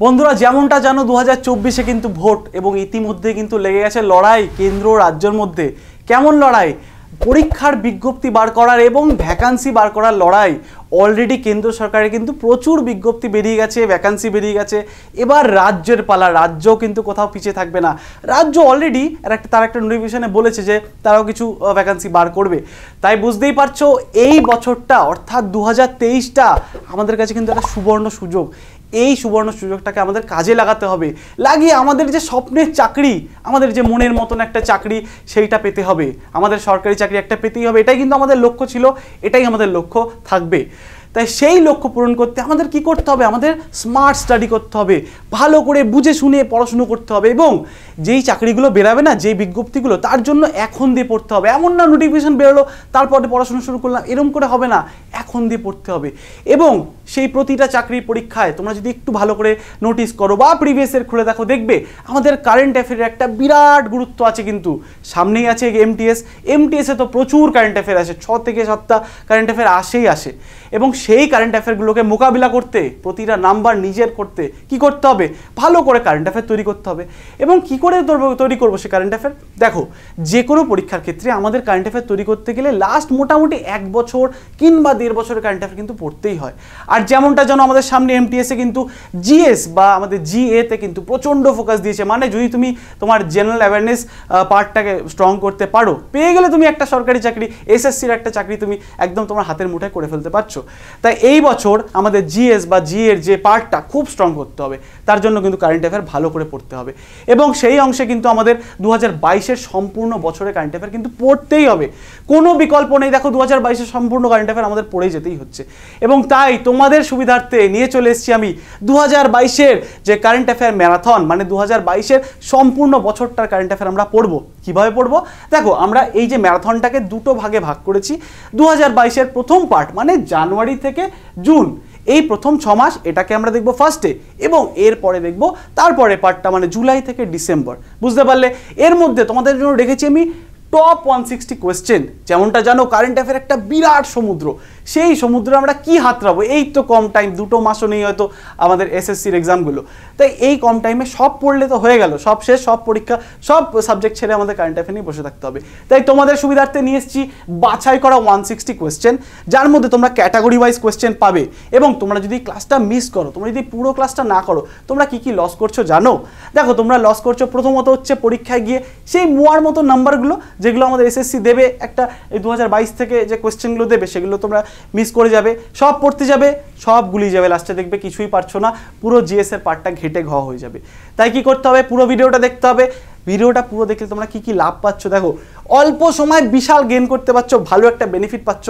বন্ধুরা যেমনটা জানো 2024-এ কিন্তু ভোট এবং ইতিমধ্যে কিন্তু লেগে গেছে লড়াই কেন্দ্র রাজ্যের মধ্যে। কেমন লড়াই? পরীক্ষার বিজ্ঞপ্তি বার করার এবং ভ্যাকান্সি বার করার লড়াই। অলরেডি কেন্দ্র সরকারের কিন্তু প্রচুর বিজ্ঞপ্তি বেরিয়ে গেছে, ভ্যাকান্সি বেরিয়ে গেছে। এবার রাজ্যের পালা, রাজ্যও কিন্তু কোথাও পিছিয়ে থাকবে না। রাজ্য অলরেডি তার একটা নোটিফিকেশনে বলেছে যে তারাও কিছু ভ্যাকান্সি বার করবে। তাই বুঝতেই পারছো এই বছরটা অর্থাৎ 2023টা আমাদের কাছে কিন্তু একটা সুবর্ণ সুযোগ। এই সুবর্ণ সুযোগটাকে আমাদের কাজে লাগাতে হবে, লাগিয়ে আমাদের যে স্বপ্নের চাকরি, আমাদের যে মনের মতন একটা চাকরি সেইটা পেতে হবে। আমাদের সরকারি চাকরি একটা পেতেই হবে, এটাই কিন্তু আমাদের লক্ষ্য ছিল, এটাই আমাদের লক্ষ্য থাকবে। তাই সেই লক্ষ্য পূরণ করতে আমাদের কি করতে হবে? আমাদের স্মার্ট স্টাডি করতে হবে, ভালো করে বুঝে শুনে পড়াশুনো করতে হবে এবং যেই চাকরিগুলো বেরাবে না, যেই বিজ্ঞপ্তিগুলো, তার জন্য এখন দিয়ে পড়তে হবে। এমন না নোটিফিকেশন বেরোলো তারপরে পড়াশোনা শুরু করলাম, এরকম করে হবে না। এখন দিয়ে পড়তে হবে এবং সেই প্রতিটা চাকরির পরীক্ষায় তোমরা যদি একটু ভালো করে নোটিস করো বা প্রিভিয়াসের খুলে দেখো, দেখবে আমাদের কারেন্ট অ্যাফেয়ারের একটা বিরাট গুরুত্ব আছে। কিন্তু সামনেই আছে এমটিএসে তো প্রচুর কারেন্ট অ্যাফেয়ার আসে, 6 থেকে 7টা কারেন্ট অ্যাফেয়ার আসে এবং সেই কারেন্ট অ্যাফেয়ারগুলোকে মোকাবিলা করতে, প্রতিটা নাম্বার নিজের করতে কি করতে হবে? ভালো করে কারেন্ট অ্যাফেয়ার তৈরি করতে হবে। এবং কি করে তৈরি করবো সে কারেন্ট অ্যাফেয়ার? দেখো, যে কোনো পরীক্ষার ক্ষেত্রে আমাদের কারেন্ট অ্যাফেয়ার তৈরি করতে গেলে লাস্ট মোটামুটি 1 বছর কিংবা 1.5 বছরের কারেন্ট অ্যাফেয়ার কিন্তু পড়তেই হয়। আর যেমনটা জানো আমাদের সামনে এমটিএসে কিন্তু জিএস বা আমাদের জিএতে কিন্তু প্রচণ্ড ফোকাস দিয়েছে। মানে যদি তুমি তোমার জেনারেল অ্যাওয়ারনেস পার্টটাকে স্ট্রং করতে পারো, পেয়ে গেলে তুমি একটা সরকারি চাকরি, এসএসসির একটা চাকরি তুমি একদম তোমার হাতের মুঠোয় করে ফেলতে পারছো। তাই এই বছর আমাদের জিএস বা জিএর যে পার্টটা খুব স্ট্রং করতে হবে, তার জন্য কিন্তু কারেন্ট অ্যাফেয়ার ভালো করে পড়তে হবে এবং সেই অংশে কিন্তু আমাদের 2022-এর সম্পূর্ণ বছরের কারেন্ট অ্যাফেয়ার কিন্তু পড়তেই হবে, কোনো বিকল্প নেই। দেখো 2022-এর সম্পূর্ণ কারেন্ট অ্যাফেয়ার আমাদের পড়েই যেতেই হচ্ছে এবং তাই তোমাদের সুবিধার্থে নিয়ে চলে এসেছি আমি 2022-এর যে কারেন্ট অ্যাফেয়ার ম্যারাথন, মানে 2022-এর সম্পূর্ণ বছরটার কারেন্ট অ্যাফেয়ার আমরা পড়বো। কিভাবে পড়বো? দেখো, আমরা এই যে ম্যারাথনটাকে দুটো ভাগে ভাগ করেছি। 2022-এর প্রথম পার্ট মানে জানুয়ারি থেকে জুন, এই প্রথম 6 মাস এটাকে আমরা দেখবো ফার্স্টে এবং এরপরে দেখবো তারপরে পার্টটা মানে জুলাই থেকে ডিসেম্বর। বুঝতে পারলে? এর মধ্যে তোমাদের জন্য রেখেছি আমি টপ 160 কোয়েশ্চেন। যেমনটা জানো কারেন্ট অ্যাফেয়ার একটা বিরাট সমুদ্র, সেই সমুদ্রে আমরা কি হাতড়াবো? এই তো কম টাইম, 2 মাসও নেই হয়তো আমাদের এসএসসির এক্সামগুলো। তাই এই কম টাইমে সব পড়লে তো হয়ে গেল, সব শেষ, সব পরীক্ষা, সব সাবজেক্ট ছেড়ে আমাদের কারেন্ট অ্যাফেয়ার নিয়ে বসে থাকতে হবে। তাই তোমাদের সুবিধার্থে নিয়ে এসেছি বাছাই করা 160 কোয়েশ্চেন, যার মধ্যে তোমরা ক্যাটাগরি ওয়াইজ কোয়েশ্চেন পাবে এবং তোমরা যদি ক্লাসটা মিস করো, তোমরা যদি পুরো ক্লাসটা না করো, তোমরা কি লস করছো জানো? দেখো, তোমরা লস করছো প্রথমত হচ্ছে পরীক্ষায় গিয়ে সেই মোয়ার মতো নাম্বারগুলো যেগুলো আমাদের এসএসসি দেবে, একটা এই 2022 থেকে যে কোয়েশ্চেনগুলো দেবে সেগুলো তোমরা মিস করে যাবে, সব পড়তে যাবে, সব গুলিয়ে যাবে, লাস্টে দেখবে কিছুই পারছো না, পুরো জিএস এর পার্টটা ঘেটে ঘ হয়ে যাবে। তাই কি করতে হবে? পুরো ভিডিওটা দেখতে হবে। ভিডিওটা পুরো দেখলে তোমরা কি লাভ পাচ্ছ, দেখো, অল্প সময় বিশাল গেইন করতে পারছো, ভালো একটা বেনিফিট পাচ্ছ।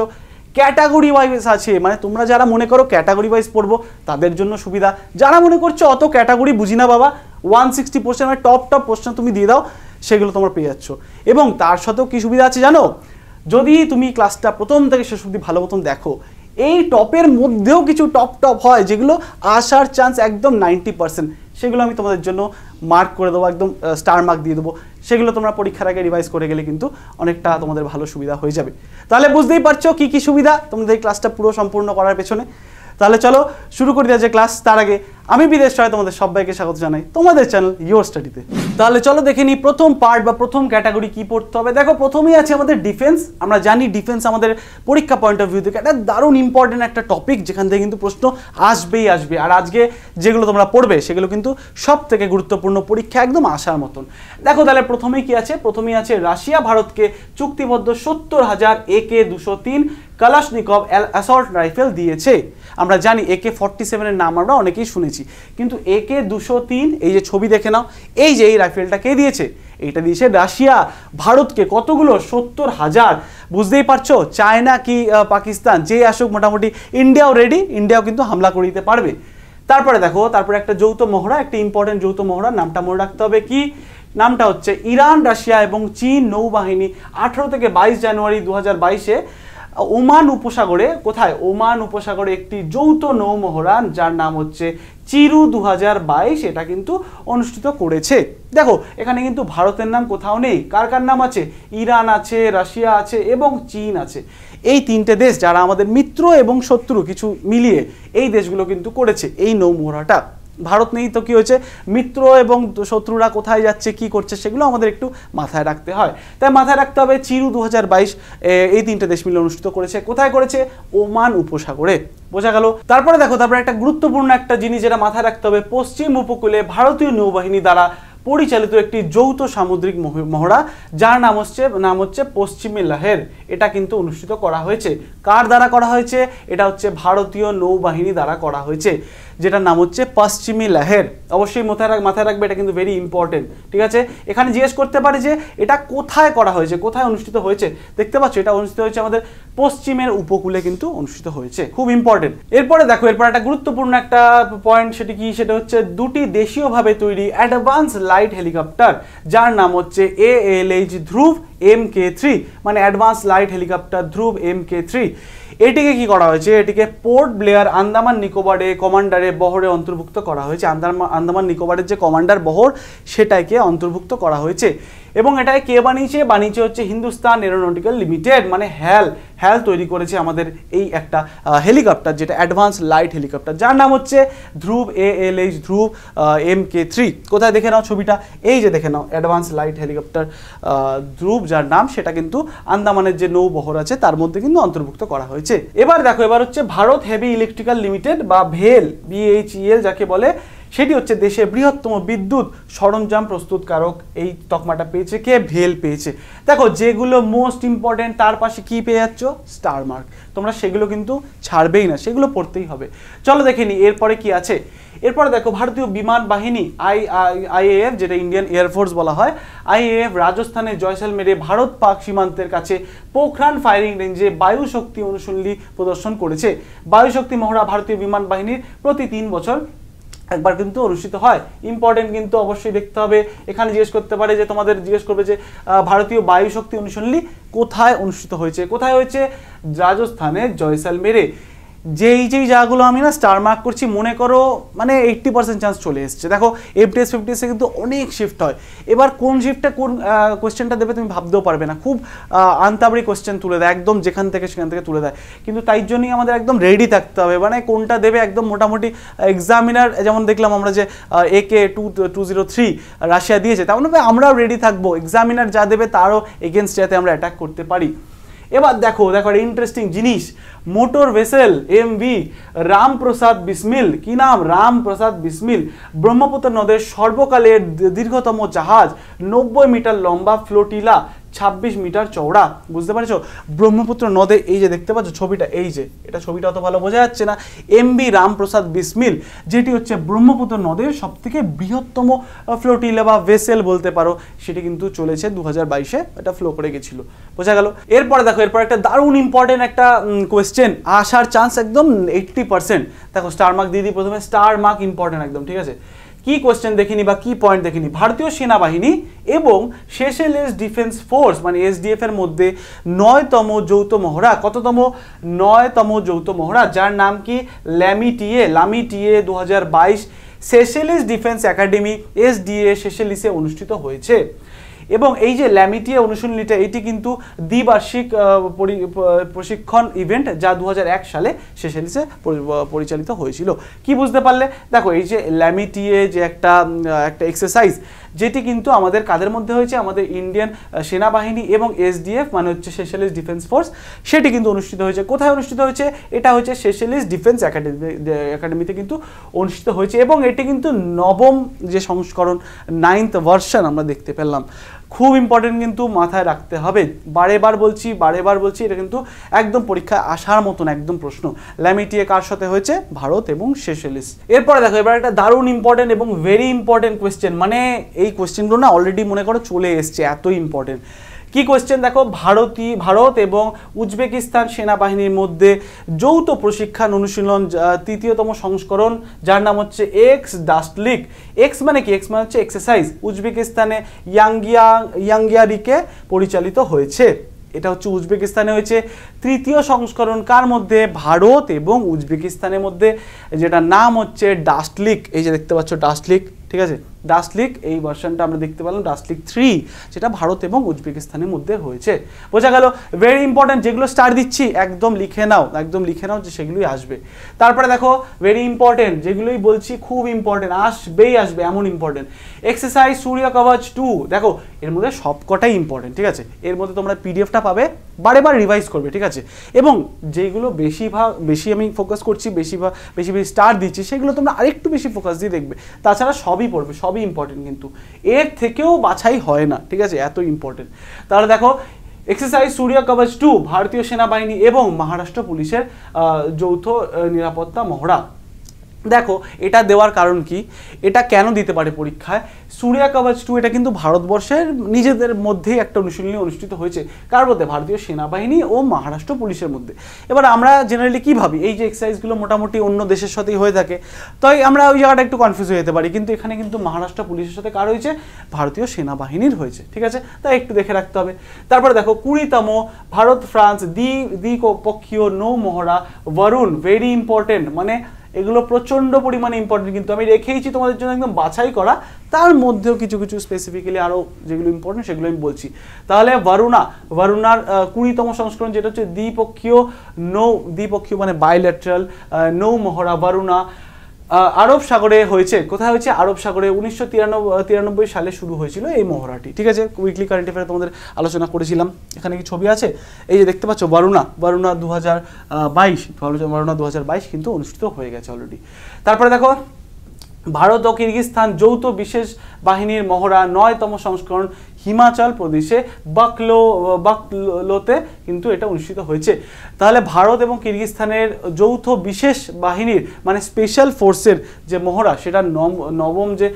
ক্যাটাগরি ওয়াইজ আছে, মানে তোমরা যারা মনে করো ক্যাটাগরি ওয়াইজ পড়বো তাদের জন্য সুবিধা। যারা মনে করছো অত ক্যাটাগরি বুঝি না বাবা, 160 প্রশ্ন মানে টপ প্রশ্ন তুমি দিয়ে দাও, সেগুলো তোমরা পেয়ে যাচ্ছ। এবং তার সাথেও কি সুবিধা আছে জানো? যদি তুমি ক্লাসটা প্রথম থেকে শেষ অবধি ভালো মতন দেখো, এই টপের মধ্যেও কিছু টপ হয় যেগুলো আসার চান্স একদম 90%, সেগুলো আমি তোমাদের জন্য মার্ক করে দেবো, একদম স্টার মার্ক দিয়ে দেবো। সেগুলো তোমরা পরীক্ষার আগে রিভাইজ করে গেলে কিন্তু অনেকটা তোমাদের ভালো সুবিধা হয়ে যাবে। তাহলে বুঝতেই পারছো কি সুবিধা তোমাদের এই ক্লাসটা পুরো সম্পূর্ণ করার পেছনে। তাহলে চলো শুরু করে দেওয়া যে ক্লাস। তার আগে আমি বিদেশ সহায় তোমাদের সবাইকে স্বাগত জানাই তোমাদের চ্যানেল ইয়োর স্টাডিতে। তাহলে চলো দেখে নিই প্রথম পার্ট বা প্রথম ক্যাটাগরি কি পড়তে হবে। দেখো, প্রথমেই আছে আমাদের ডিফেন্স। আমরা জানি ডিফেন্স আমাদের পরীক্ষা পয়েন্ট অফ ভিউ থেকে একটা দারুণ ইম্পর্টেন্ট একটা টপিক, যেখান থেকে কিন্তু প্রশ্ন আসবেই আসবে। আর আজকে যেগুলো তোমরা পড়বে সেগুলো কিন্তু সব থেকে গুরুত্বপূর্ণ, পরীক্ষা একদম আসার মতন। দেখো তাহলে প্রথমেই কি আছে? প্রথমেই আছে রাশিয়া ভারতকে চুক্তিবদ্ধ 70,000 AK-203 কালাশনিকভ অ্যাসল্ট রাইফেল দিয়েছে। আমরা জানি AK-47 এর নাম আমরা অনেকেই শুনেছি, কিন্তু AK-203 এই যে ছবি দেখে নাও, এই যে এই রাইফেলটা কে দিয়েছে? এটা দিয়েছে রাশিয়া ভারতকে। কতগুলো? 70,000। বুঝতেই পারছো, চায়না কি পাকিস্তান যে আসুক, মোটামুটি ইন্ডিয়াও রেডি, ইন্ডিয়াও কিন্তু হামলা করে দিতে পারবে। তারপরে দেখো, তারপরে একটা যৌথ মহড়া, একটা ইম্পর্টেন্ট যৌথ মহড়া, নামটা মনে রাখতে হবে। কি নামটা? হচ্ছে ইরান, রাশিয়া এবং চীন নৌবাহিনী 18 থেকে 22 জানুয়ারি 2022-এ ওমান উপসাগরে, কোথায়? ওমান উপসাগরে একটি যৌথ নৌমহড়া যার নাম হচ্ছে চিরু 2022, এটা কিন্তু অনুষ্ঠিত করেছে। দেখো, এখানে কিন্তু ভারতের নাম কোথাও নেই। কার কার নাম আছে? ইরান আছে, রাশিয়া আছে এবং চীন আছে। এই তিনটে দেশ যারা আমাদের মিত্র এবং শত্রু কিছু মিলিয়ে এই দেশগুলো কিন্তু করেছে এই নৌমহড়াটা। ভারত নেই তো কি হয়েছে, মিত্র এবং শত্রুরা কোথায় যাচ্ছে কি করছে সেগুলো আমাদের একটু মাথায় রাখতে হয়। তাই মাথায় রাখতে হবে চিরু 2022 এই 3টে দেশ মিলে অনুষ্ঠিত করেছে। কোথায় করেছে? ওমান উপসাগরে। বোঝা গেল। তারপরে দেখো, তারপরে একটা গুরুত্বপূর্ণ একটা জিনিস যেটা মাথায় রাখতে হবে, পশ্চিম উপকূলে ভারতীয় নৌবাহিনী দ্বারা পরিচালিত একটি যৌথ সামুদ্রিক মহড়া যার নাম হচ্ছে পশ্চিমী লহের, এটা কিন্তু অনুষ্ঠিত করা হয়েছে। কার দ্বারা করা হয়েছে? এটা হচ্ছে ভারতীয় নৌবাহিনী দ্বারা করা হয়েছে, যেটার নাম হচ্ছে পশ্চিমী লহের। অবশ্যই মাথায় রাখবে, এটা কিন্তু ভেরি ইম্পর্টেন্ট। ঠিক আছে, এখানে জিজ্ঞেস করতে পারে যে এটা কোথায় করা হয়েছে, কোথায় অনুষ্ঠিত হয়েছে। দেখতে পাচ্ছ এটা অনুষ্ঠিত হয়েছে আমাদের পশ্চিমের উপকূলে কিন্তু অনুষ্ঠিত হয়েছে, খুব ইম্পর্টেন্ট। এরপরে দেখো, এরপর একটা গুরুত্বপূর্ণ একটা পয়েন্ট, সেটা কি? সেটা হচ্ছে দুটি দেশীয়ভাবে তৈরি অ্যাডভান্স লাইট হেলিকপ্টার যার নাম হচ্ছে ALH ধ্রুব MK3, মানে অ্যাডভান্স লাইট হেলিকপ্টার ধ্রুব MK3। এটিকে কি করা হয়েছে? এটিকে পোর্ট ব্লেয়ার আন্দামান নিকোবরে কমান্ডারের বহরে অন্তর্ভুক্ত করা হয়েছে। আন্দামান নিকোবরের যে কমান্ডার বহর সেটাকে অন্তর্ভুক্ত করা হয়েছে। এবং এটাকে কে বানিয়েছে হচ্ছে হিন্দুস্তান এরোনটিক্যাল লিমিটেড, মানে হ্যাল তৈরি করেছে আমাদের এই একটা হেলিকপ্টার, যেটা অ্যাডভান্স লাইট হেলিকপ্টার যার নাম হচ্ছে ধ্রুব ALH ধ্রুব MK3। কোথায় দেখে নাও ছবিটা? এই যে দেখে নাও, অ্যাডভান্স লাইট হেলিকপ্টার ধ্রুব যার নাম, সেটা কিন্তু আন্দামানের যে নৌবহর আছে তার মধ্যে কিন্তু অন্তর্ভুক্ত করা হয়েছে। এবার দেখো, এবার হচ্ছে ভারত হেভি ইলেকট্রিক্যাল লিমিটেড বা ভেল BHEL যাকে বলে, সেটি হচ্ছে দেশের বৃহত্তম বিদ্যুৎ সরঞ্জাম প্রস্তুতকারক। এই তকমাটা পেয়েছে কে? ভেল পেয়েছে। দেখো, যেগুলো মোস্ট ইম্পর্টেন্ট তার পাশে কি পেয়ে যাচ্ছ? Star mark. তোমরা সেগুলো কিন্তু ছাড়বেই না, সেগুলো পড়তেই হবে। চলো দেখে নি এরপরে কি আছে। এরপরে দেখো, ভারতীয় বিমান বাহিনী IAF, যেটা ইন্ডিয়ান এয়ারফোর্স বলা হয়, IAF রাজস্থানের জয়সালমেরে ভারত পাক সীমান্তের কাছে পোখরান ফায়ারিং রেঞ্জে বায়ু শক্তি অনুশীলনী প্রদর্শন করেছে। বায়ু শক্তি মহড়া ভারতীয় বিমান বাহিনীর প্রতি 3 বছর একবার কিন্তু অনুষ্ঠিত হয়। ইম্পর্টেন্ট কিন্তু অবশ্যই দেখতে হবে। এখানে জিজ্ঞেস করতে পারে যে, তোমাদের জিজ্ঞেস করবে যে ভারতীয় বায়ু শক্তি অনুশীলনী কোথায় অনুষ্ঠিত হয়েছে? কোথায় হয়েছে? রাজস্থানের জয়সালমেরে। যেই জায়গাগুলো আমি না স্টার মার্ক করছি, মনে করো মানে 80% চান্স চলে এসছে। দেখো, FTS 50 কিন্তু অনেক শিফট হয়। এবার কোন শিফটটা কোন কোয়েশ্চেনটা দেবে তুমি ভাবতেও পারবে না। খুব আনতাবড়ি কোয়েশ্চেন তুলে দেয়, একদম যেখান থেকে সেখান থেকে তুলে দেয়। কিন্তু তাই জন্যই আমাদের একদম রেডি থাকতে হবে, মানে কোনটা দেবে একদম মোটামুটি। এক্সামিনার যেমন দেখলাম আমরা যে AK-203 রাশিয়া দিয়েছে, তেমন আমরাও রেডি থাকবো, এক্সামিনার যা দেবে তারও এগেনস্ট যাতে আমরা অ্যাটাক করতে পারি। এবার দেখো ইন্টারেস্টিং জিনিস, motor vessel MV Ramprasad Bismil. কি নাম? রামপ্রসাদ বিসমিল। ব্রহ্মপুত্র নদের সর্বকালের দীর্ঘতম জাহাজ, 90 মিটার লম্বা, ফ্লোটিলা 26 মিটার চওড়া। বুঝতে পারছো? ব্রহ্মপুত্র নদে এই যে দেখতে পাচ্ছ ছবিটা, এই যে এটা ছবিটা অত ভালো বোঝা যাচ্ছে না, MV রামপ্রসাদ বিসমিল, যেটি হচ্ছে ব্রহ্মপুত্র নদের সবথেকে বৃহত্তম ফ্লোটিলা বা ভেসেল বলতে পারো, সেটি কিন্তু চলেছে 2022-এ এটা ফ্লো করে গেছিল। বোঝা গেল। এরপরে দেখো, এরপর একটা দারুণ ইম্পর্টেন্ট একটা কোয়েশ্চেন আসার চান্স একদম 80%। দেখো, স্টার মার্ক দিয়ে দিই প্রথমে, স্টার মার্ক ইম্পর্টেন্ট একদম। ঠিক আছে, কি কোয়েশ্চেন দেখিনি বা কি পয়েন্ট দেখিনি? ভারতীয় সেনাবাহিনী এবং সেশেলস ডিফেন্স ফোর্স মানে SDF এর মধ্যে 9তম যৌথ মহড়া। কততম? 9তম যৌথ মহড়া যার নাম কি? লামিটিয়ে 2022 সেশেলস ডিফেন্স একাডেমি SDA সেশেলিসে অনুষ্ঠিত হয়েছে। এবং এই যে ল্যামিটিয়া অনুশীলনীটা, এটি কিন্তু দ্বিবার্ষিক প্রশিক্ষণ ইভেন্ট যা 2001 সালে সেশেলসে পরিচালিত হয়েছিল। কি বুঝতে পারলে? দেখো, এই যে ল্যামিটিয়ে যে একটা এক্সারসাইজ, যেটি কিন্তু আমাদের কাদের মধ্যে হয়েছে? আমাদের ইন্ডিয়ান সেনাবাহিনী এবং SDF মানে হচ্ছে সেশেলস ডিফেন্স ফোর্স, সেটি কিন্তু অনুষ্ঠিত হয়েছে। কোথায় অনুষ্ঠিত হয়েছে? এটা হচ্ছে সেশেলস ডিফেন্স একাডেমিতে কিন্তু অনুষ্ঠিত হয়েছে। এবং এটি কিন্তু 9ম যে সংস্করণ, 9th ভার্সন আমরা দেখতে পেলাম। খুব ইম্পর্টেন্ট, কিন্তু মাথায় রাখতে হবে। বারেবার বলছি, এটা কিন্তু একদম পরীক্ষায় আসার মতন একদম প্রশ্ন। ল্যামিটিয়ে কার সাথে হয়েছে? ভারত এবং সেশেলস। এরপরে দেখো, এবার একটা দারুণ ইম্পর্টেন্ট এবং ভেরি ইম্পর্টেন্ট কোয়েশ্চেন, মানে এই কোয়েশ্চেনগুলো না অলরেডি মনে করো চলে এসছে, এত ইম্পর্টেন্ট। কি কোয়েশ্চেন? দেখো, ভারত এবং উজবেকিস্তান সেনাবাহিনীর মধ্যে যৌথ প্রশিক্ষণ অনুশীলন 3য়তম সংস্করণ যার নাম হচ্ছে এক্স-ডাস্টলিক। এক্স মানে কি? এক্স মানে হচ্ছে এক্সারসাইজ। উজবেকিস্তানে ইয়াঙ্গিয়ারিকে পরিচালিত হয়েছে। এটা হচ্ছে উজবেকিস্তানে হয়েছে। তৃতীয় সংস্করণ কার মধ্যে? ভারত এবং উজবেকিস্তানের মধ্যে, যেটা নাম হচ্ছে ডাস্টলিক। এই যে দেখতে পাচ্ছ ডাস্টলিক, ঠিক আছে, ডাস্টলিক এই ভার্সনটা আমরা দেখতে পেলাম, ডাস্টলিক 3, যেটা ভারত এবং উজবেকিস্তানের মধ্যে হয়েছে। বোঝা গেল? ভেরি ইম্পর্টেন্ট, যেগুলো স্টার দিচ্ছি একদম লিখে নাও, একদম লিখে নাও যে সেগুলোই আসবে। তারপরে দেখো ভেরি ইম্পর্টেন্ট, যেগুলোই বলছি খুব ইম্পর্টেন্ট, আসবেই আসবে এমন ইম্পর্টেন্ট। এক্সারসাইজ সূর্য কবচ 2, দেখো এর মধ্যে সবকটাই ইম্পর্টেন্ট, ঠিক আছে। এর মধ্যে তোমরা পিডিএফটা পাবে, বারে বার রিভাইজ করবে, ঠিক আছে। এবং যেগুলো বেশি আমি ফোকাস করছি, বেশি স্টার দিচ্ছি, সেগুলো তোমরা আরেকটু বেশি ফোকাস দিয়ে দেখবে। তাছাড়া সবই পড়বে, সবই ইম্পর্টেন্ট, কিন্তু এর থেকেও বাছাই হয় না, ঠিক আছে, এত ইম্পর্টেন্ট। তাহলে দেখো এক্সারসাইজ সূর্য কবচ 2, ভারতীয় সেনাবাহিনী এবং মহারাষ্ট্র পুলিশের যৌথ নিরাপত্তা মহড়া। দেখো এটা দেওয়ার কারণ কি, এটা কেন দিতে পারে পরীক্ষায়? সূর্য কবচ 2 এটা কিন্তু ভারতবর্ষের নিজেদের মধ্যেই একটা অনুশীলনী অনুষ্ঠিত হয়েছে, কার মধ্যে? ভারতীয় সেনাবাহিনী ও মহারাষ্ট্র পুলিশের মধ্যে। এবার আমরা জেনারেলি কী ভাবি, এই যে এক্সারসাইজগুলো মোটামুটি অন্য দেশের সাথেই হয়ে থাকে, তাই আমরা ওই জায়গাটা একটু কনফিউজ হয়ে যেতে পারি, কিন্তু এখানে কিন্তু মহারাষ্ট্র পুলিশের সাথে কার হয়েছে? ভারতীয় সেনাবাহিনীর হয়েছে, ঠিক আছে, তাই একটু দেখে রাখতে হবে। তারপরে দেখো 20তম ভারত ফ্রান্স দ্বিপক্ষীয় নৌ মহড়া বরুণ, ভেরি ইম্পর্টেন্ট, মানে এগুলো প্রচণ্ড পরিমাণে ইম্পর্টেন্ট, কিন্তু আমি রেখেইছি তোমাদের জন্য একদম বাছাই করা, তার মধ্যেও কিছু কিছু স্পেসিফিক্যালি আরও যেগুলো ইম্পর্টেন্ট সেগুলো আমি বলছি। তাহলে বরুণার 20তম সংস্করণ, যেটা হচ্ছে দ্বিপক্ষীয় মানে বাইল্যাটারাল নৌ মহড়া বরুণা, আরব সাগরে হয়েছে। কোথায় হয়েছে? আরব সাগরে। 1993 সালে শুরু হয়েছিল এই মহড়াটি, ঠিক আছে। উইকলি কারেন্ট অ্যাফেয়ারে তোমাদের আলোচনা করেছিলাম। এখানে কি ছবি আছে? এই যে দেখতে পাচ্ছ বরুণা 2022 কিন্তু অনুষ্ঠিত হয়ে গেছে অলরেডি। তারপরে দেখো ভারত ও কিরগিজস্তান যৌথ বিশেষ বাহিনীর মহড়া 9তম সংস্করণ হিমাচল প্রদেশে বাকলোতে কিন্তু এটা অনুষ্ঠিত হয়েছে। তাহলে ভারত এবং কিরগিজস্তানের যৌথ বিশেষ বাহিনীর মানে স্পেশাল ফোর্সের যে মহড়া, সেটা নবম যে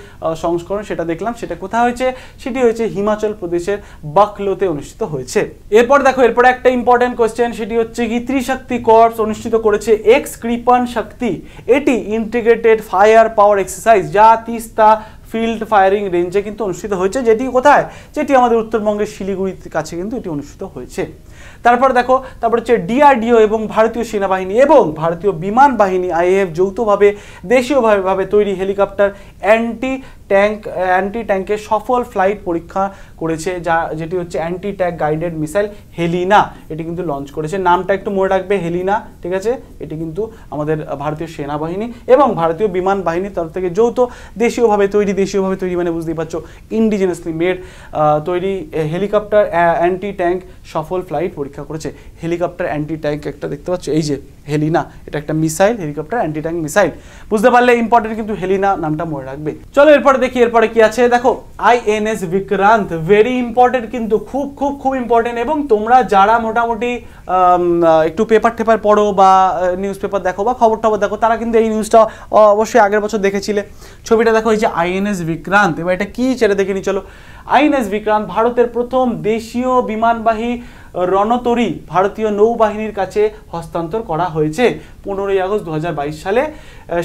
সংস্করণ সেটা দেখলাম, সেটা কোথায় হয়েছে? সেটি হয়েছে হিমাচল প্রদেশের বাকলোতে অনুষ্ঠিত হয়েছে। এরপর দেখো, এরপরে একটা ইম্পর্টেন্ট কোয়েশ্চেন, সেটি হচ্ছে কি ত্রিশক্তি কর্পস অনুষ্ঠিত করেছে এক্স কৃপণ শক্তি। এটি ইন্টিগ্রেটেড ফায়ার পাওয়ার এক্সারসাইজ, যা তিস্তা ফিল্ড ফায়ারিং রেঞ্জে কিন্তু অনুষ্ঠিত হয়েছে, যেটি কোথায়? যেটি আমাদের উত্তরবঙ্গের শিলিগুড়ির কাছে কিন্তু এটি অনুষ্ঠিত হয়েছে। তারপর দেখো, তারপর হচ্ছে ডিআরডিও এবং ভারতীয় সেনাবাহিনী এবং ভারতীয় বিমান বাহিনী আইএএফ যৌথভাবে দেশীয়ভাবে তৈরি হেলিকপ্টার অ্যান্টি ট্যাঙ্কের সফল ফ্লাইট পরীক্ষা করেছে, যেটি হচ্ছে anti tank guided missile Helena. এটি কিন্তু লঞ্চ করেছে, নামটা একটু মনে রাখবে, হেলিনা, ঠিক আছে। এটি কিন্তু আমাদের ভারতীয় সেনাবাহিনী এবং ভারতীয় বিমান বাহিনীর তরফ থেকে যৌথ দেশীয়ভাবে তৈরি মানে বুঝতেই পারছো ইন্ডিজিনাসলি মেড তৈরি হেলিকপ্টার অ্যান্টি ট্যাঙ্ক সফল ফ্লাইট পরীক্ষা করেছে। হেলিকপ্টার অ্যান্টি ট্যাঙ্ক একটা দেখতে পাচ্ছ, এই যে হেলিনা, এটা একটা missile, helicopter anti tank missile. বুঝতে পারলে ইম্পর্টেন্ট কিন্তু হেলিনা নামটা মনে রাখবে। চলো এরপরে দেখি, এরপরে কি আছে। দেখো আইএনএস বিক্রান্ত, ভেরি ইম্পর্টেন্ট, কিন্তু খুব খুব খুব ইম্পর্টেন্ট। এবং তোমরা যারা মোটামুটি একটু পেপার পড়ো বা নিউজ পেপার দেখো বা খবর টবর দেখো, তারা কিন্তু এই নিউজটা অবশ্যই আগের বছর দেখেছিলে। ছবিটা দেখো, এই যে আইএনএস বিক্রান্ত। এবার এটা কি ছেড়ে দেখে নি চলো। আইএনএস বিক্রান্ত ভারতের প্রথম দেশীয় বিমানবাহী রণতরী ভারতীয় নৌবাহিনীর কাছে হস্তান্তর করা হয়েছে। 15ই আগস্ট 2022 সালে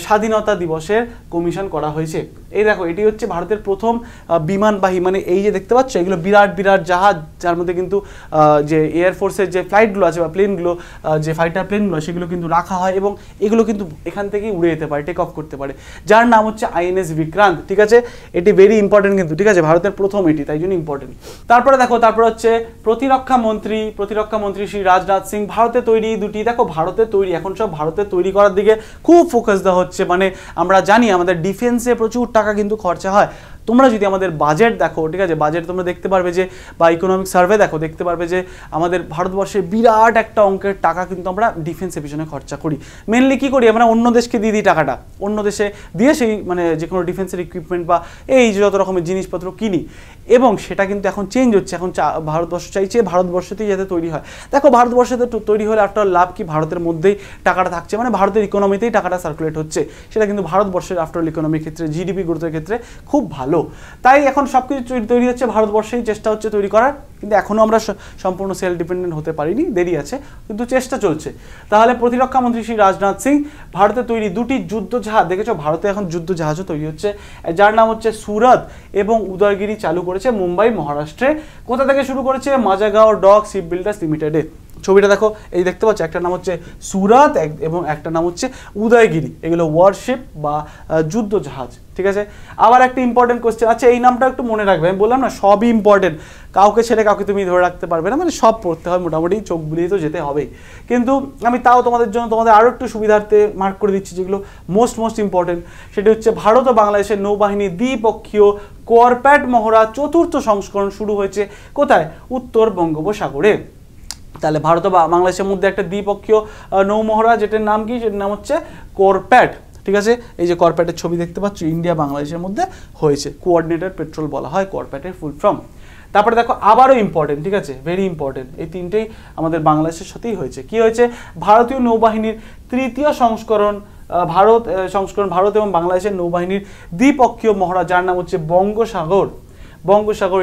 স্বাধীনতা দিবসের কমিশন করা হয়েছে। এই দেখো, এটি হচ্ছে ভারতের প্রথম বিমানবাহী, মানে এই যে দেখতে পাচ্ছ এগুলো বিরাট বিরাট জাহাজ, যার মধ্যে কিন্তু যে এয়ারফোর্সের যে ফ্লাইটগুলো আছে বা প্লেনগুলো, যে ফাইটার প্লেনগুলো, সেগুলো কিন্তু রাখা হয় এবং এগুলো কিন্তু এখান থেকেই উড়ে যেতে পারে, টেক অফ করতে পারে, যার নাম হচ্ছে আইএনএস বিক্রান্ত, ঠিক আছে। এটি ভেরি ইম্পর্টেন্ট কিন্তু, ঠিক আছে, ভারতের প্রথম এটি, তাই জন্য ইম্পর্টেন্ট। তারপরে দেখো, তারপর হচ্ছে প্রতিরক্ষা মন্ত্রী শ্রী রাজনাথ সিং, ভারতে তৈরি দুটি, দেখো ভারতে তৈরি, এখন সব ভারতে তৈরি করার দিকে খুব ফোকাস দেওয়া হচ্ছে। মানে আমরা জানি আমাদের ডিফেন্সে প্রচুর টাকা কিন্তু খরচা হয়। তোমরা যদি আমাদের বাজেট দেখো, ঠিক আছে, বাজেট তোমরা দেখতে পারবে যে, বা ইকোনমিক সার্ভে দেখো, দেখতে পারবে যে আমাদের ভারতবর্ষে বিরাট একটা অঙ্কের টাকা কিন্তু আমরা ডিফেন্সের পিছনে খরচা করি। মেনলি কী করি আমরা? অন্য দেশকে দিয়ে দিই টাকাটা, অন্য দেশে দিয়ে সেই মানে যে কোনো ডিফেন্সের ইকুইপমেন্ট বা এই যত রকমের জিনিসপত্র কিনি, এবং সেটা কিন্তু এখন চেঞ্জ হচ্ছে। এখন ভারতবর্ষ চাইছে ভারতবর্ষতেই যাতে তৈরি হয়। দেখো ভারতবর্ষতে তৈরি হলে আফটার লাভ কি? ভারতের মধ্যেই টাকাটা থাকছে, মানে ভারতের ইকোনমিতেই টাকাটা সার্কুলেট হচ্ছে, সেটা কিন্তু ভারতবর্ষের আফটার ইকোনমির ক্ষেত্রে, জিডিপি গ্রোথের ক্ষেত্রে খুব ভালো। তাই এখন সব কিছু তৈরি হচ্ছে ভারতবর্ষেই, চেষ্টা হচ্ছে তৈরি করার, কিন্তু এখনও আমরা সম্পূর্ণ সেলফ ডিপেন্ডেন্ট হতে পারিনি, দেরি আছে, কিন্তু চেষ্টা চলছে। তাহলে প্রতিরক্ষা মন্ত্রী শ্রী রাজনাথ সিং ভারতে তৈরি দুটি যুদ্ধ জাহাজ, দেখেছো ভারতে এখন যুদ্ধ জাহাজও তৈরি হচ্ছে, যার নাম হচ্ছে সুরত এবং উদয়গিরি, চালু করেছে মুম্বাই মহারাষ্ট্রে। কোথা থেকে শুরু করেছে? মাজাগাঁও ডক শিপ বিল্ডার্স লিমিটেডে। ছবিটা দেখো, এই দেখতে পাচ্ছ, একটা নাম হচ্ছে সুরাত এবং একটা নাম হচ্ছে উদয়গিরি। এগুলো ওয়ারশিপ বা যুদ্ধ জাহাজ, ঠিক আছে। আবার একটা ইম্পর্টেন্ট কোশ্চেন, আচ্ছা এই নামটা একটু মনে রাখবে, আমি বললাম না সবই ইম্পর্টেন্ট, কাউকে ছেড়ে কাউকে তুমি ধরে রাখতে পারবে না, মানে সব পড়তে হয় মোটামুটি, চোখ বুলিয়ে তো যেতে হবে। কিন্তু আমি তাও তোমাদের জন্য তোমাদের আরও একটু সুবিধার্থে মার্ক করে দিচ্ছি যেগুলো মোস্ট ইম্পর্টেন্ট। সেটি হচ্ছে ভারত ও বাংলাদেশের নৌবাহিনী দ্বিপক্ষীয় করপ্যাট মহড়া 4র্থ সংস্করণ শুরু হয়েছে কোথায়? উত্তর বঙ্গোপসাগরে। তাহলে ভারত ও বাংলাদেশের মধ্যে একটা দ্বিপক্ষীয় নৌমহড়া, যেটার নাম কি? সেটার নাম হচ্ছে করপ্যাট, ঠিক আছে। এই যে করপ্যাটের ছবি দেখতে পাচ্ছ, ইন্ডিয়া বাংলাদেশের মধ্যে হয়েছে, কোঅর্ডিনেটেড পেট্রোল বলা হয় করপ্যাটের ফুল ফর্ম। তারপরে দেখো আবারও ইম্পর্টেন্ট, ঠিক আছে, ভেরি ইম্পর্টেন্ট, এই তিনটেই আমাদের বাংলাদেশের সাথেই হয়েছে। কি হয়েছে? ভারতীয় নৌবাহিনীর 3য় সংস্করণ, ভারত এবং বাংলাদেশের নৌবাহিনীর দ্বিপক্ষীয় মহড়া, যার নাম হচ্ছে বঙ্গোসাগর।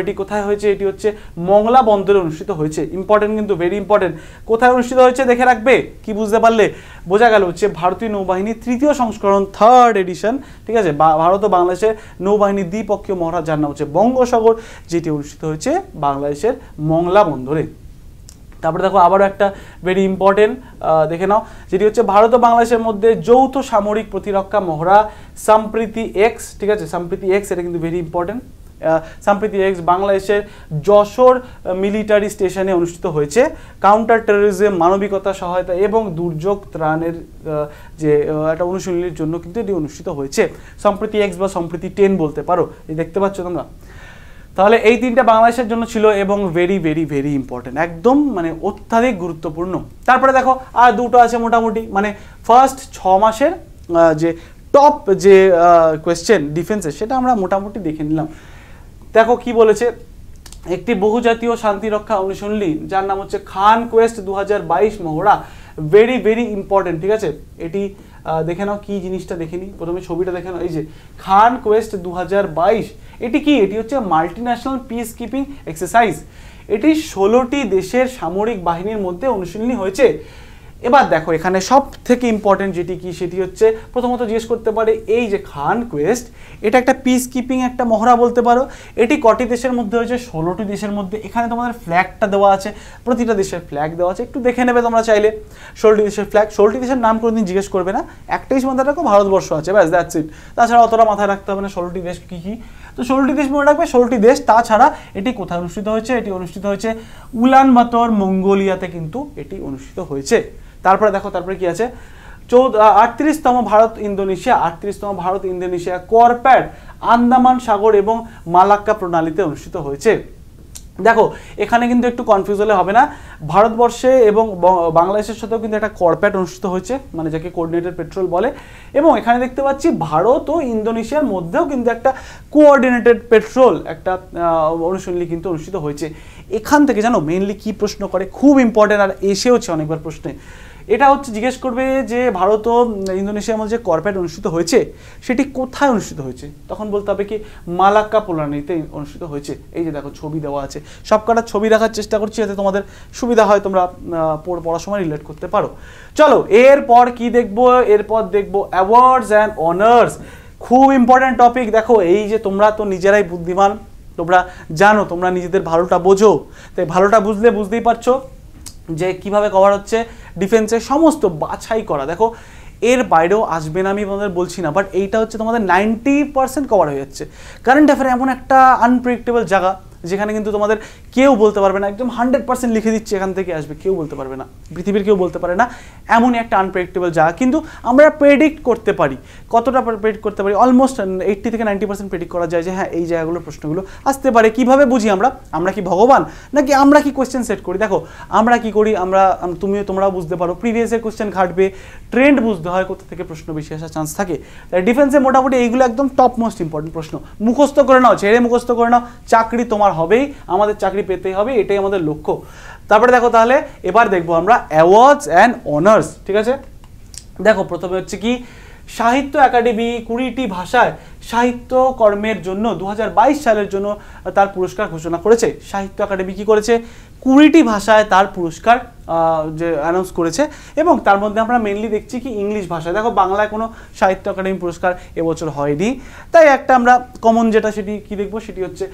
এটি কোথায় হয়েছে? এটি হচ্ছে মংলা বন্দরে অনুষ্ঠিত হয়েছে। ইম্পর্টেন্ট কিন্তু, ভেরি ইম্পর্টেন্ট। কোথায় অনুষ্ঠিত হয়েছে দেখে রাখবে, কি বুঝতে পারলে? বোঝা গেল হচ্ছে ভারতীয় নৌবাহিনীর 3য় সংস্করণ, 3rd এডিশন, ঠিক আছে, ভারত ও বাংলাদেশের নৌবাহিনীর দ্বিপক্ষীয় মহড়া, যার নাম হচ্ছে বঙ্গোসাগর, যেটি অনুষ্ঠিত হয়েছে বাংলাদেশের মংলা বন্দরে। তারপরে দেখো আবারও একটা ভেরি ইম্পর্টেন্ট দেখে নাও, যেটি হচ্ছে ভারত ও বাংলাদেশের মধ্যে যৌথ সামরিক প্রতিরক্ষা মহড়া সম্প্রীতি এক্স, ঠিক আছে, সম্প্রীতি এক্স, এটা কিন্তু ভেরি ইম্পর্টেন্ট। সম্প্রীতি এক্স বাংলাদেশের যশোর মিলিটারি স্টেশনে অনুষ্ঠিত হয়েছে। কাউন্টার টেরোরিজম, মানবিকতা সহায়তা এবং দুর্যোগ ত্রাণের যে একটা অনুশীলনের জন্য কিন্তু এটি অনুষ্ঠিত হয়েছে। সম্প্রীতি এক্স বা সম্প্রীতি 10 বলতে পারো, এই দেখতে পাচ্ছ তোমরা। তাহলে এই তিনটা বাংলাদেশের জন্য ছিল এবং ভেরি ইম্পর্টেন্ট, একদম মানে অত্যাধিক গুরুত্বপূর্ণ। তারপরে দেখো আর দুটো আছে মোটামুটি, মানে ফার্স্ট 6 মাসের যে টপ যে কোয়েশ্চেন ডিফেন্সের, সেটা আমরা মোটামুটি দেখে নিলাম। দেখো কি বলেছে, একটি বহুজাতীয় শান্তিরক্ষা অনুশীলনী, যার নাম হচ্ছে খান কোয়েস্ট 2022 মহড়া, ভেরি ইম্পর্টেন্ট, ঠিক আছে। এটি দেখে নাও, কি জিনিসটা দেখে নিই, প্রথমে ছবিটা দেখে নাও। এই যে খান কোয়েস্ট 2022, এটি কি? এটি হচ্ছে মাল্টিন্যাশনাল পিস কিপিং এক্সারসাইজ। এটি 16টি দেশের সামরিক বাহিনীর মধ্যে অনুশীলনী হয়েছে। এবার দেখো এখানে সব থেকে ইম্পর্টেন্ট যেটি কি, সেটি হচ্ছে প্রথমত জিজ্ঞেস করতে পারে, এই যে খান কোয়েস্ট, এটা একটা পিস কিপিং একটা মহড়া বলতে পারো। এটি কটি দেশের মধ্যে হয়েছে? 16টি দেশের মধ্যে। এখানে তোমাদের ফ্ল্যাগটা দেওয়া আছে, প্রতিটা দেশের ফ্ল্যাগ দেওয়া আছে, একটু দেখে নেবে তোমরা চাইলে। 16টি দেশের ফ্ল্যাগ, 16টি দেশের নাম কোনোদিন জিজ্ঞেস করবে না, একটাই মাথায় রাখো, ভারতবর্ষ আছে, ব্যাস, দ্যাটস ইট। তাছাড়া অতটা মাথায় রাখতে হবে না 16টি দেশ কী কী। তো 16টি দেশ মনে রাখবে, 16টি দেশ। তাছাড়া এটি কোথায় অনুষ্ঠিত হয়েছে? এটি অনুষ্ঠিত হয়েছে উলানবাতর, মঙ্গোলিয়াতে কিন্তু এটি অনুষ্ঠিত হয়েছে। তারপরে দেখো, তারপরে কি আছে? 38তম ভারত ইন্দোনেশিয়া করপ্যাট আন্দামান সাগর এবং মালাক্কা প্রণালীতে অনুষ্ঠিত হয়েছে। দেখো এখানে কিন্তু একটু কনফিউজ হলে হবে না, ভারতবর্ষে এবং বাংলাদেশের সাথেও কিন্তু একটা করপ্যাট অনুষ্ঠিত হয়েছে, মানে যাকে কোঅর্ডিনেটেড পেট্রোল বলে। এবং এখানে দেখতে পাচ্ছি ভারত ও ইন্দোনেশিয়ার মধ্যেও কিন্তু একটা কোঅর্ডিনেটেড পেট্রোল একটা অনুশীলনী কিন্তু অনুষ্ঠিত হয়েছে। এখান থেকে জানো মেইনলি কি প্রশ্ন করে, খুব ইম্পর্টেন্ট, আর এসেওছে অনেকবার প্রশ্নে, এটা হচ্ছে জিজ্ঞেস করবে যে ভারত ও ইন্দোনেশিয়ার মধ্যে যে করপ্যাট অনুষ্ঠিত হয়েছে সেটি কোথায় অনুষ্ঠিত হয়েছে, তখন বলতে হবে কি মালাক্কা প্রণালীতে অনুষ্ঠিত হয়েছে। এই যে দেখো ছবি দেওয়া আছে, সবকটা ছবি রাখার চেষ্টা করছি যাতে তোমাদের সুবিধা হয়, তোমরা পড়ার সময় রিলেট করতে পারো। চলো এরপর কি দেখবো, এরপর দেখবো অ্যাওয়ার্ডস অ্যান্ড অনার্স, খুব ইম্পর্টেন্ট টপিক। দেখো এই যে তোমরা তো নিজেরাই বুদ্ধিমান, তোমরা জানো, তোমরা নিজেদের ভালোটা বোঝো, তাই ভালোটা বুঝতেই পারছো যে কিভাবে কভার হচ্ছে ডিফেন্সের সমস্ত বাছাই করা। দেখো এর বাইরেও আসবে না আমি তোমাদের বলছি না, বাট এইটা হচ্ছে তোমাদের 90% কভার হয়ে যাচ্ছে। কারেন্ট অ্যাফেয়ার এমন একটা আনপ্রেডিক্টেবল জায়গা যেখানে কিন্তু তোমাদের কেউ বলতে পারবে না, একদম 100% লিখে দিচ্ছে এখান থেকে আসবে, কেউ বলতে পারবে না, পৃথিবীর কেউ বলতে পারে না, এমনই একটা আনপ্রেডিক্টেবল জায়গা। কিন্তু আমরা প্রেডিক্ট করতে পারি, কতটা প্রেডিক্ট করতে পারি, অলমোস্ট 80 থেকে 90% প্রেডিক্ট করা যায় যে হ্যাঁ এই জায়গাগুলোর প্রশ্নগুলো আসতে পারে। কিভাবে বুঝি আমরা কি ভগবান নাকি আমরা কি কোয়েশ্চেন সেট করি? দেখো আমরা কি করি, তোমরাও বুঝতে পারো, প্রিভিয়াসের কোয়েশ্চেন ঘাটবে, ট্রেন্ড বুঝতে হয়, কোথা থেকে প্রশ্ন বেশি আসার চান্স থাকে। তাই ডিফেন্সে মোটামুটি এইগুলো একদম টপ মোস্ট ইম্পর্টেন্ট প্রশ্ন, মুখস্থ করে নাও, ছেড়ে মুখস্থ করে নাও, চাকরি তোমার হবেই, আমাদের চাকরি পেতেই হবে, এটাই আমাদের লক্ষ্য। তারপরে দেখো তাহলে এবার দেখবো আমরা অ্যাওয়ার্ডস অ্যান্ড অনার্স, ঠিক আছে। দেখো প্রথমে হচ্ছে কি সাহিত্য একাডেমি 20টি ভাষায় সাহিত্য কর্মের জন্য 2022 সালের জন্য তার পুরস্কার ঘোষণা করেছে। সাহিত্য একাডেমি কি করেছে, 20টি ভাষায় তার পুরস্কার যে অ্যানাউন্স করেছে, এবং তার মধ্যে আমরা মেনলি দেখছি কি ইংলিশ ভাষায়। দেখো বাংলায় কোনো সাহিত্য একাডেমি পুরস্কার এবছর হয়নি, তাই একটা আমরা কমন যেটা সেটি কি দেখবো, সেটি হচ্ছে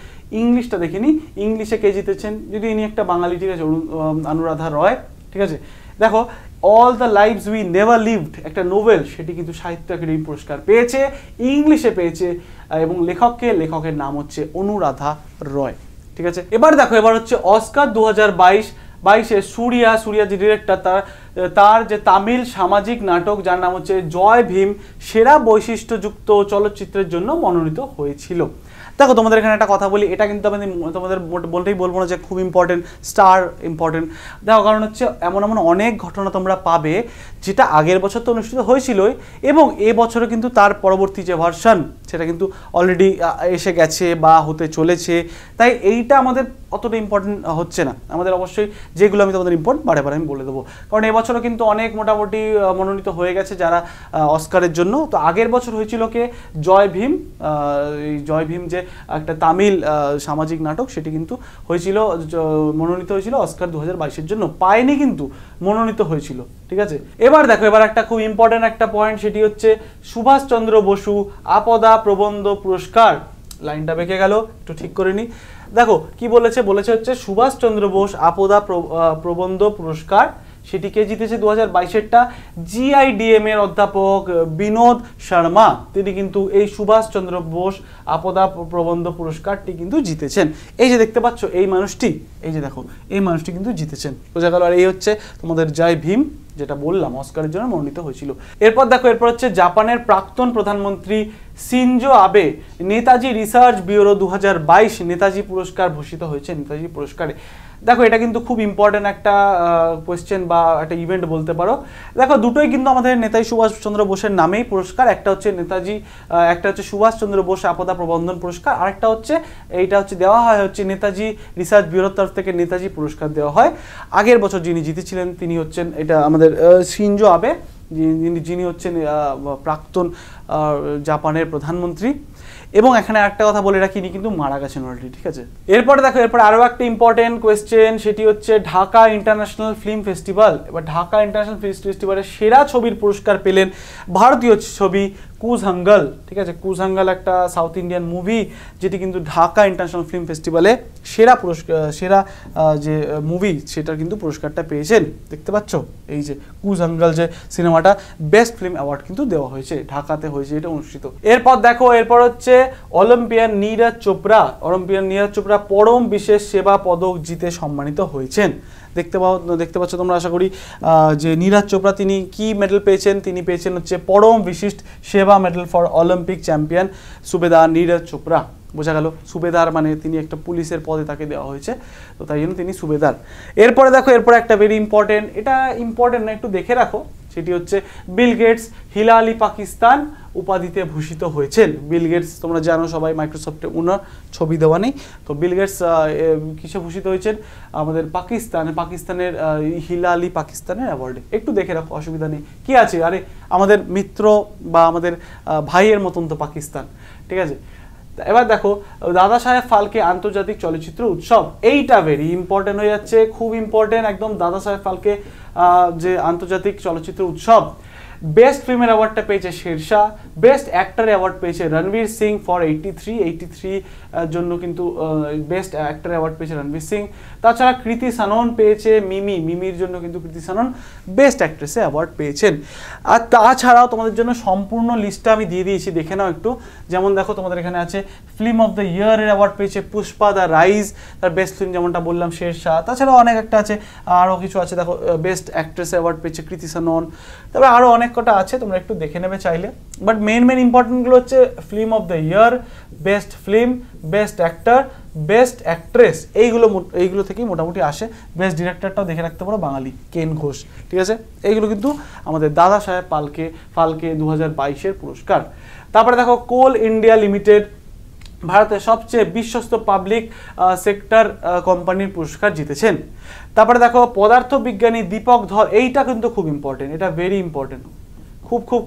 ইংলিশটা দেখিনি। ইংলিশে কে জিতেছেন, যদি ইনি একটা বাঙালি, ঠিক আছে, অনুরাধা রয়, ঠিক আছে। দেখো all the lives we never lived একটা নোবেল, সেটি কিন্তু সাহিত্য একাডেমি পুরস্কার পেয়েছে, ইংলিশে পেয়েছে, এবং লেখকের নাম হচ্ছে অনুরাধা রয়। ঠিক আছে, এবার দেখো এবার হচ্ছে অস্কার 2022 সুরিয়া যে ডিরেক্টর, তার যে তামিল সামাজিক নাটক যার নাম হচ্ছে জয় ভীম সেরা বৈশিষ্ট্যযুক্ত চলচ্চিত্রের জন্য মনোনীত হয়েছিল। দেখো তোমাদের এখানে একটা কথা বলি, এটা কিন্তু আমি তোমাদের বলতেই বলবো না যে খুব ইম্পর্টেন্ট, স্টার ইম্পর্টেন্ট। দেখো কারণ হচ্ছে এমন অনেক ঘটনা তোমরা পাবে যেটা আগের বছর তো অনুষ্ঠিত হয়েছিলই, এবং এবছরে কিন্তু তার পরবর্তী যে ভার্সন সেটা কিন্তু অলরেডি এসে গেছে বা হতে চলেছে। তাই এইটা আমাদের অতটা ইম্পর্টেন্ট হচ্ছে না, আমাদের অবশ্যই যেগুলো আমি তোমাদের ইম্পর্টেন্ট বারে আমি বলে দেবো। কারণ এবছরও কিন্তু অনেক মোটামুটি মনোনীত হয়ে গেছে যারা অস্কারের জন্য। তো আগের বছর হয়েছিল কে, জয় ভীম, এই জয় ভীম যে একটা তামিল সামাজিক নাটক, সেটি কিন্তু হয়েছিল, মনোনীত হয়েছিল অস্কার 2022-এর জন্য, পায়নি কিন্তু মনোনীত হয়েছিল। ঠিক আছে, এবার দেখো এবার একটা খুব ইম্পর্টেন্ট একটা পয়েন্ট, সেটি হচ্ছে সুভাষচন্দ্র বসু আপদা প্রবন্ধ পুরস্কার। লাইনটা বেঁকে গেল, একটু ঠিক করে নি। দেখো কি বলেছে হচ্ছে সুভাষচন্দ্র বোস আপদা প্রবন্ধ পুরস্কার, সেটিকে জিতেছে 2022-এরটা জিআইডিএম এর অধ্যাপক বিনোদ শর্মা, তিনি কিন্তু এই সুভাষচন্দ্র বোস আপদা প্রবন্ধ পুরস্কারটি কিন্তু জিতেছেন। এই যে দেখতে পাচ্ছ এই মানুষটি, এই যে দেখো এই মানুষটি কিন্তু জিতেছেন, বোঝা গেল। আর এই হচ্ছে তোমাদের জয় ভীম, যেটা বললাম অস্কারের জন্য মনোনীত হয়েছিল। এরপর দেখো এরপর হচ্ছে জাপানের প্রাক্তন প্রধানমন্ত্রী শিনজো আবে নেতাজি রিসার্চ ব্যুরো 2022 নেতাজি পুরস্কার ভূষিত হয়েছে, নেতাজি পুরস্কারে। দেখো এটা কিন্তু খুব ইম্পর্টেন্ট একটা কোয়েশ্চেন বা একটা ইভেন্ট বলতে পারো। দেখো দুটোই কিন্তু আমাদের নেতাজি সুভাষচন্দ্র বোসের নামেই পুরস্কার, একটা হচ্ছে একটা হচ্ছে সুভাষচন্দ্র বোস আপদা প্রবন্ধন পুরস্কার, আরেকটা হচ্ছে এইটা হচ্ছে দেওয়া হয় হচ্ছে নেতাজি রিসার্চ ব্যুরোর তরফ থেকে নেতাজি পুরস্কার দেওয়া হয়। আগের বছর যিনি জিতেছিলেন তিনি হচ্ছেন এটা আমাদের শিনজো আবে, যিনি হচ্ছেন প্রাক্তন জাপানের প্রধানমন্ত্রী। এবং এখানে একটা কথা বলে রাখি, ইনি কিন্তু মারা গেছেন অলরেডি। ঠিক আছে, এরপরে দেখো এরপরে আরও একটা ইম্পর্টেন্ট কোয়েশ্চেন, সেটি হচ্ছে ঢাকা ইন্টারন্যাশনাল ফিল্ম ফেস্টিভ্যাল। এবার ঢাকা ইন্টারন্যাশনাল ফিল্ম ফেস্টিভ্যালে সেরা ছবির পুরস্কার পেলেন ভারতীয় ছবি কুজ হাঙ্গল। ঠিক আছে, কুজ হাঙ্গল একটা সাউথ ইন্ডিয়ান মুভি, যেটি কিন্তু ঢাকা ইন্টারন্যাশনাল ফিল্ম ফেস্টিভ্যালে সেরা যে মুভি সেটার কিন্তু পুরস্কারটা পেয়েছেন। দেখতে পাচ্ছ এই যে কুজ হাঙ্গল যে সিনেমাটা, বেস্ট ফিল্ম অ্যাওয়ার্ড কিন্তু দেওয়া হয়েছে, ঢাকাতে হয়েছে এটা অনুষ্ঠিত। এরপর দেখো এরপর হচ্ছে অলিম্পিয়ান নীরজ চোপড়া পরম বিশেষ সেবা পদক জিতে সম্মানিত হয়েছেন। দেখতে পাচ্ছ তোমরা আশা করি যে নীরজ চোপড়া তিনি কি মেডেল পেয়েছেন, তিনি পেয়েছেন হচ্ছে পরম বিশিষ্ট সেবা মেডেল ফর অলিম্পিক চ্যাম্পিয়ন সুবেদার নীরজ চোপড়া। বোঝা গেল, সুবেদার মানে তিনি একটা পুলিশের পদে তাকে দেওয়া হয়েছে, তো তাই জন্য তিনি সুবেদার। এরপরে দেখো এরপরে একটা ভেরি ইম্পর্টেন্ট, এটা ইম্পর্টেন্ট না একটু দেখে রাখো, সেটি হচ্ছে বিল গেটস হিলালি পাকিস্তান উপাধিতে ভূষিত হয়েছেন। বিল গেটস তোমরা জানো সবাই, মাইক্রোসফটে ওনার ছবি দেওয়া নেই, তো বিল গেটস কিসে ভূষিত হয়েছেন, আমাদের পাকিস্তানের হিলালি পাকিস্তানের অ্যাওয়ার্ডে। একটু দেখে রাখো, অসুবিধা নেই, কি আছে, আরে আমাদের মিত্র বা আমাদের ভাইয়ের মতন তো পাকিস্তান। ঠিক আছে, এবার দেখো দাদা সাহেব ফালকে আন্তর্জাতিক চলচ্চিত্র উৎসব, এইটা ভেরি ইম্পর্টেন্ট হয়ে যাচ্ছে, খুব ইম্পর্টেন্ট একদম। দাদা সাহেব ফালকে যে আন্তর্জাতিক চলচ্চিত্র উৎসব, বেস্ট ফিল্মের অ্যাওয়ার্ডটা পেয়েছে শেরশাহ, বেস্ট অ্যাক্টর অ্যাওয়ার্ড পেয়েছে রণবীর সিং ফর 83 জন্য কিন্তু বেস্ট অ্যাক্টর অ্যাওয়ার্ড পেয়েছে রণবীর সিং। তাছাড়া কৃতি সানন পেয়েছে মিমির জন্য কিন্তু কৃতি সানন বেস্ট অ্যাক্ট্রেসে অ্যাওয়ার্ড পেয়েছেন। আর তাছাড়াও তোমাদের জন্য সম্পূর্ণ লিস্টটা আমি দিয়ে দিয়েছি, দেখে নাও একটু। যেমন দেখো তোমাদের এখানে আছে ফিল্ম অফ দ্য ইয়ারের অ্যাওয়ার্ড পেয়েছে পুষ্পা দ্য রাইজ, তার বেস্ট ফিল্ম যেমনটা বললাম শেরশাহ। তাছাড়াও অনেক একটা আছে, আরও কিছু আছে, দেখো বেস্ট অ্যাক্ট্রেস অ্যাওয়ার্ড পেয়েছে কৃতি সানন, তারপরে আরও অনেক কটা আছে, তোমরা একটু দেখে নেবে চাইলে। বাট মেন ইম্পর্টেন্টগুলো হচ্ছে film of the year, best film, best actor, best actress, এইগুলো থেকেই মোটামুটি আসে। বেস্ট ডিরেক্টরটাও দেখে রাখতে পারো, বাঙালি কেন ঘোষ। ঠিক আছে, এইগুলো কিন্তু আমাদের দাদা সাহেব ফালকে 2022-এর পুরস্কার। তারপরে দেখো কোল ইন্ডিয়া লিমিটেড ভারতের সবচেয়ে বিশ্বস্ত পাবলিক সেক্টর কোম্পানির পুরস্কার জিতেছেন। তারপরে দেখো পদার্থবিজ্ঞানী দীপক ধর, এইটা কিন্তু খুব ইম্পর্টেন্ট, এটা ভেরি ইম্পর্টেন্ট,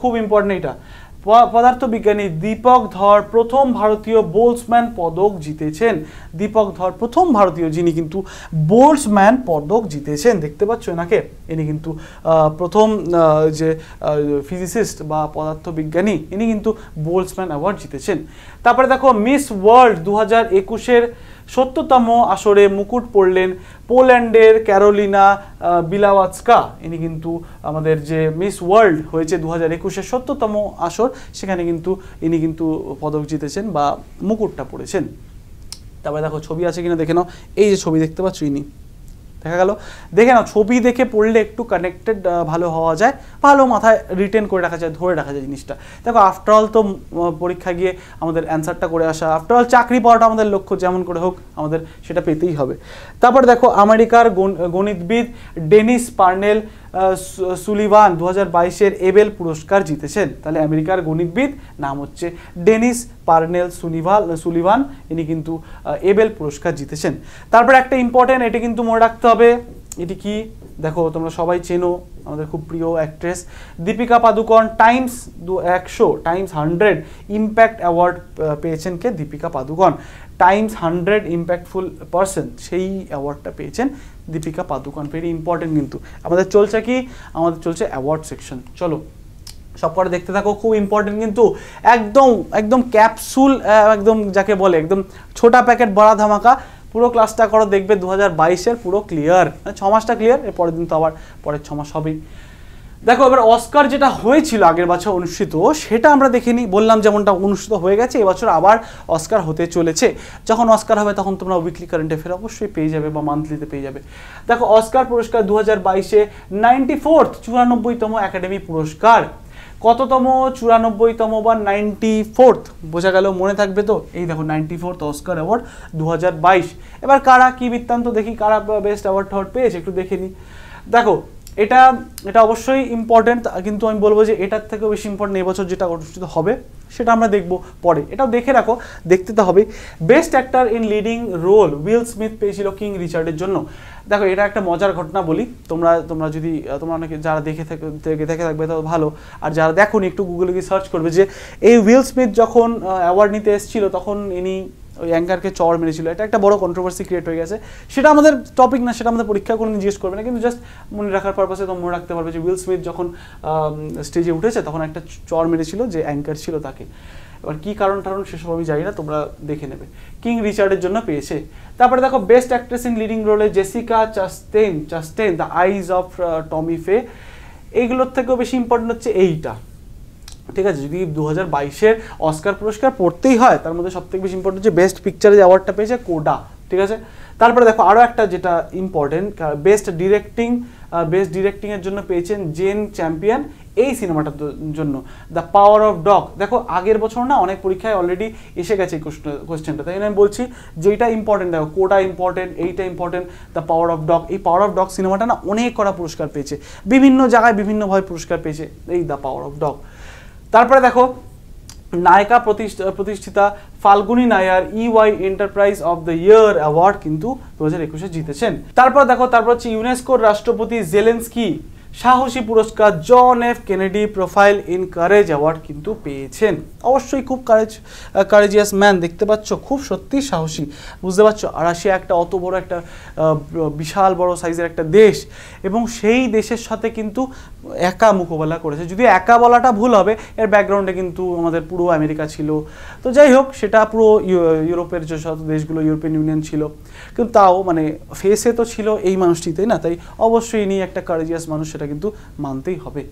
খুব ইম্পর্টেন্ট এইটা। পদার্থবিজ্ঞানী দীপক ধর প্রথম ভারতীয় বোল্টসম্যান পদক জিতেছেন। দীপক ধর প্রথম ভারতীয় যিনি কিন্তু বোল্টসম্যান পদক জিতেছেন, দেখতে পাচ্ছ এনাকে, ইনি কিন্তু প্রথম যে ফিজিসিস্ট বা পদার্থবিজ্ঞানী, ইনি কিন্তু বোল্টসম্যান অ্যাওয়ার্ড জিতেছেন। তারপরে দেখো মিস ওয়ার্ল্ড 2021-এর 70তম আসরে মুকুট পড়লেন পোল্যান্ডের ক্যারোলিনা বিলাওয়াৎস্কা। ইনি কিন্তু আমাদের যে মিস ওয়ার্ল্ড হয়েছে 2021-এর 70তম আসর, সেখানে কিন্তু ইনি কিন্তু পদক জিতেছেন বা মুকুটটা পড়েছেন। তারপরে দেখো ছবি আছে কিনা দেখে নাও, এই যে ছবি দেখতে পাচ্ছ ইনি, দেখা গেল। দেখে নাও ছবি দেখে পড়লে একটু কানেক্টেড ভালো হওয়া যায়, ভালো মাথায় রিটেন করে রাখা যায়, ধরে রাখা যায় জিনিসটা। দেখো আফটারঅল তো পরীক্ষা গিয়ে আমাদের অ্যান্সারটা করে আসা, আফটারঅল চাকরি পাওয়াটা আমাদের লক্ষ্য, যেমন করে হোক আমাদের সেটা পেতেই হবে। তারপর দেখো আমেরিকার গণিতবিদ ডেনিস পার্নেল সুলিভান 2022-এর এবেল পুরস্কার জিতেছেন। তাহলে আমেরিকার গণিতবিদ নাম হচ্ছে ডেনিস পার্নেল সুলিভান, ইনি কিন্তু এবেল পুরস্কার জিতেছেন। তারপর একটা ইম্পর্টেন্ট, এটি কিন্তু মনে রাখতে হবে, এটি কি দেখো তোমরা সবাই চেনো, আমাদের খুব প্রিয় actress Deepika Padukone Times 100 impact award পেয়েছেন কে? Deepika Padukone. Times 100 impactful person, সেই অ্যাওয়ার্ডটা পেয়েছেন দীপিকা পাদুকোন। ভেরি ইম্পর্টেন্ট কিন্তু। আমাদের চলছে কি? আমাদের চলছে অ্যাওয়ার্ড সেকশন। চলো সব করে দেখতে থাকো, খুব ইম্পর্টেন্ট কিন্তু, একদম একদম ক্যাপসুল, একদম যাকে বলে একদম ছোটা প্যাকেট বড়া ধামাকা। পুরো ক্লাসটা করো, দেখবে 2022-এর পুরো ক্লিয়ার, 6 মাসটা ক্লিয়ার, এর পরের দিন তো আবার পরের 6 মাস হবেই। দেখো এবার অস্কার যেটা হয়েছিল আগের বছর অনুষ্ঠিত, সেটা আমরা দেখে নিই। বললাম যেমনটা অনুষ্ঠিত হয়ে গেছে, এবছর আবার অস্কার হতে চলেছে। যখন অস্কার হবে তখন তোমরা উইকলি কারেন্ট অ্যাফেয়ার অবশ্যই পেয়ে যাবে বা মান্থলিতে পেয়ে যাবে। দেখো অস্কার পুরস্কার 2022-এ 94তম একাডেমি পুরস্কার। কততম? 94তম বা 94th, বোঝা গেল, মনে থাকবে তো। এই দেখো 94th অস্কার অ্যাওয়ার্ড 2022। এবার কারা কি বৃত্তান্ত দেখি, কারা বেস্ট অ্যাওয়ার্ড পেয়েছে একটু দেখে নিই। দেখো এটা অবশ্যই ইম্পর্টেন্ট, কিন্তু আমি বলবো যে এটার থেকেও বেশি ইম্পর্টেন্ট এবছর যেটা অনুষ্ঠিত হবে সেটা আমরা দেখবো পরে, এটাও দেখে রাখো, দেখতে তো হবে। Best actor in leading role Will Smith পেয়েছিল কিং রিচার্ডের জন্য। দেখো এটা একটা মজার ঘটনা বলি, তোমরা যদি তোমরা অনেকে যারা দেখে থাকবে তো ভালো, আর যারা দেখোনি একটু গুগলে গিয়ে সার্চ করবে যে এই উইল স্মিথ যখন অ্যাওয়ার্ড নিতে এসেছিল তখন ইনি ওই অ্যাঙ্কারকে চড় মেরেছিল। এটা একটা বড় কন্ট্রোভার্সি ক্রিয়েট হয়ে গেছে। সেটা আমাদের টপিক না, সেটা আমাদের পরীক্ষা কোনো জিজ্ঞেস করবে না, কিন্তু জাস্ট মনে রাখার পারপাসে তোমরা মনে রাখতে পারবে যে উইল স্মিথ যখন স্টেজে উঠেছে তখন একটা চড় মেরেছিল যে অ্যাঙ্কার ছিল তাকে। এবার কী কারণ সেসব আমি জানি না, তোমরা দেখে নেবে। কিং রিচার্ডের জন্য পেয়েছে। তারপরে দেখো বেস্ট অ্যাক্ট্রেস ইন লিডিং রোলে Jessica Chastain the eyes of Tammy Faye. এইগুলোর থেকেও বেশি ইম্পর্টেন্ট হচ্ছে এইটা, ঠিক আছে। যদি 2022-এর অস্কার পুরস্কার পড়তেই হয়, তার মধ্যে সবথেকে বেশি ইম্পর্টেন্ট হচ্ছে বেস্ট পিকচারে যে অ্যাওয়ার্ডটা পেয়েছে কোডা, ঠিক আছে। তারপরে দেখো আরও একটা যেটা ইম্পর্টেন্ট, বেস্ট ডিরেক্টিংয়ের জন্য পেয়েছেন জেন চ্যাম্পিয়ন এই সিনেমাটার জন্য, দ্য পাওয়ার অফ ডগ। দেখো আগের বছর না অনেক পরীক্ষায় অলরেডি এসে গেছে এই কোয়েশ্চেনটা, তাই আমি বলছি যে এইটা ইম্পর্টেন্ট। দেখো কোডা ইম্পর্টেন্ট, এইটা important, the power of dog. এই পাওয়ার অফ ডগ সিনেমাটা না অনেক কটা পুরস্কার পেয়েছে, বিভিন্ন জায়গায় বিভিন্নভাবে পুরস্কার পেয়েছে এই দ্য পাওয়ার অফ ডগ। তারপরে দেখো নায়িকা প্রতিষ্ঠিতা Falguni Nayar EY enterprise of the year award কিন্তু 2021-এ জিতেছেন। তারপর হচ্ছে ইউনেস্কোর রাষ্ট্রপতি জেলেন্সকি সাহসী পুরস্কার John F Kennedy Profile in Courage Award কিন্তু পেয়েছেন। অবশ্যই খুব কারেজিয়াস ম্যান, দেখতে পাচ্ছ, খুব সত্যি সাহসী, বুঝতে পারছো। আর রাশিয়া একটা অত বড় একটা বিশাল বড় সাইজের একটা দেশ, এবং সেই দেশের সাথে কিন্তু একা মোকাবেলা করেছে। যদি একা বলাটা ভুল হবে, এর ব্যাকগ্রাউন্ডে কিন্তু আমাদের পুরো আমেরিকা ছিল, তো যাই হোক সেটা পুরো ইউরোপের যে সব দেশগুলো, ইউরোপিয়ান ইউনিয়ন ছিল, কিন্তু তাও মানে ফেসে তো ছিল এই মানুষটি, তাই না? তাই অবশ্যই ইনি একটা কারেজিয়াস মানুষ, সেটা কিন্তু মানতেই হবে।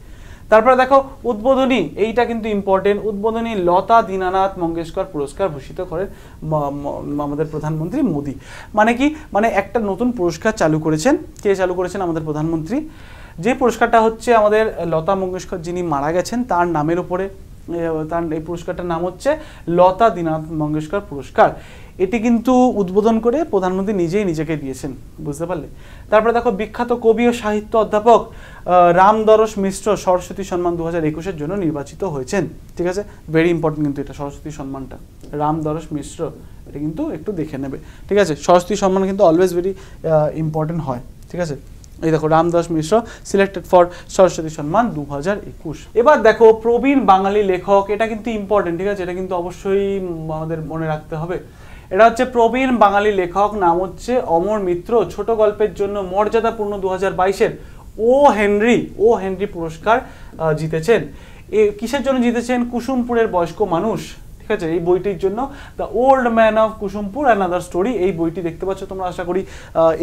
তারপরে দেখো উদ্বোধনী, এইটা কিন্তু ইম্পর্টেন্ট, উদ্বোধনী লতা দীনানাথ মঙ্গেশকর পুরস্কার ভূষিত করেন আমাদের প্রধানমন্ত্রী মোদী। মানে কি, মানে একটা নতুন পুরস্কার চালু করেছেন। কে চালু করেছেন? আমাদের প্রধানমন্ত্রী। যে পুরস্কারটা হচ্ছে আমাদের লতা মঙ্গেশকর যিনি মারা গেছেন তার নামের উপরে, তার এই পুরস্কারটার নাম হচ্ছে লতা দীনানাথ মঙ্গেশকর পুরস্কার। এটি কিন্তু উদ্বোধন করে প্রধানমন্ত্রী নিজেকে দিয়েছেন, বুঝতে পারলে। তারপরে দেখো বিখ্যাত কবি ও সাহিত্য অধ্যাপক রামদরস মিশ্র সরস্বতী সম্মান 2021-এর জন্য নির্বাচিত হয়েছেন, ঠিক আছে। ভেরি ইম্পর্টেন্ট কিন্তু এটা, সরস্বতী সম্মানটা, রামদরস মিশ্র, এটা কিন্তু একটু দেখে নেবে, ঠিক আছে। সরস্বতী সম্মান কিন্তু অলওয়েজ ভেরি ইম্পর্টেন্ট হয়, ঠিক আছে। এই দেখো রামদাস মিশ্র সিলেক্টেড ফর সরস্বতী সম্মান 2021। এবার দেখো প্রবীণ বাঙালি লেখক, এটা কিন্তু ইম্পর্টেন্ট, ঠিক আছে। এটা কিন্তু অবশ্যই আমাদের মনে রাখতে হবে। এটা হচ্ছে প্রবীণ বাঙালি লেখক, নাম হচ্ছে অমর মিত্র। ছোট গল্পের জন্য মর্যাদাপূর্ণ 2022-এর ও হেনরি পুরস্কার জিতেছেন। কিসের জন্য জিতেছেন? কুসুমপুরের বয়স্ক মানুষ, ঠিক ঠিক আছে, এই বইটির জন্য the old man of Kusumpur and other story, এই বইটি দেখতে পাচ্ছ তোমরা আশা করি।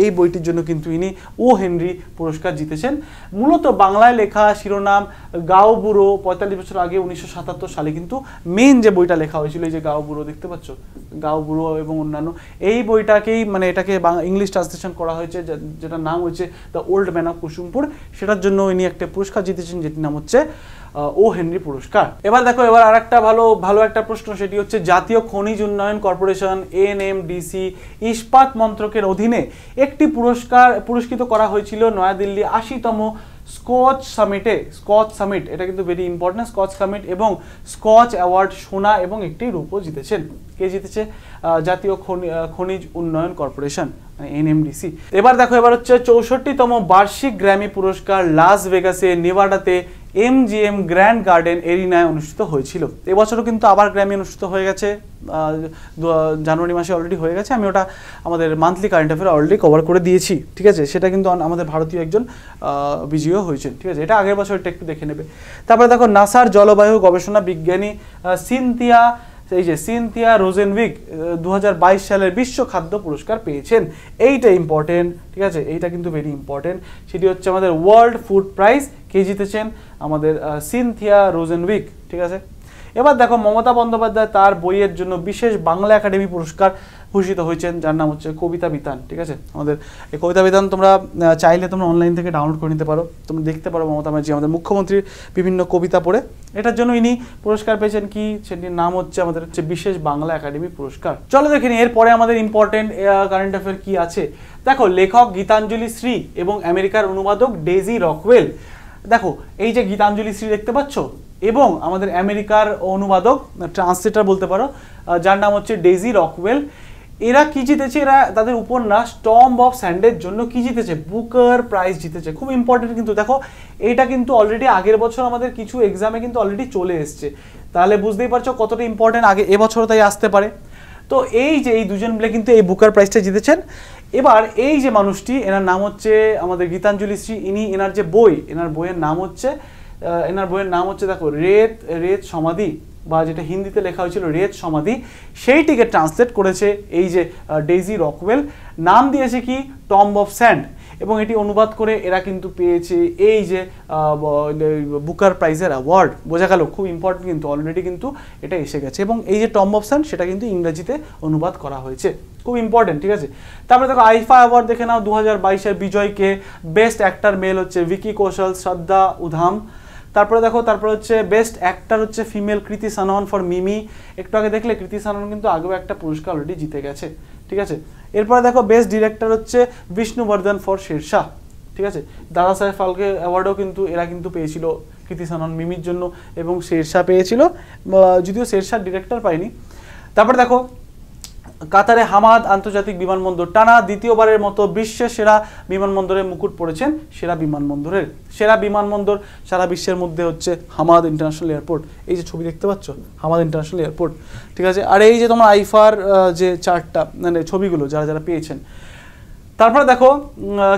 এই বইটির জন্য কিন্তু ইনি ও হেনরি পুরস্কার জিতেছেন। মূলত বাংলায় লেখা, শিরোনাম গাও বুড়ো, 45 বছর আগে 1977 সালে কিন্তু মেন যে বইটা লেখা হয়েছিল, এই যে গাও বুড়ো দেখতে পাচ্ছ, গাও বুড়ো এবং অন্যান্য, এই বইটাকেই মানে এটাকে ইংলিশ ট্রান্সলেশন করা হয়েছে, যেটার নাম হচ্ছে the old man of Kusumpur. সেটার জন্য ইনি একটা পুরস্কার জিতেছেন, যেটির নাম হচ্ছে ও হেনরি পুরস্কার। এবার দেখো, এবার আর একটা ভালো একটা প্রশ্ন, সেটি হচ্ছে জাতীয় খনিজ উন্নয়ন কর্পোরেশন এনএমডিসি ইস্পাত মন্ত্রকের অধীনে একটি পুরস্কৃত করা হয়েছিল নয়াদিল্লি 80তম স্কচ সামিট, এটা কিন্তু ভেরি ইম্পর্টেন্ট, স্কচ সামিট এবং স্কচ অ্যাওয়ার্ড সোনা এবং একটি রূপও জিতেছেন। কে জিতেছে? জাতীয় খনিজ উন্নয়ন কর্পোরেশন এনএমডিসি। এবার দেখো, এবার হচ্ছে 64তম বার্ষিক গ্র্যামি পুরস্কার লাস ভেগাসে নেভাডাতে MGM গ্র্যান্ড গার্ডেন এরিনায় অনুষ্ঠিত হয়েছিল। এবছরও কিন্তু আবার গ্র্যামি অনুষ্ঠিত হয়ে গেছে, জানুয়ারি মাসে অলরেডি হয়ে গেছে। আমি ওটা আমাদের monthly current affair already cover করে দিয়েছি, ঠিক আছে। সেটা কিন্তু আমাদের ভারতীয় একজন বিজয়ী হয়েছেন, ঠিক আছে। এটা আগের বছর, এটা একটু দেখে নেবে। তারপরে দেখো, নাসার জলবায়ু গবেষণা বিজ্ঞানী সিনথিয়া রোজেনউইগ 2022 সালের বিশ্ব খাদ্য পুরস্কার পেয়েছেন। এইটা ইম্পর্টেন্ট, ঠিক আছে, এইটা কিন্তু ভেরি ইম্পর্টেন্ট। সেটি হচ্ছে আমাদের ওয়ার্ল্ড ফুড প্রাইজ। কে জিতেছেন? আমাদের সিনথিয়া রোজেনউইগ, ঠিক আছে। এবার দেখো, মমতা বন্দ্যোপাধ্যায় তার বইয়ের জন্য বিশেষ বাংলা একাডেমি পুরস্কার ভূষিত হয়েছেন, যার নাম হচ্ছে কবিতা বিতান, ঠিক আছে। আমাদের এই কবিতা বিতান তোমরা চাইলে তোমরা অনলাইন থেকে ডাউনলোড করে নিতে পারো, তোমরা দেখতে পারো মমতা ব্যানার্জি আমাদের মুখ্যমন্ত্রীর বিভিন্ন কবিতা পড়ে। এটার জন্য ইনি পুরস্কার পেয়েছেন, কি সেটির নাম হচ্ছে আমাদের হচ্ছে বিশেষ বাংলা একাডেমি পুরস্কার। চলো দেখে নিই এরপরে আমাদের ইম্পর্টেন্ট কারেন্ট অ্যাফেয়ার কি আছে। দেখো, লেখক গীতাঞ্জলি শ্রী এবং আমেরিকার অনুবাদক ডেজি রকওয়েল। দেখো, এই যে গীতাঞ্জলি শ্রী দেখতে পাচ্ছ এবং আমাদের আমেরিকার অনুবাদক, ট্রান্সলেটার বলতে পারো, যার নাম হচ্ছে ডেজি রকওয়েল। এরা কি জিতেছে? এরা তাদের উপন্যাস টম্ব অফ স্যান্ডের জন্য কি জিতেছে? বুকার প্রাইজ জিতেছে। খুব ইম্পর্টেন্ট কিন্তু। দেখো, এটা কিন্তু অলরেডি আগের বছর আমাদের কিছু এক্সামে কিন্তু অলরেডি চলে এসছে, তাহলে বুঝতেই পারছো কতটা ইম্পর্টেন্ট। আগে এবছরও তাই আসতে পারে। তো এই যে এই দুজন মিলে কিন্তু এই বুকার প্রাইজটা জিতেছেন। এবার এই যে মানুষটি, এনার নাম হচ্ছে আমাদের গীতাঞ্জলি শ্রী। এনার যে বই, এনার বইয়ের নাম হচ্ছে দেখো রেত সমাধি, বা যেটা হিন্দিতে লেখা হয়েছিল রেত সমাধি, সেইটিকে ট্রান্সলেট করেছে এই যে ডেজি রকওয়েল। নাম দিয়েছে কি? Tomb of Sand. এবং এটি অনুবাদ করে এরা কিন্তু পেয়েছে এই যে বুকার প্রাইজের অ্যাওয়ার্ড। বোঝা গেল, খুব ইম্পর্টেন্ট কিন্তু, অলরেডি কিন্তু এটা এসে গেছে। এবং এই যে টম্ব অফ স্যান্ড, সেটা কিন্তু ইংরেজিতে অনুবাদ করা হয়েছে, খুব ইম্পর্টেন্ট, ঠিক আছে। তারপরে দেখো, আইফা অ্যাওয়ার্ড দেখে নাও। 2022-এর বিজয়কে বেস্ট অ্যাক্টর মেল হচ্ছে ভিকি কৌশল, শ্রদ্ধা উধাম। তারপরে দেখো, তারপরে হচ্ছে বেস্ট অ্যাক্টর হচ্ছে ফিমেল কৃতি সানন ফর মিমি। একটু আগে দেখলে কৃতি সানন কিন্তু আগেও একটা পুরস্কার অলরেডি জিতে গেছে, ঠিক আছে। এরপরে দেখো, বেস্ট ডিরেক্টর হচ্ছে বিষ্ণুবর্ধন ফর শেরশাহ, ঠিক আছে। দাদা সাহেব ফালকে অ্যাওয়ার্ডও কিন্তু এরা কিন্তু পেয়েছিল কৃতি সানন মিমির জন্য, এবং শেরশাহ পেয়েছিল, যদিও শেরশাহ ডিরেক্টর পায়নি। তারপরে দেখো, কাতারে হামাদ আন্তর্জাতিক বিমানবন্দর টানা দ্বিতীয়বারের মতো বিশ্বের সেরা বিমানবন্দরের মুকুট পড়েছেন। সেরা বিমানবন্দর সারা বিশ্বের মধ্যে হচ্ছে হামাদ ইন্টারন্যাশনাল এয়ারপোর্ট। এই যে ছবি দেখতে পাচ্ছ, হামাদ ইন্টারন্যাশনাল এয়ারপোর্ট, ঠিক আছে। আর এই যে তোমার আইফার যে চার্টটা, মানে ছবিগুলো যারা পেয়েছেন। তারপরে দেখো,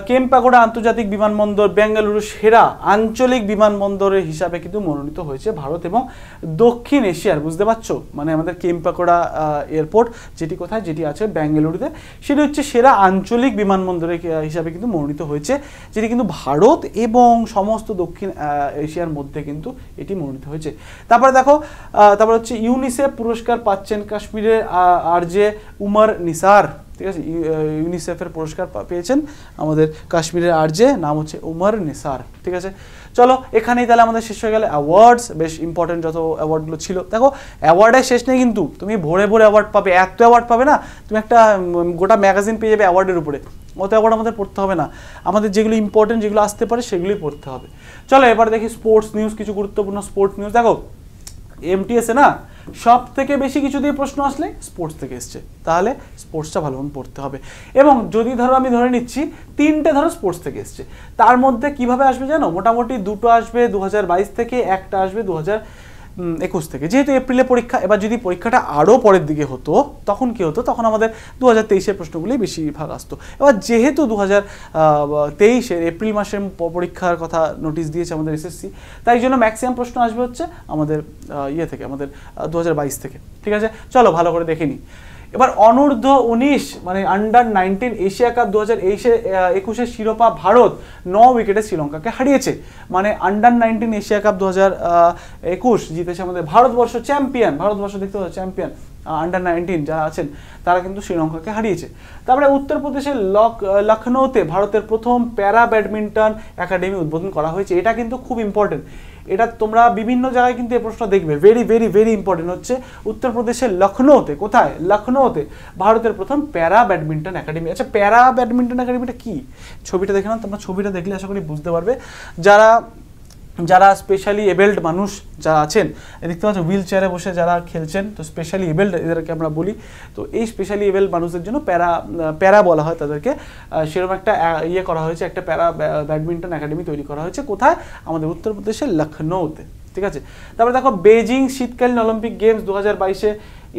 কেম্পাগোড়া আন্তর্জাতিক বিমানবন্দর বেঙ্গালুরু সেরা আঞ্চলিক বিমানবন্দরের হিসাবে কিন্তু মনোনীত হয়েছে ভারত এবং দক্ষিণ এশিয়ার। বুঝতে পারছো, মানে আমাদের কেম্পাগোড়া এয়ারপোর্ট যেটি আছে বেঙ্গালুরুতে, সেটি হচ্ছে সেরা আঞ্চলিক বিমানবন্দরের হিসাবে কিন্তু মনোনীত হয়েছে, যেটি কিন্তু ভারত এবং সমস্ত দক্ষিণ এশিয়ার মধ্যে কিন্তু এটি মনোনীত হয়েছে। তারপরে দেখো, তারপর হচ্ছে ইউনিসেফ পুরস্কার পাচ্ছেন কাশ্মীরের আরজে উমর নিসার, ঠিক আছে। ইউনিসেফের পুরস্কার পেয়েছেন আমাদের কাশ্মীরের আরজে, নাম হচ্ছে উমর নিসার, ঠিক আছে। চলো, এখানেই তাহলে আমাদের শেষ হয়ে গেল অ্যাওয়ার্ডস। বেশ ইম্পর্টেন্ট যত অ্যাওয়ার্ডগুলো ছিল। দেখো, অ্যাওয়ার্ডের শেষ নেই কিন্তু, তুমি ভরে অ্যাওয়ার্ড পাবে, এত অ্যাওয়ার্ড পাবে না, তুমি একটা গোটা ম্যাগাজিন পেয়ে যাবে অ্যাওয়ার্ডের উপরে। অত অ্যাওয়ার্ড আমাদের পড়তে হবে না, আমাদের যেগুলো ইম্পর্টেন্ট, যেগুলো আসতে পারে সেগুলোই পড়তে হবে। চলো, এবার দেখি স্পোর্টস নিউজ, কিছু গুরুত্বপূর্ণ স্পোর্টস নিউজ। দেখো, এমটিএসে না সব থেকে বেশি কিছু দিয়ে প্রশ্ন আসলে স্পোর্টস থেকে এসছে, তাহলে স্পোর্টসটা ভালোভাবে পড়তে হবে। এবং যদি ধরো আমি ধরে নিচ্ছি 3টে ধরো স্পোর্টস থেকে এসছে, তার মধ্যে কিভাবে আসবে জানো? মোটামুটি 2টো আসবে 2022 থেকে, একটা আসবে 21 থেকে। যেহেতু এপ্রিলে পরীক্ষা, এবার যদি পরীক্ষাটা আরও পরের দিকে হতো তখন কি হতো, তখন আমাদের 2023-এর প্রশ্নগুলি বেশিরভাগ আসতো। এবার যেহেতু 2023-এর এপ্রিল মাসের পরীক্ষার কথা নোটিশ দিয়েছে আমাদের এসএসসি, তাই জন্য ম্যাক্সিমাম প্রশ্ন আসবে হচ্ছে আমাদের থেকে, আমাদের 2022 থেকে। ঠিক আছে, চলো ভালো করে দেখে নিই। এবার অনূর্ধ্ব 19 মানে আন্ডার 19 এশিয়া কাপ 2021-এর শিরোপা ভারত 9 উইকেটে শ্রীলঙ্কাকে হারিয়েছে। মানে আন্ডার 19 এশিয়া কাপ 2021 জিতেছে আমাদের ভারতবর্ষ, চ্যাম্পিয়ন ভারতবর্ষ, দেখতে পাচ্ছ চ্যাম্পিয়ন আন্ডার 19 যারা আছেন তারা কিন্তু শ্রীলঙ্কাকে হারিয়েছে। তারপরে উত্তরপ্রদেশের লখনৌতে ভারতের প্রথম প্যারা ব্যাডমিন্টন একাডেমি উদ্বোধন করা হয়েছে। এটা কিন্তু খুব ইম্পর্টেন্ট, এটা তোমরা বিভিন্ন জায়গায় কিন্তু এই প্রশ্ন দেখবে, ভেরি ভেরি ভেরি ইম্পর্টেন্ট হচ্ছে উত্তরপ্রদেশের লখনৌতে। কোথায়? লখনৌতে ভারতের প্রথম প্যারা ব্যাডমিন্টন একাডেমি। আচ্ছা, প্যারা ব্যাডমিন্টন একাডেমিটা কি? ছবিটা দেখে নাও, তোমরা ছবিটা দেখলে আশা করি বুঝতে পারবে। যারা স্পেশালি এবেল্ড মানুষ যারা আছেন, দেখতে পাচ্ছ হুইল চেয়ারে বসে যারা খেলছেন, তো স্পেশালি এবেল্ড এদেরকে আমরা বলি। তো এই স্পেশালি এবেল্ড মানুষদের জন্য প্যারা বলা হয় তাদেরকে। সেরকম একটা করা হয়েছে, একটা প্যারা ব্যাডমিন্টন একাডেমি তৈরি করা হয়েছে। কোথায়? আমাদের উত্তরপ্রদেশের লখনৌতে। ঠিক আছে, তারপরে দেখো বেজিং শীতকালীন অলিম্পিক গেমস 2022-এ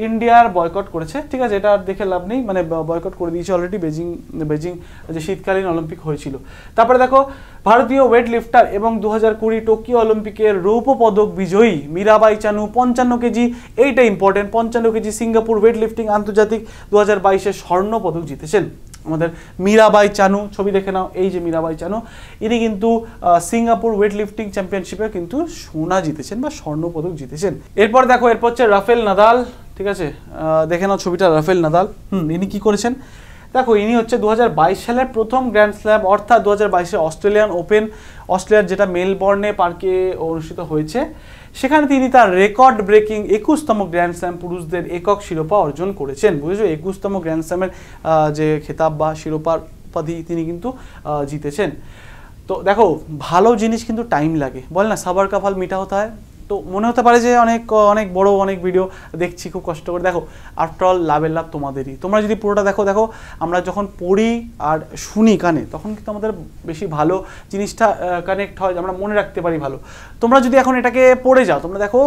ইন্ডিয়ার বয়কট করেছে। ঠিক আছে, এটা আর দেখে লাভ নেই, মানে বয়কট করে দিয়েছে অলরেডি বেজিং যে শীতকালীন অলিম্পিক হয়েছিল। তারপরে দেখো ভারতীয় ওয়েট লিফটার এবং 2020 টোকিও অলিম্পিকের রৌপ্য পদক বিজয়ী মীরাবাই চানু 55 কেজি, এইটা important, 55 KG Singapore weight lifting আন্তর্জাতিক 2022-এ স্বর্ণ পদক জিতেছেন আমাদের মীরাবাই চানু। ছবি দেখে নাও, এই যে মীরাবাই চানু, ইনি কিন্তু সিঙ্গাপুর ওয়েট লিফটিং চ্যাম্পিয়নশিপে কিন্তু সোনা জিতেছেন বা স্বর্ণ পদক জিতেছেন। এরপর দেখো, এরপর হচ্ছে রাফেল নাদাল। ঠিক আছে, দেখে নাও ছবিটা, রাফেল নাদাল। ইনি কি করেছেন দেখো, ইনি হচ্ছে 2022 সালের প্রথম গ্র্যান্ড স্ল্যাম, অর্থাৎ 2022-এ অস্ট্রেলিয়ান ওপেন, অস্ট্রেলিয়ার যেটা মেলবর্নে পার্কে অনুষ্ঠিত হয়েছে, সেখানে তিনি তার রেকর্ড ব্রেকিং 21তম গ্র্যান্ড স্ল্যাম পুরুষদের একক শিরোপা অর্জন করেছেন। বুঝেছো, 21তম গ্র্যান্ড স্ল্যামের যে খেতাব বা শিরোপার উপাধি তিনি কিন্তু জিতেছেন। তো দেখো, ভালো জিনিস কিন্তু টাইম লাগে, বল না সবার কা ফল মিঠা হতে হয়। তো মনে হতে পারে যে অনেক বড় অনেক ভিডিও দেখছি খুব কষ্ট করে, দেখো আফটার অল লাভের লাভ তোমাদেরই। তোমরা যদি পুরোটা দেখো আমরা যখন পড়ি আর শুনি কানে, তখন কিন্তু আমাদের বেশি ভালো জিনিসটা কানেক্ট হয়, আমরা মনে রাখতে পারি ভালো। তোমরা যদি এখন এটাকে পড়ে যাও, তোমরা দেখো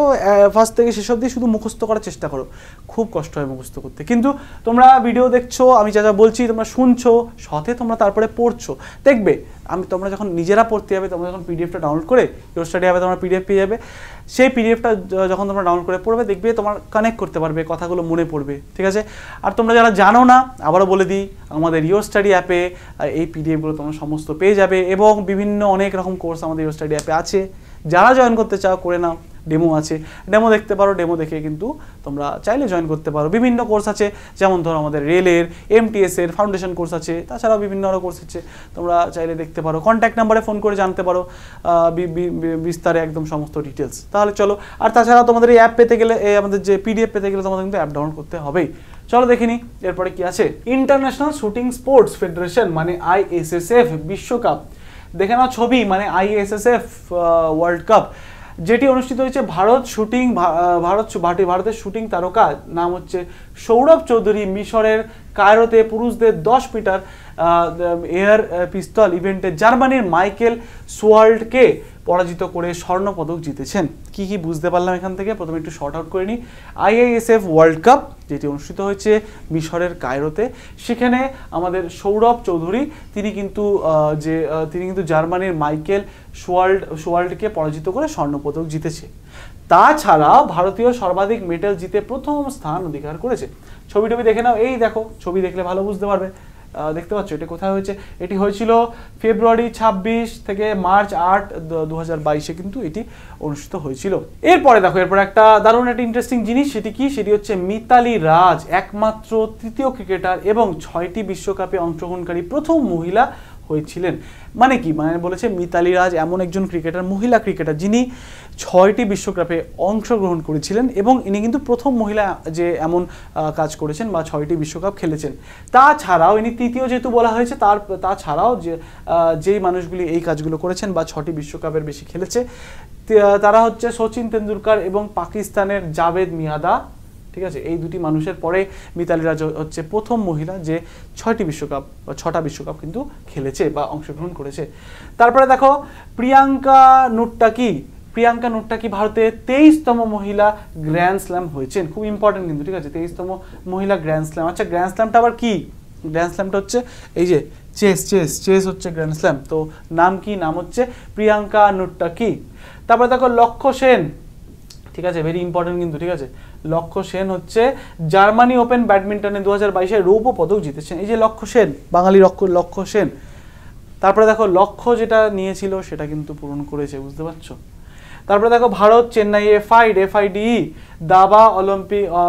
ফার্স্ট থেকে শেষ অবধি শুধু মুখস্থ করার চেষ্টা করো, খুব কষ্ট হয় মুখস্থ করতে। কিন্তু তোমরা ভিডিও দেখছো, আমি যা যা বলছি তোমরা শুনছো, সাথে তোমরা তারপরে পড়ছো, দেখবে তোমরা যখন নিজেরা পড়তে যাবে, তোমরা যখন পিডিএফটা ডাউনলোড করে ইউর স্টাডি অ্যাপে তোমরা পিডিএফ পেয়ে যাবে, সেই পিডিএফটা যখন তোমরা ডাউনলোড করে পড়বে, দেখবে তোমার কানেক্ট করতে পারবে, কথাগুলো মনে পড়বে। ঠিক আছে, আর তোমরা যারা জানো না, আবারও বলে দিই, আমাদের ইউর স্টাডি অ্যাপে এই পিডিএফগুলো তোমরা সমস্ত পেয়ে যাবে, এবং বিভিন্ন অনেক রকম কোর্স আমাদের ইউর স্টাডি অ্যাপে আছে। যারা জয়েন করতে চাও করে নাও, ডেমো আছে, ডেমো দেখতে পারো, ডেমো দেখে কিন্তু তোমরা চাইলে জয়েন করতে পারো। বিভিন্ন কোর্স আছে, যেমন ধরো আমাদের রেলের, এমটিএসের ফাউন্ডেশন কোর্স আছে, তাছাড়াও বিভিন্ন আরও কোর্স আছে, তোমরা চাইলে দেখতে পারো। কন্ট্যাক্ট নাম্বারে ফোন করে জানতে পারো বিস্তারে একদম সমস্ত ডিটেলস। তাহলে চলো, আর তাছাড়া তোমাদের এই অ্যাপ পেতে গেলে, আমাদের যে পিডিএফ পেতে গেলে তোমাদের কিন্তু অ্যাপ ডাউনলোড করতে হবেই। চলো দেখে নিই এরপরে কি আছে। ইন্টারন্যাশনাল শুটিং স্পোর্টস ফেডারেশন মানে ISSF বিশ্বকাপ, দেখে নাও ছবি, মানে ISSF ওয়ার্ল্ড কাপ, যেটি অনুষ্ঠিত হয়েছে ভারতের শুটিং তারকা নাম হচ্ছে সৌরভ চৌধুরী মিশরের কায়রোতে পুরুষদের 10 মিটার এয়ার পিস্তল ইভেন্টে জার্মানির মাইকেল সোয়াল্ডকে পরাজিত করে স্বর্ণ পদক জিতেছেন। কি কি বুঝতে পারলাম এখান থেকে? প্রথমে একটু শর্ট আউট করে নিই। ISSF ওয়ার্ল্ড কাপ যেটি অনুষ্ঠিত হয়েছে মিশরের কায়রোতে, সেখানে আমাদের সৌরভ চৌধুরী তিনি কিন্তু জার্মানির মাইকেল সোয়াল্ডকে পরাজিত করে স্বর্ণ পদক জিতেছে। তাছাড়া ভারতীয় সর্বাধিক মেডেল জিতে প্রথম স্থান অধিকার করেছে। ছবি দেখে নাও, এই দেখো ছবি দেখলে ভালো বুঝতে পারবে। দেখতে পাচ্ছ এটা কোথায় হয়েছে? এটি হয়েছিল ফেব্রুয়ারি 26 থেকে মার্চ 8, 2022-এ কিন্তু এটি অনুষ্ঠিত হয়েছিল। এরপরে দেখো, একটা দারুণ একটা ইন্টারেস্টিং জিনিস, সেটি হচ্ছে মিতালি রাজ একমাত্র তৃতীয় ক্রিকেটার এবং 6টি বিশ্বকাপে অংশগ্রহণকারী প্রথম মহিলা হয়েছিলেন। মানে কি? মানে বলেছে মিতালি রাজ এমন একজন ক্রিকেটার, মহিলা ক্রিকেটার, যিনি 6টি বিশ্বকাপে অংশগ্রহণ করেছিলেন, এবং ইনি কিন্তু প্রথম মহিলা যে এমন কাজ করেছেন বা 6টি বিশ্বকাপ খেলেছেন। তাছাড়াও ইনি তৃতীয় যেহেতু বলা হয়েছে, তাছাড়াও যেই মানুষগুলি এই কাজগুলো করেছেন বা 6টি বিশ্বকাপের বেশি খেলেছে, তারা হচ্ছে সচিন তেন্ডুলকার এবং পাকিস্তানের জাভেদ মিয়াঁদা। ঠিক আছে, এই দুটি মানুষের পরে মিতালি রাজ হচ্ছে প্রথম মহিলা যে 6টা বিশ্বকাপ কিন্তু খেলেছে বা অংশগ্রহণ করেছে। তারপরে দেখো প্রিয়াঙ্কা নুট্টাকি প্রিয়াঙ্কা নুট্টাকি ভারতের 23তম মহিলা গ্র্যান্ড স্ল্যাম হয়েছেন। খুব ইম্পর্টেন্ট কিন্তু, ঠিক আছে, 23তম মহিলা গ্র্যান্ড স্ল্যাম। আচ্ছা, গ্র্যান্ড স্ল্যামটা আবার কি? গ্র্যান্ড স্ল্যামটা হচ্ছে এই যে চেস হচ্ছে গ্র্যান্ড স্ল্যাম। তো নাম কি? নাম হচ্ছে প্রিয়াঙ্কা নুট্টাকি। তারপরে দেখো লক্ষ্য সেন, ঠিক আছে, ভেরি ইম্পর্টেন্ট কিন্তু, ঠিক আছে। লক্ষ্য সেন হচ্ছে জার্মানি ওপেন ব্যাডমিন্টনে 2022-এ রৌপ্য পদক জিতেছেন। এই যে লক্ষ্য সেন, বাঙালি লক্ষ্য সেন। তারপরে দেখো লক্ষ্য যেটা নিয়েছিল সেটা কিন্তু পূরণ করেছে, বুঝতে পারছো। তারপরে দেখো ভারত চেন্নাইয়ে FIDE দাবা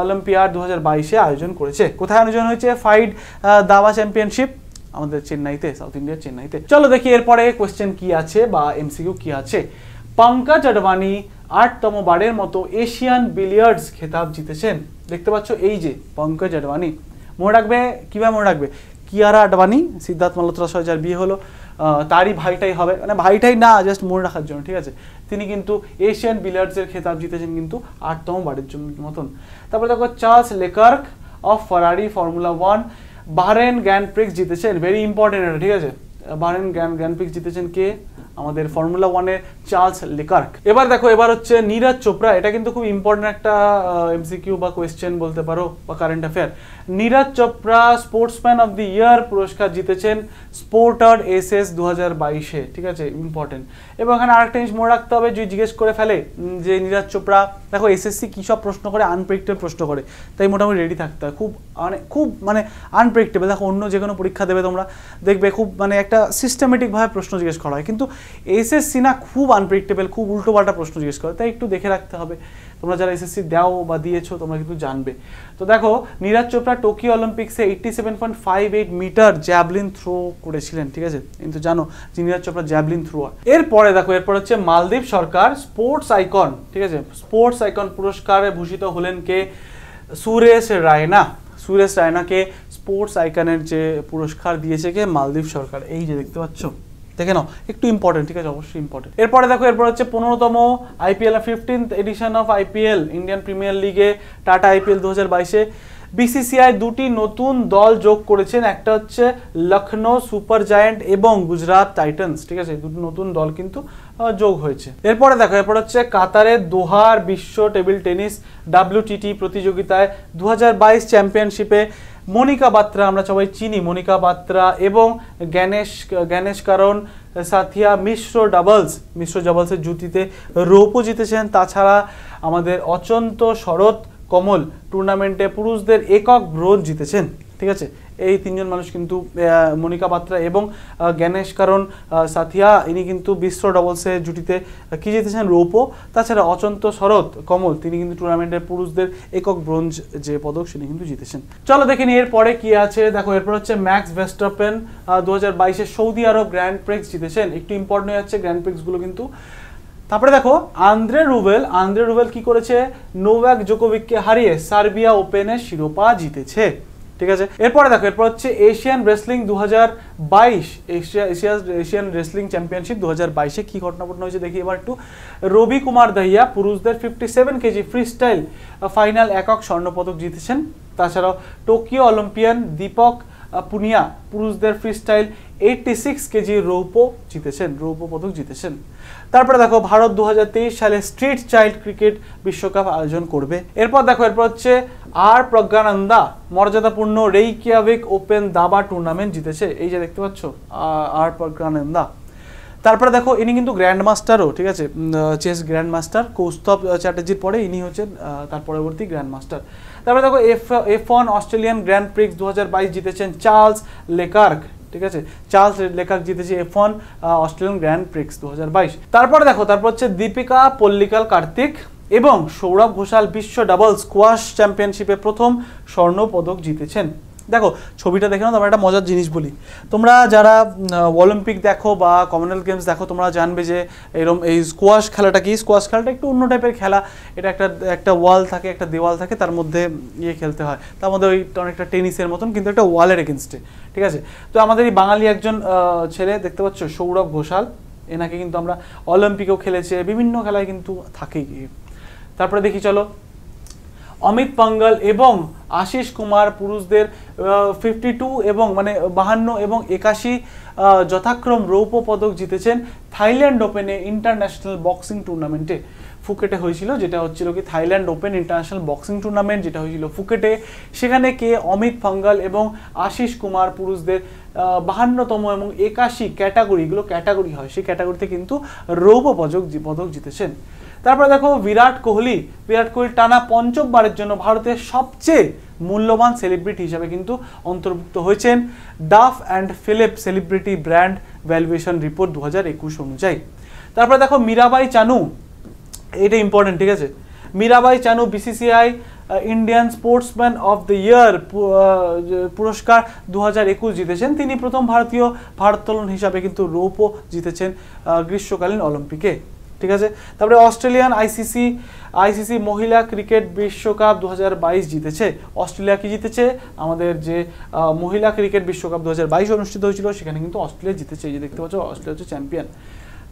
অলিম্পিয়াড 2022-এ আয়োজন করেছে। কোথায় আয়োজন হয়েছে? FIDE দাবা চ্যাম্পিয়নশিপ আমাদের চেন্নাইতে, সাউথ ইন্ডিয়ার চেন্নাইতে। চলো দেখি এরপরে কোয়েশ্চেন কি আছে বা MCQ কি আছে। পঙ্কজ আডবাণী 8তম বারের মতো এশিয়ান বিলিয়ার্ডস খেতাব জিতেছেন। দেখতে পাচ্ছ এই যে পঙ্কজ আডবাণী, মনে রাখবে, কিভাবে মনে রাখবে? কিয়ারা আডবাণী, সিদ্ধার্থ মালহোত্রার সাথে যার বিয়ে হলো, তারই ভাইটাই হবে, মানে ভাইটাই না, জাস্ট মনে রাখার জন্য, ঠিক আছে। তিনি কিন্তু এশিয়ান বিলিয়ার্ডসের খেতাব জিতেছেন কিন্তু 8তম বারের জন্য মতন। তারপরে দেখো Charles Leclerc of Ferrari Formula 1 Bahrain Grand Prix জিতেছেন। ভেরি ইম্পর্টেন্ট এটা, ঠিক আছে। বাহরেন গ্র্যান্ড প্রিক্স জিতেছেন কে? আমাদের ফর্মুলা 1-এর চার্লস লেকার্ক। এবার দেখো, এবার হচ্ছে নীরজ চোপড়া। এটা কিন্তু খুব ইম্পর্টেন্ট একটা MCQ বা কোয়েশ্চেন বলতে পারো, বা current affair. Neeraj Chopra sportsman of the year পুরস্কার জিতেছেন স্পোর্টার SS 2022-এ, ঠিক আছে, ইম্পর্টেন্ট। এবং এখানে আরেকটা জিনিস মনে রাখতে হবে, যদি জিজ্ঞেস করে ফেলে যে নীরজ চোপড়া, দেখো SSC কী সব প্রশ্ন করে, আনপ্রেডিক্টেবল প্রশ্ন করে, তাই মোটামুটি রেডি থাকতে হয়। খুব আনপ্রেডিক্টেবল। দেখো অন্য যে কোনো পরীক্ষা দেবে তোমরা, দেখবে খুব একটা সিস্টেমেটিকভাবে প্রশ্ন জিজ্ঞেস করা হয়, কিন্তু SSC না খুব আনপ্রেডিক্টেবল, খুব উল্টোপাল্টা প্রশ্ন জিজ্ঞেস করে, তাই একটু দেখে রাখতে হবে। তোমরা যারা SSC দাও বা দিয়েছো তোমরা কিন্তু জানবে। তো দেখো নীরজ চোপড়া টোকিও অলিম্পিক্সে 87.58 মিটার জ্যাভলিন থ্রো করেছিলেন, ঠিক আছে, কিন্তু জানো যে নীরজ চোপড়া জ্যাভলিন থ্রোয়ার। এরপরে দেখো, এরপর হচ্ছে মালদ্বীপ সরকার স্পোর্টস আইকন, ঠিক আছে, স্পোর্টস আইকন পুরস্কারে ভূষিত হলেন কে? সুরেশ রায়না। সুরেশ রায়নাকে স্পোর্টস আইকনের যে পুরস্কার দিয়েছে কে? মালদ্বীপ সরকার। এই যে দেখতে পাচ্ছ, দেখে নাও, একটু ইম্পর্টেন্ট, ঠিক আছে, অবশ্যই ইম্পর্টেন্ট। এরপরে দেখো, এরপর হচ্ছে 15তম IPL 15th edition of IPL Indian premier লিগে টাটা IPL 2022-এ BCCI দুটি নতুন দল যোগ করেছেন। একটা হচ্ছে লখনৌ সুপার জায়ান্ট এবং গুজরাট টাইটান্স, ঠিক আছে, দুটো নতুন দল কিন্তু যোগ হয়েছে। এরপরে দেখো, এরপর হচ্ছে কাতারের দোহার বিশ্ব টেবিল টেনিস WTT প্রতিযোগিতায় 2022 চ্যাম্পিয়নশিপে মনিকা বাত্রা, আমরা সবাই চিনি মনিকা বাত্রা, এবং জ্ঞানেশ কারণ সাথিয়া মিশ্র ডাবলসের জুটিতে রৌপ্য জিতেছেন। তাছাড়া আমাদের অচন্ত শরৎ কমল টুর্নামেন্টে পুরুষদের একক ব্রোঞ্জ জিতেছেন, ঠিক আছে। এই তিনজন মানুষ কিন্তু, মনিকা বাত্রা এবং জ্ঞানেশ কারণ সাথিয়া, ইনি কিন্তু বিশ্ব ডাবলসের জুটিতে কি জিতেছেন? রৌপ্য। তাছাড়া অচন্ত শরৎ কমল, তিনি কিন্তু টুর্নামেন্টের পুরুষদের একক ব্রোঞ্জ যে পদক সেটি কিন্তু জিতেছেন। চলো দেখে নিই এরপরে কি আছে। দেখো এরপর হচ্ছে ম্যাক্স ভার্স্টাপেন 2022-এ সৌদি আরব গ্র্যান্ড প্রিক্স জিতেছেন। একটু ইম্পর্টেন্ট হয়ে যাচ্ছে গ্র্যান্ড প্রিক্সগুলো কিন্তু। তারপরে দেখো আন্দ্রে রুবেল কি করেছে? নোভাক জোকোভিককে হারিয়ে সার্বিয়া ওপেনের শিরোপা জিতেছে, ঠিক আছে। এরপরে দেখো, এরপর হচ্ছে Asian wrestling 2022, Asian wrestling championship 2022-এ কি ঘটনা হয়েছে দেখি এবার একটু। রবি কুমার দহিয়া পুরুষদের 57 কেজি ফ্রি স্টাইল ফাইনাল একক স্বর্ণপদক জিতেছেন। তাছাড়াও টোকিও অলিম্পিয়ান দীপক পুনিয়া পুরুষদের ফ্রি স্টাইল 86 কেজি রৌপ্য পদক জিতেছেন। তারপরে দেখো ভারত 2023 সালে স্ট্রিট চাইল্ড ক্রিকেট বিশ্বকাপ আয়োজন করবে। এরপর দেখো, এরপর হচ্ছে প্রজ্ঞানন্দা মর্যাদাপূর্ণ রেইকিয়াভিক ওপেন দাবা টুর্নামেন্ট জিতেছে। এই যে দেখতে পাচ্ছ প্রজ্ঞানন্দা। তারপরে দেখো ইনি কিন্তু গ্র্যান্ড মাস্টারও, ঠিক আছে, চেস গ্র্যান্ড মাস্টার কৌস্তব চ্যাটার্জির পরে ইনি হচ্ছেন তার পরবর্তী গ্র্যান্ড মাস্টার। তারপরে দেখো F1 অস্ট্রেলিয়ান গ্র্যান্ড প্রিক্স 2022 জিতেছেন চার্লস লেকার্ক, ঠিক আছে, চার্লস লেকার্ক জিতেছে F1 অস্ট্রেলিয়ান গ্র্যান্ড প্রিক্স 2022। তারপরে দেখো, তারপর হচ্ছে দীপিকা পল্লিকাল কার্তিক এবং সৌরভ ঘোষাল বিশ্ব ডাবল স্কোয়াশ চ্যাম্পিয়নশিপে প্রথম স্বর্ণ পদক জিতেছেন। দেখো ছবিটা দেখে নাও, তোমরা একটা মজার জিনিস বলি, তোমরা যারা অলিম্পিক দেখো বা কমনওয়েলথ গেমস দেখো তোমরা জানবে যে এরকম এই স্কোয়াশ খেলাটা কি। স্কোয়াশ খেলাটা একটু অন্য টাইপের খেলা। এটা একটা ওয়াল থাকে, একটা দেওয়াল থাকে, তার মধ্যে খেলতে হয়, তার মধ্যে ওই অনেকটা টেনিসের মতন, কিন্তু একটা ওয়ালের এগেনস্টে, ঠিক আছে। তো আমাদের এই বাঙালি একজন ছেলে দেখতে পাচ্ছ সৌরভ ঘোষাল, এনাকে কিন্তু আমরা অলিম্পিকেও খেলেছে, বিভিন্ন খেলায় কিন্তু থাকেই। তারপরে দেখি চলো, অমিত পাঙ্গল এবং আশিস কুমার পুরুষদের 52 এবং মানে 52 এবং 81 যথাক্রম রৌপ্য পদক জিতেছেন থাইল্যান্ড ওপেনে ইন্টারন্যাশনাল বক্সিং টুর্নামেন্টে। ফুকেটে হয়েছিল, যেটা হচ্ছিল কি Thailand open international boxing tournament, যেটা হয়েছিল ফুকেটে। সেখানে কে অমিত পাঙ্গল এবং আশিস কুমার পুরুষদের 52তম এবং 81 ক্যাটাগরি, এগুলো ক্যাটাগরি হয়, সেই ক্যাটাগরিতে কিন্তু রৌপ্য পদক জিতেছেন। তারপরে দেখো বিরাট কোহলি টানা পঞ্চমবারের জন্য ভারতের সবচেয়ে মূল্যবান সেলিব্রিটি হিসাবে কিন্তু অন্তর্ভুক্ত হয়েছেন Duff and Phelps celebrity brand valuation report 2021 অনুযায়ী। তারপরে দেখো মীরাবাই চানু, এটা ইম্পর্টেন্ট, ঠিক আছে। Mirabai Chanu BCCI Indian sportsman of the year পুরস্কার 2021 জিতেছেন। তিনি প্রথম ভারতীয় ভারোত্তোলন হিসাবে কিন্তু রৌপ্য জিতেছেন গ্রীষ্মকালীন অলিম্পিকে, ঠিক আছে। তারপরে অস্ট্রেলিয়ান আইসিসি মহিলা ক্রিকেট বিশ্বকাপ 2022 জিতেছে। অস্ট্রেলিয়া কি জিতেছে? আমাদের যে মহিলা ক্রিকেট বিশ্বকাপ 2022 অনুষ্ঠিত হয়েছিল, সেখানে কিন্তু অস্ট্রেলিয়া জিতেছে। এই যে দেখতে পাচ্ছ, অস্ট্রেলিয়া হচ্ছে চ্যাম্পিয়ন।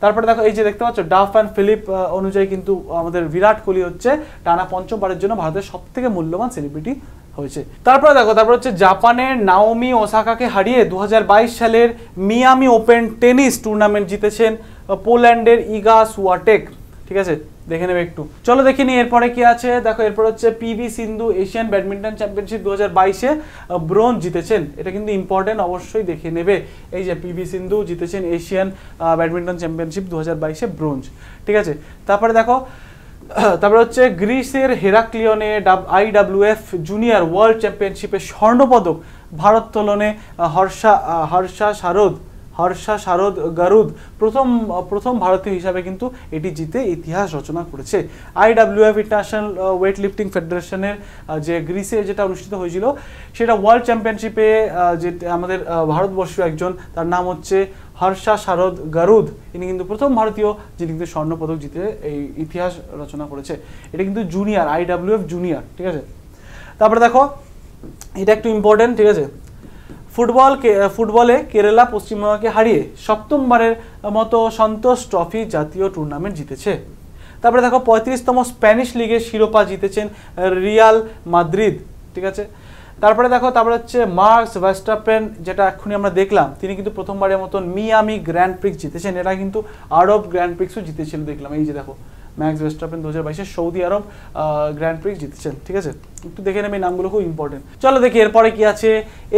তারপরে দেখো এই যে দেখতে পাচ্ছ ডাফ অ্যান্ড ফিলিপ অনুযায়ী কিন্তু আমাদের বিরাট কোহলি হচ্ছে টানা পঞ্চমবারের জন্য ভারতের সবথেকে মূল্যবান সেলিব্রিটি হয়েছে। তারপরে দেখো, তারপর হচ্ছে জাপানের নাওমি ওসাকাকে হারিয়ে 2022 সালের মিয়ামি ওপেন টেনিস টুর্নামেন্ট জিতেছেন পোল্যান্ডের ইগা সুয়াটেক, ঠিক আছে। দেখে নেবে একটু, চলো দেখে নিই এরপরে কি আছে। দেখো এরপর হচ্ছে পিভি সিন্ধু এশিয়ান ব্যাডমিন্টন চ্যাম্পিয়নশিপ 2022-এ ব্রোঞ্জ জিতেছেন। এটা কিন্তু ইম্পর্টেন্ট, অবশ্যই দেখে নেবে। এই যে পিভি সিন্ধু জিতেছেন এশিয়ান ব্যাডমিন্টন চ্যাম্পিয়নশিপ 2022-এ ব্রোঞ্জ, ঠিক আছে। তারপরে দেখো, তারপরে হচ্ছে গ্রিসের হেরাক্লিয়নে IWF জুনিয়র ওয়ার্ল্ড চ্যাম্পিয়নশিপে স্বর্ণপদক ভারোত্তোলনে হর্ষা শারদ গারুদ প্রথম ভারতীয় হিসাবে কিন্তু এটি জিতে ইতিহাস রচনা করেছে। IWF ইন্টারন্যাশনাল ওয়েট লিফটিং ফেডারেশনের যে গ্রিসে যেটা অনুষ্ঠিত হয়েছিল, সেটা ওয়ার্ল্ড চ্যাম্পিয়নশিপে যে আমাদের ভারতবর্ষীয় একজন, তার নাম হচ্ছে হর্ষা শারদ গারুদ। ইনি কিন্তু প্রথম ভারতীয় যিনি কিন্তু স্বর্ণপদক জিতে এই ইতিহাস রচনা করেছে। এটা কিন্তু জুনিয়র, IWF জুনিয়র, ঠিক আছে। তারপরে দেখো এটা একটু ইম্পর্টেন্ট, ঠিক আছে। ফুটবলে কেরালা পশ্চিমবঙ্গকে হারিয়ে সপ্তমবারের মতো সন্তোষ ট্রফি জাতীয় টুর্নামেন্ট জিতেছে। তারপরে দেখো 35তম স্প্যানিশ লিগের শিরোপা জিতেছেন রিয়াল মাদ্রিদ, ঠিক আছে। তারপরে দেখো, তারপরে হচ্ছে মার্কস ভার্স্টাপেন, যেটা এক্ষুনি আমরা দেখলাম, তিনি কিন্তু প্রথমবারের মতন মিয়ামি গ্র্যান্ড প্রিক্স জিতেছেন। এরা কিন্তু আরব গ্র্যান্ড প্রিক্সও জিতেছিল, দেখলাম। এই যে দেখো ম্যাক্স ভার্স্টাপেন 2022-এ সৌদি আরব গ্র্যান্ড প্রিক্স জিতেছেন, ঠিক আছে। একটু দেখে নেবে, নামগুলো খুব ইম্পর্টেন্ট। চলো দেখি এরপরে কি আছে।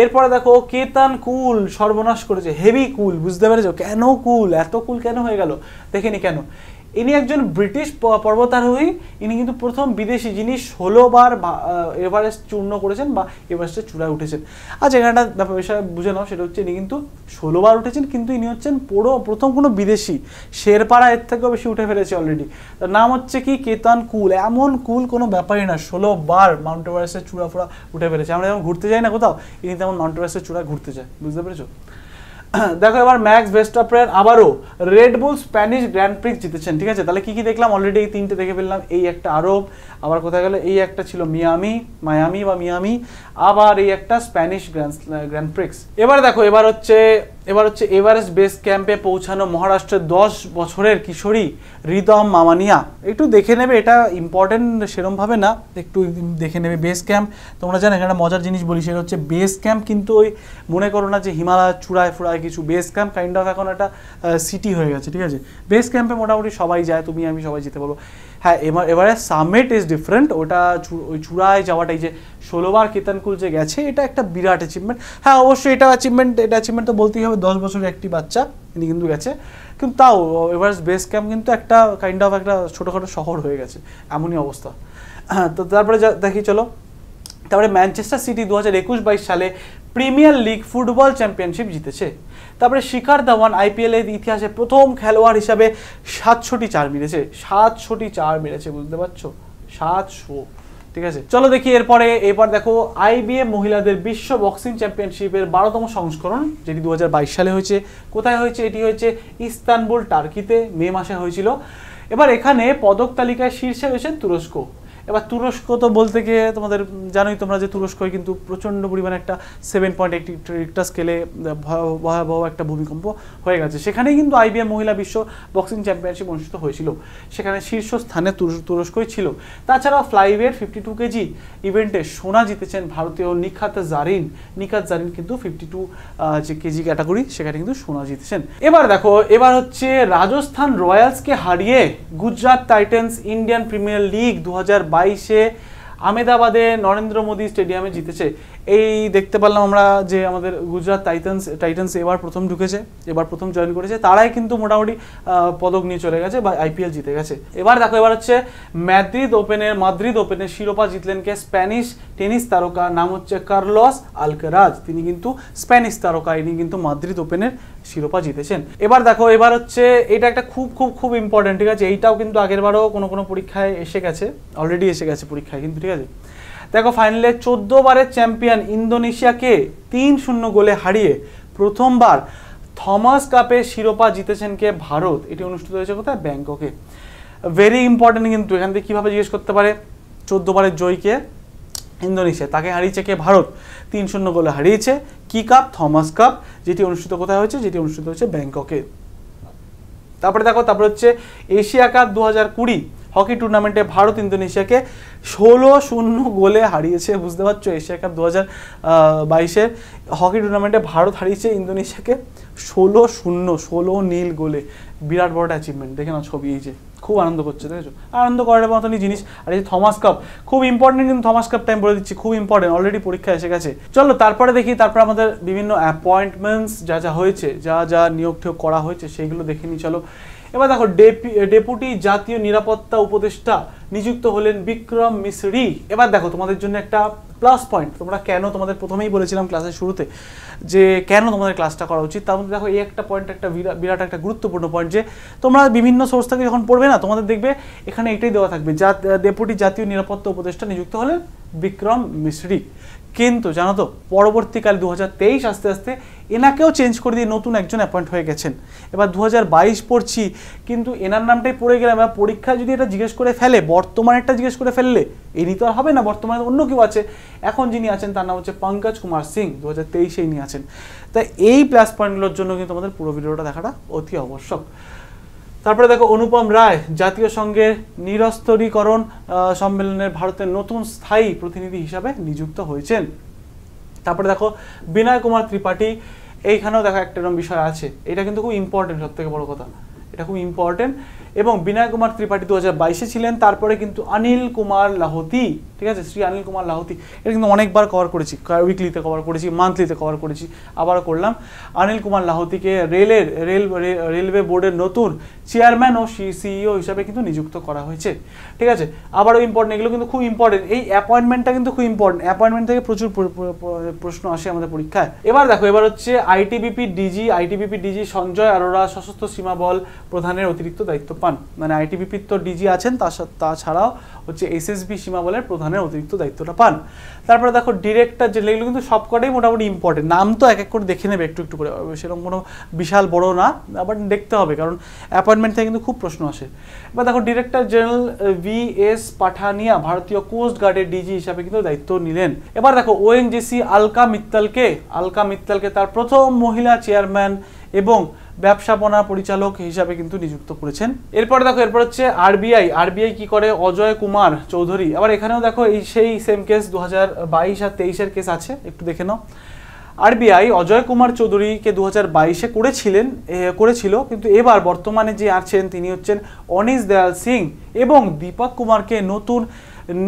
এরপরে দেখো কেতান কুল সর্বনাশ করেছে, হেভি কুল, বুঝতে পেরেছো কেন কুল, এত কুল কেন হয়ে গেল? দেখে নি কেন। ইনি একজন ব্রিটিশ পর্বতারোহী। ইনি কিন্তু প্রথম বিদেশি যিনি 16 বার এভারেস্ট চূর্ণ করেছেন বা এভারেস্টের চূড়ায় উঠেছেন। আচ্ছা, এখানটা ব্যাপার বিষয় বুঝে নাও, সেটা হচ্ছে ইনি কিন্তু 16 বার উঠেছেন, কিন্তু ইনি হচ্ছেন প্রথম কোনো বিদেশি। শেরপাড়া এর থেকেও বেশি উঠে ফেলেছে অলরেডি। তার নাম হচ্ছে কি কেতান কুল। এমন কুল কোনো ব্যাপারই না, 16 বার মাউন্ট এভারেস্টের চূড়া উঠে ফেলেছে। আমরা যেমন ঘুরতে যাই না কোথাও, ইনি তেমন মাউন্ট এভারেস্টের চূড়ায় ঘুরতে যায়, বুঝতে পেরেছো? দেখো এবার ম্যাক্স ভার্স্টাপেন আবারও রেড বুল স্প্যানিশ গ্র্যান্ড প্রিক্স জিতেছেন, ঠিক আছে। তাহলে কি কি দেখলাম? অলরেডি এই তিনটে দেখে ফেললাম। এই একটা আরব, আবার কোথায় গেল? এই একটা ছিল মিয়ামি, আবার এই একটা স্প্যানিশ গ্র্যান্ড প্রিক্স। এবার দেখো, এবার হচ্ছে এভারেস্ট বেস ক্যাম্পে পৌঁছানো মহারাষ্ট্রের 10 বছরের কিশোরী রিদম মামানিয়া। একটু দেখে নেবে, এটা ইম্পর্টেন্ট সেরমভাবে না, একটু দেখে নেবে। বেস ক্যাম্প তোমরা জানো, এখানে মজার জিনিস বলি, সেটা হচ্ছে বেস ক্যাম্প কিন্তু ওই মনে করো না যে হিমালয় চূড়ায় ফুড়ায় কিছু। বেস ক্যাম্প কাইন্ড অফ এখন একটা সিটি হয়ে গেছে, ঠিক আছে। বেস ক্যাম্পে মোটামুটি সবাই যায়, তুমি আমি সবাই যেতে পারবো। হ্যাঁ, এবারে সামিট ইজ ডিফারেন্ট। ওটা ওই চূড়ায় যাওয়াটাই, যে 16 বার কেতানকুল যে গেছে, এটা একটা বিরাট অ্যাচিভমেন্ট। হ্যাঁ, অবশ্যই এটা অ্যাচিভমেন্ট তো বলতেই হবে। 10 বছরের একটি বাচ্চা ইনি কিন্তু গেছে, কিন্তু তাও এভারেস্ট বেস ক্যাম্প কিন্তু একটা কাইন্ড অফ একটা ছোটোখাটো শহর হয়ে গেছে, এমনই অবস্থা। তো তারপরে দেখি চলো। তারপরে ম্যানচেস্টার সিটি 2021-22 সালে প্রিমিয়ার লিগ ফুটবল চ্যাম্পিয়নশিপ জিতেছে। তারপরে শিখর ধাওয়ান IPL এর ইতিহাসে প্রথম খেলোয়াড় হিসাবে 700টি চার মেরেছে। 700টি চার মেরেছে, বুঝতে পারছো? 700, ঠিক আছে। চলো দেখি এরপর দেখো IBA মহিলাদের বিশ্ব বক্সিং চ্যাম্পিয়নশিপের 12তম সংস্করণ, যেটি 2022 সালে হয়েছে। কোথায় হয়েছে? এটি হয়েছে ইস্তানবুল, টার্কিতে, মে মাসে হয়েছিল। এবার এখানে পদক তালিকায় শীর্ষে রয়েছে তুরস্ক। এবার তুরস্ক তো বলতে গিয়ে তোমাদের জানোই তোমরা যে তুরস্কই কিন্তু প্রচণ্ড পরিমাণে একটা 7.8 রিক্টার স্কেলে ভয়াবহ একটা ভূমিকম্প হয়ে গেছে। সেখানেই কিন্তু IBF মহিলা বিশ্ব বক্সিং চ্যাম্পিয়নশিপ অনুষ্ঠিত হয়েছিল, সেখানে শীর্ষ স্থানে তুরস্কই ছিল। তাছাড়াও ফ্লাইওয়েট 52 কেজি ইভেন্টে সোনা জিতেছেন ভারতীয় নিখাত জারিন কিন্তু 52 যে কেজি ক্যাটাগরি সেখানে কিন্তু সোনা জিতেছেন। এবার দেখো, এবার হচ্ছে রাজস্থান রয়্যালসকে হারিয়ে Gujarat Titans Indian Premier League 2022-এ আহমেদাবাদে নরেন্দ্র মোদী স্টেডিয়ামে জিতেছে। এই দেখতে পারলাম আমরা যে আমাদের গুজরাট টাইটান্স এবার প্রথম ঢুকেছে, এবার প্রথম জয়েন করেছে, তারাই কিন্তু মোটামুটি পদক নিয়ে চলে গেছে বা IPL জিতে গেছে। এবার দেখো, এবার হচ্ছে মাদ্রিদ ওপেনের শিরোপা জিতলেন কে স্প্যানিশ টেনিস তারকা, নাম হচ্ছে কার্লোস আলকারাজ। তিনি কিন্তু স্প্যানিশ তারকা, ইনি কিন্তু মাদ্রিদ ওপেনের শিরোপা জিতেছেন। এবার দেখো, এবার হচ্ছে এটা একটা খুব খুব খুব ইম্পর্টেন্ট, ঠিক আছে? এইটাও কিন্তু আগেরবারও কোনো পরীক্ষায় এসে গেছে, অলরেডি এসে গেছে পরীক্ষায় কিন্তু, ঠিক আছে? দেখো, ফাইনালে 14 বারের চ্যাম্পিয়ন ইন্দোনেশিয়াকে 3-0 গোলে হারিয়ে প্রথমবার থমাস কাপে শিরোপা জিতেছেন কে ভারত। এটি অনুষ্ঠিত হয়েছে কোথায়? ব্যাংককে। ভেরি ইম্পর্টেন্ট কিন্তু, এখান থেকে কীভাবে জিজ্ঞেস করতে পারে, 14 বারের জয়ীকে ইন্দোনেশিয়া, তাকে হারিয়েছে কে? ভারত। 3-0 গোলে হারিয়েছে। কি কাপ? থমাস কাপ, যেটি অনুষ্ঠিত কোথায় হয়েছে? যেটি অনুষ্ঠিত হয়েছে ব্যাংককে। তারপরে দেখো, তারপরে হচ্ছে এশিয়া কাপ 2020 হকি টুর্নামেন্টে ভারত ইন্দোনেশিয়াকে 16-0 গোলে হারিয়েছে। বুঝতে পারছো, এশিয়া কাপ 2022-এর হকি টুর্নামেন্টে ভারত হারিয়েছে ইন্দোনেশিয়াকে 16-0 গোলে। বিরাট বড় অ্যাচিভমেন্ট, দেখে না ছবি, এই যে খুব আনন্দ করছে, দেখেছো? আনন্দ করার মতনই জিনিস। আর এই থমাস কাপ খুব ইম্পর্টেন্ট, কিন্তু থমাস কাপ টাইম বলে দিচ্ছি, খুব ইম্পর্টেন্ট, অলরেডি পরীক্ষা এসে গেছে। চলো তারপরে দেখি, তারপরে আমাদের বিভিন্ন অ্যাপয়েন্টমেন্টস যা হয়েছে, যা নিয়োগ টিয়োগ করা হয়েছে সেইগুলো দেখে নিই। চলো এবার দেখো, ডেপুটি জাতীয় নিরাপত্তা উপদেষ্টা নিযুক্ত হলেন বিক্রম মিসরি। এবার দেখো, তোমাদের জন্য একটা প্লাস পয়েন্ট, তোমরা কেন, তোমাদের প্রথমেই বলেছিলাম ক্লাসের শুরুতে যে কেন তোমাদের ক্লাসটা করা উচিত, তার মধ্যে দেখো এই একটা পয়েন্ট, একটা বিরাট একটা গুরুত্বপূর্ণ পয়েন্ট, যে তোমরা বিভিন্ন সোর্স থেকে যখন পড়বে না, তোমাদের দেখবে এখানে এটাই দেওয়া থাকবে, ডেপুটি জাতীয় নিরাপত্তা উপদেষ্টা নিযুক্ত হলেন বিক্রম মিসরি। কিন্তু জানো তো, পরবর্তীকালে 2023 আস্তে আস্তে এনাকেও চেঞ্জ করে দিয়ে নতুন একজন অ্যাপয়েন্ট হয়ে গেছেন। এবার 2022 পড়ছি, কিন্তু এনার নামটাই পড়ে গেলাম। এবার পরীক্ষায় যদি এটা জিজ্ঞেস করে ফেলে, বর্তমানেরটা জিজ্ঞেস করে ফেললে, এনি তো আর হবে না, বর্তমানে অন্য কেউ আছে। এখন যিনি আছেন তার নাম হচ্ছে পঙ্কজ কুমার সিং, 2023-এই নিয়ে আছেন। তাই এই প্লাস পয়েন্টগুলোর জন্য কিন্তু আমাদের পুরো ভিডিওটা দেখাটা অতি আবশ্যক। তারপরে দেখো, অনুপম রায় জাতীয় সংঘের নিরস্ত্রীকরণ সম্মেলনের ভারতের নতুন স্থায়ী প্রতিনিধি হিসাবে নিযুক্ত হয়েছেন। তারপরে দেখো, বিনয় কুমার ত্রিপাঠী, এইখানেও দেখো একটা এরকম বিষয় আছে, এটা কিন্তু খুব ইম্পর্টেন্ট, সব থেকে বড় কথা, এটা খুব ইম্পর্টেন্ট। এবং বিনয় কুমার ত্রিপাঠী 2022-এ ছিলেন। তারপরে কিন্তু অনিল কুমার লাহোতি, ঠিক আছে, শ্রী অনিল কুমার লাহোতি, এটা কিন্তু অনেকবার কভার করেছি, উইকলিতে কভার করেছি, মান্থলিতে কভার করেছি, আবারও করলাম। অনিল কুমার লাহোতিকে রেলওয়ে বোর্ডের নতুন চেয়ারম্যান ও সিইও হিসাবে কিন্তু নিযুক্ত করা হয়েছে, ঠিক আছে। আবারও ইম্পর্টেন্ট, এগুলো কিন্তু খুব ইম্পর্টেন্ট, এই অ্যাপয়েন্টমেন্টটা কিন্তু খুব ইম্পর্টেন্ট, অ্যাপয়েন্টমেন্ট থেকে প্রচুর প্রশ্ন আসে আমাদের পরীক্ষায়। এবার দেখো, এবার হচ্ছে আইটিবিপি ডিজি সঞ্জয় অরোরা সশস্ত্র সীমা বল প্রধানের অতিরিক্ত দায়িত্ব পান। মানে আইটিবিপির তো ডিজি আছেন, তাছাড়াও হচ্ছে এসএসবি সীমা বলের প্রধানের অতিরিক্ত দায়িত্বটা পান। তারপরে দেখো, ডিরেক্টর জেনারেল, কিন্তু সবকটাই মোটামুটি ইম্পর্টেন্ট, নাম তো এক এক করে দেখে নেবে একটু একটু করে, সেরকম কোনো বিশাল বড় না, বাট দেখতে হবে, কারণ অ্যাপয়েন্টমেন্ট থেকে কিন্তু খুব প্রশ্ন আসে। এবার দেখো, ডিরেক্টর জেনারেল VS পাঠানিয়া ভারতীয় কোস্ট গার্ডের ডিজি হিসাবে কিন্তু দায়িত্ব নিলেন। এবার দেখো, ONGC আলকা মিত্তালকে তার প্রথম মহিলা চেয়ারম্যান এবং ব্যবস্থাপনা পরিচালক হিসাবে কিন্তু নিযুক্ত করেছেন। এরপরে দেখো, এরপর হচ্ছে আরবিআই কি করে? অজয় কুমার চৌধুরী। আবার এখানেও দেখো এই সেই সেম কেস, 2022 আর 23-এর কেস আছে, একটু দেখে নাও। আরবিআই অজয় কুমার চৌধুরীকে 2022-এ করেছিল, কিন্তু এবার বর্তমানে যে আছেন তিনি হচ্ছেন অনিশ দয়াল সিং, এবং দীপক কুমারকে নতুন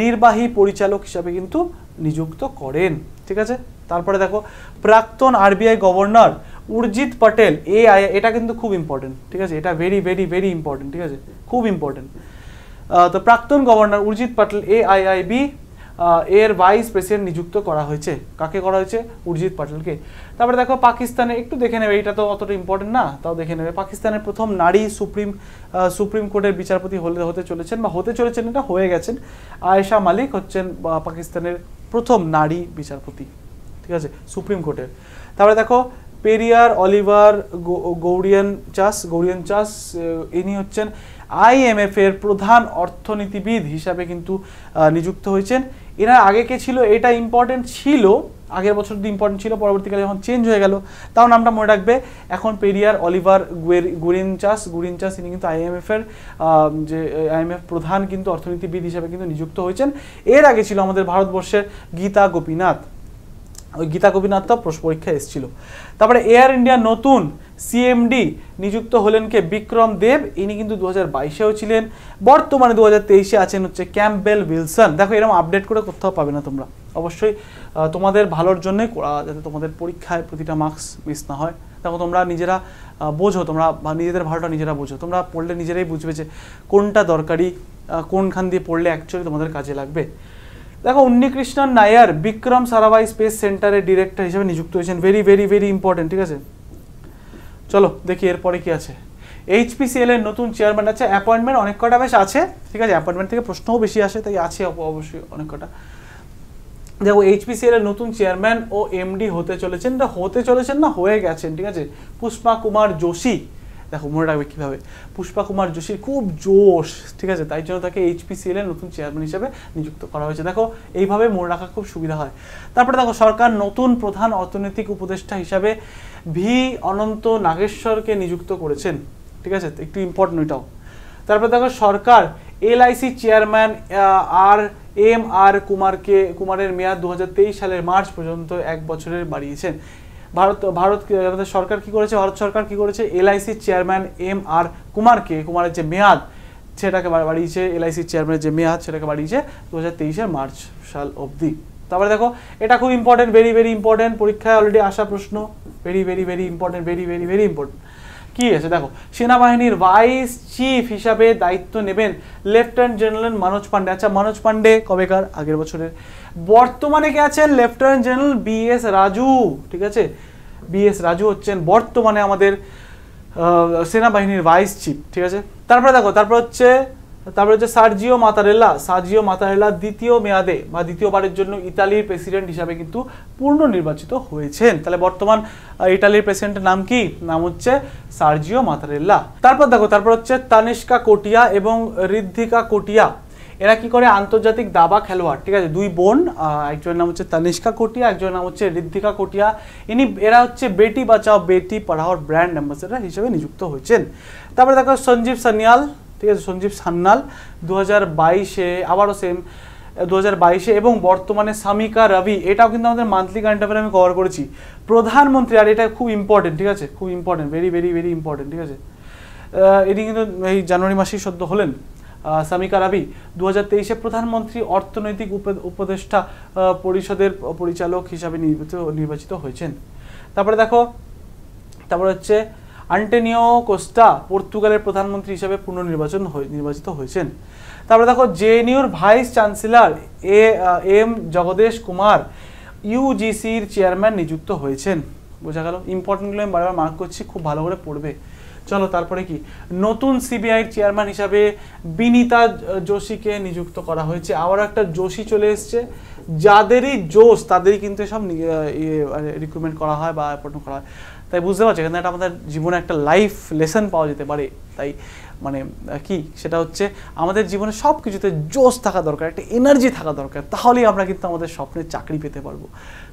নির্বাহী পরিচালক হিসাবে কিন্তু নিযুক্ত করেন, ঠিক আছে। তারপরে দেখো, প্রাক্তন আরবিআই গভর্নর উর্জিত পটেল, এটা কিন্তু খুব ইম্পর্টেন্ট, ঠিক আছে, এটা ভেরি ভেরি ভেরি ইম্পর্টেন্ট, ঠিক আছে, খুব ইম্পর্টেন্ট। তো প্রাক্তন গভর্নর উর্জিত পটেল AIIB এর ভাইস প্রেসিডেন্ট নিযুক্ত করা হয়েছে। কাকে করা হয়েছে? উর্জিত পটেলকে। তারপরে দেখো, পাকিস্তানে একটু দেখে নেবে, এটা তো অতটা ইম্পর্টেন্ট না, তাও দেখে নেবে। পাকিস্তানের প্রথম নারী সুপ্রিম কোর্টের বিচারপতি হতে চলেছেন, এটা হয়ে গেছেন। আয়েশা মালিক হচ্ছেন পাকিস্তানের প্রথম নারী বিচারপতি, ঠিক আছে, সুপ্রিম কোর্টের। তারপরে দেখো, পেরিয়ার অলিভার গৌরিয়ান চাস ইনি হচ্ছেন IMF এর প্রধান অর্থনীতিবিদ হিসাবে কিন্তু নিযুক্ত হয়েছেন। এরা আগে কে ছিল এটা ইম্পর্টেন্ট ছিল, আগের বছর তো ইম্পর্টেন্ট ছিল, পরবর্তীকালে যখন চেঞ্জ হয়ে গেল তাও নামটা মনে রাখবে। এখন পেরিয়ার অলিভার গুরিনচাস ইনি কিন্তু IMF এর যে IMF প্রধান কিন্তু অর্থনীতিবিদ হিসাবে কিন্তু নিযুক্ত হয়েছেন। এর আগে ছিল আমাদের ভারতবর্ষের গীতা গোপীনাথ, ওই গীতা গোপীনাথ তো পরীক্ষা এসেছিল। তারপরে এয়ার ইন্ডিয়া নতুন CMD নিযুক্ত হলেন কে বিক্রম দেব, ইনি কিন্তু 2022-এও ছিলেন। বর্তমানে 2023-এ আছেন হচ্ছে ক্যাম্পবেল উইলসন। দেখো এরকম আপডেট করে কোথাও পাবে না তোমরা, অবশ্যই তোমাদের ভালোর জন্যই করা, যাতে তোমাদের পরীক্ষায় প্রতিটা মার্কস মিস না হয়। দেখো তোমরা নিজেরা বোঝো, তোমরা নিজেদের ভালোটা নিজেরা বোঝো, তোমরা পড়লে নিজেরাই বুঝবে যে কোনটা দরকারি, কোনখান দিয়ে পড়লে অ্যাকচুয়ালি তোমাদের কাজে লাগবে। দেখো উন্নিকৃষ্ণন নায়ার বিক্রম সারাভাই স্পেস সেন্টারের ডিরেক্টর হিসেবে নিযুক্ত হয়েছেন। ভেরি ভেরি ভেরি ইম্পর্টেন্ট, ঠিক আছে। চলো দেখি এরপরে কি আছে। HPCL এর নতুন চেয়ারম্যান আছে, অ্যাপয়েন্টমেন্ট অনেক কটা বেশ আছে, ঠিক আছে, অ্যাপয়েন্টমেন্ট থেকে প্রশ্নও বেশি আসে, তাই আছে অবশ্যই অনেক কটা। দেখো HPCL এর নতুন চেয়ারম্যান ও MD হতে চলেছেন না হয়ে গেছেন, ঠিক আছে, পুষ্পা কুমার যোশী। দেখো মনে রাখবে কীভাবে, পুষ্পা কুমার যোশীর খুব জোশ, ঠিক আছে, তাই জন্য তাকে HPCL এর নতুন চেয়ারম্যান হিসেবে নিযুক্ত করা হয়েছে। দেখো এইভাবে মনে রাখা খুব সুবিধা হয়। তারপরে দেখো সরকার নতুন প্রধান অর্থনৈতিক উপদেষ্টা হিসাবে ভি অনন্ত নাগেশ্বরকে নিযুক্ত করেছেন, ঠিক আছে, একটু ইম্পর্টেন্ট এটাও। তারপরে দেখো সরকার LIC চেয়ারম্যান আর কুমারের মেয়াদ 2023 সালের মার্চ পর্যন্ত 1 বছরের বাড়িয়েছেন। আমাদের সরকার কি করেছে, ভারত সরকার কি করেছে, LIC চেয়ারম্যান কুমারের যে মেয়াদ সেটাকে বাড়িয়েছে, LIC চেয়ারম্যানের যে মেয়াদ সেটাকে বাড়িয়েছে 2023-এর মার্চ সাল অবধি। তারপরে দেখো এটা খুব ইম্পর্টেন্ট, ভেরি ভেরি ইম্পর্টেন্ট, পরীক্ষায় অলরেডি আসা প্রশ্ন, very very very important, very very very important. কি আছে দেখো, সেনাবাহিনীর ভাইস চিফ হিসাবে দায়িত্ব নেবেন লেফটেন্যান্ট জেনারেল মনোজ পান্ডে। আচ্ছা মনোজ পান্ডে কবেকার, আগের বছরের। বর্তমানে কে আছেন, লেফটেন্যান্ট জেনারেল BS রাজু, ঠিক আছে, BS রাজু হচ্ছেন বর্তমানে আমাদের সেনাবাহিনীর ভাইস চিফ, ঠিক আছে। তারপরে দেখো তারপর হচ্ছে সার্জিও মাতারেল্লা দ্বিতীয় মেয়াদে বা দ্বিতীয়বারের জন্য ইতালির প্রেসিডেন্ট হিসাবে কিন্তু পূর্ণ নির্বাচিত হয়েছেন। তাহলে বর্তমান ইতালির প্রেসিডেন্টের নাম কি, নাম হচ্ছে সার্জিও মাতারেল্লা। তারপর হচ্ছে তানিষ্কা কোটিয়া এবং ঋদ্ধিকা কোটিয়া, এরা কি করে, আন্তর্জাতিক দাবা খেলোয়াড়, ঠিক আছে, দুই বোন, একজনের নাম হচ্ছে তানিষ্কা কোটিয়া, একজনের নাম হচ্ছে ঋদ্ধিকা কোটিয়া। এরা হচ্ছে বেটি বাঁচাও বেটি পড়াওর ব্র্যান্ড অ্যাম্বাসেডর হিসেবে নিযুক্ত হয়েছেন। তারপরে দেখো সঞ্জীব সান্যাল, ঠিক আছে, সঞ্জীব সান্যাল 2022-এ আবারও সেম 2022-এ, এবং বর্তমানে সামিকা রবি, এটাও কিন্তু আমাদের মান্থলি কারেন্ট অ্যাফেয়ার আমি কভার করেছি, প্রধানমন্ত্রী, আর এটা খুব ইম্পর্টেন্ট, ঠিক আছে, খুব important, very very very important, ঠিক আছে। এটি কিন্তু এই জানুয়ারি মাসেই সদ্য হলেন। সামিকা রবি 2023-এ প্রধানমন্ত্রী অর্থনৈতিক উপদেষ্টা পরিষদের পরিচালক হিসাবে নির্বাচিত হয়েছেন। তারপরে দেখো তারপরে হচ্ছে আন্টোনিও কোস্টা পর্তুগালের প্রধানমন্ত্রী হিসাবে নির্বাচিত হয়েছেন। তারপরে দেখো JNUর vice chancellor M Jagadesh Kumar UGCর চেয়ারম্যান নিযুক্ত হয়েছেন। বোঝা গেল, ইম্পর্টেন্টগুলো আমি বারবার মার্ক করছি, খুব ভালো করে পড়বে। চলো তারপরে কি, নতুন CBIর চেয়ারম্যান হিসাবে বিনীতা যোশীকে নিযুক্ত করা হয়েছে। আবার একটা যোশী চলে এসছে, যাদেরই জোশ তাদেরই কিন্তু সব রিক্রুটমেন্ট করা হয় বা অ্যাপয়েন্টমেন্ট করা হয়। তাই বুঝতে পারছি এখানে একটা আমাদের জীবনে একটা লাইফ লেসন পাওয়া যেতে পারে। তাই মানে কি, সেটা হচ্ছে আমাদের জীবনে সব কিছুতে জোশ থাকা দরকার, একটা এনার্জি থাকা দরকার, তাহলেই আমরা কিন্তু আমাদের স্বপ্নের চাকরি পেতে পারবো।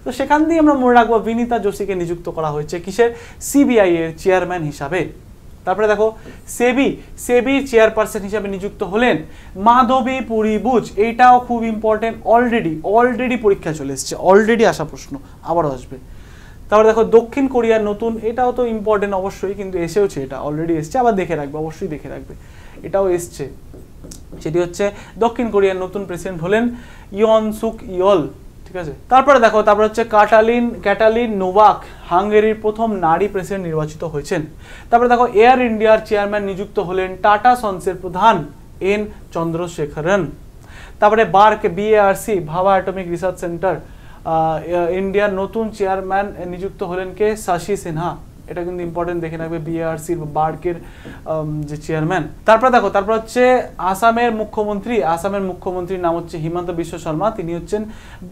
তো সেখান দিয়ে আমরা মনে রাখবো বিনীতা যোশীকে নিযুক্ত করা হয়েছে কিসের, CBI এর চেয়ারম্যান হিসাবে। তারপরে দেখো সেবির চেয়ারপারসন হিসাবে নিযুক্ত হলেন মাধবী পুরী বুচ, এইটাও খুব ইম্পর্টেন্ট, অলরেডি পরীক্ষা চলে এসছে, অলরেডি আসা প্রশ্ন, আবারও আসবে। তারপরে দেখো দক্ষিণ কোরিয়ার নতুন, এটাও তো ইম্পর্টেন্ট অবশ্যই, কিন্তু এসেওছে, এটা অলরেডি এসছে, আবার দেখে রাখবে, অবশ্যই দেখে রাখবে, এটাও এসছে। সেটি হচ্ছে দক্ষিণ কোরিয়ার নতুন প্রেসিডেন্ট হলেন ইয়ন সুক ইয়ল, ঠিক আছে। তারপরে দেখো তারপর হচ্ছে ক্যাটালিন নোভাক হাঙ্গেরির প্রথম নারী প্রেসিডেন্ট নির্বাচিত হয়েছেন। তারপরে দেখো এয়ার ইন্ডিয়ার চেয়ারম্যান নিযুক্ত হলেন টাটা সন্সের প্রধান N চন্দ্রশেখরন। তারপরে BARC ভাবা অ্যাটমিক রিসার্চ সেন্টার ইন্ডিয়ার নতুন চেয়ারম্যান নিযুক্ত হলেন কে, শশী সিনহা, এটা কিন্তু ইম্পর্টেন্ট, দেখে রাখবে। বিএআরসির বার্কের যে চেয়ারম্যান। তারপর দেখো, তারপর হচ্ছে আসামের মুখ্যমন্ত্রীর নাম হচ্ছে হিমন্ত বিশ্ব শর্মা। তিনি হচ্ছেন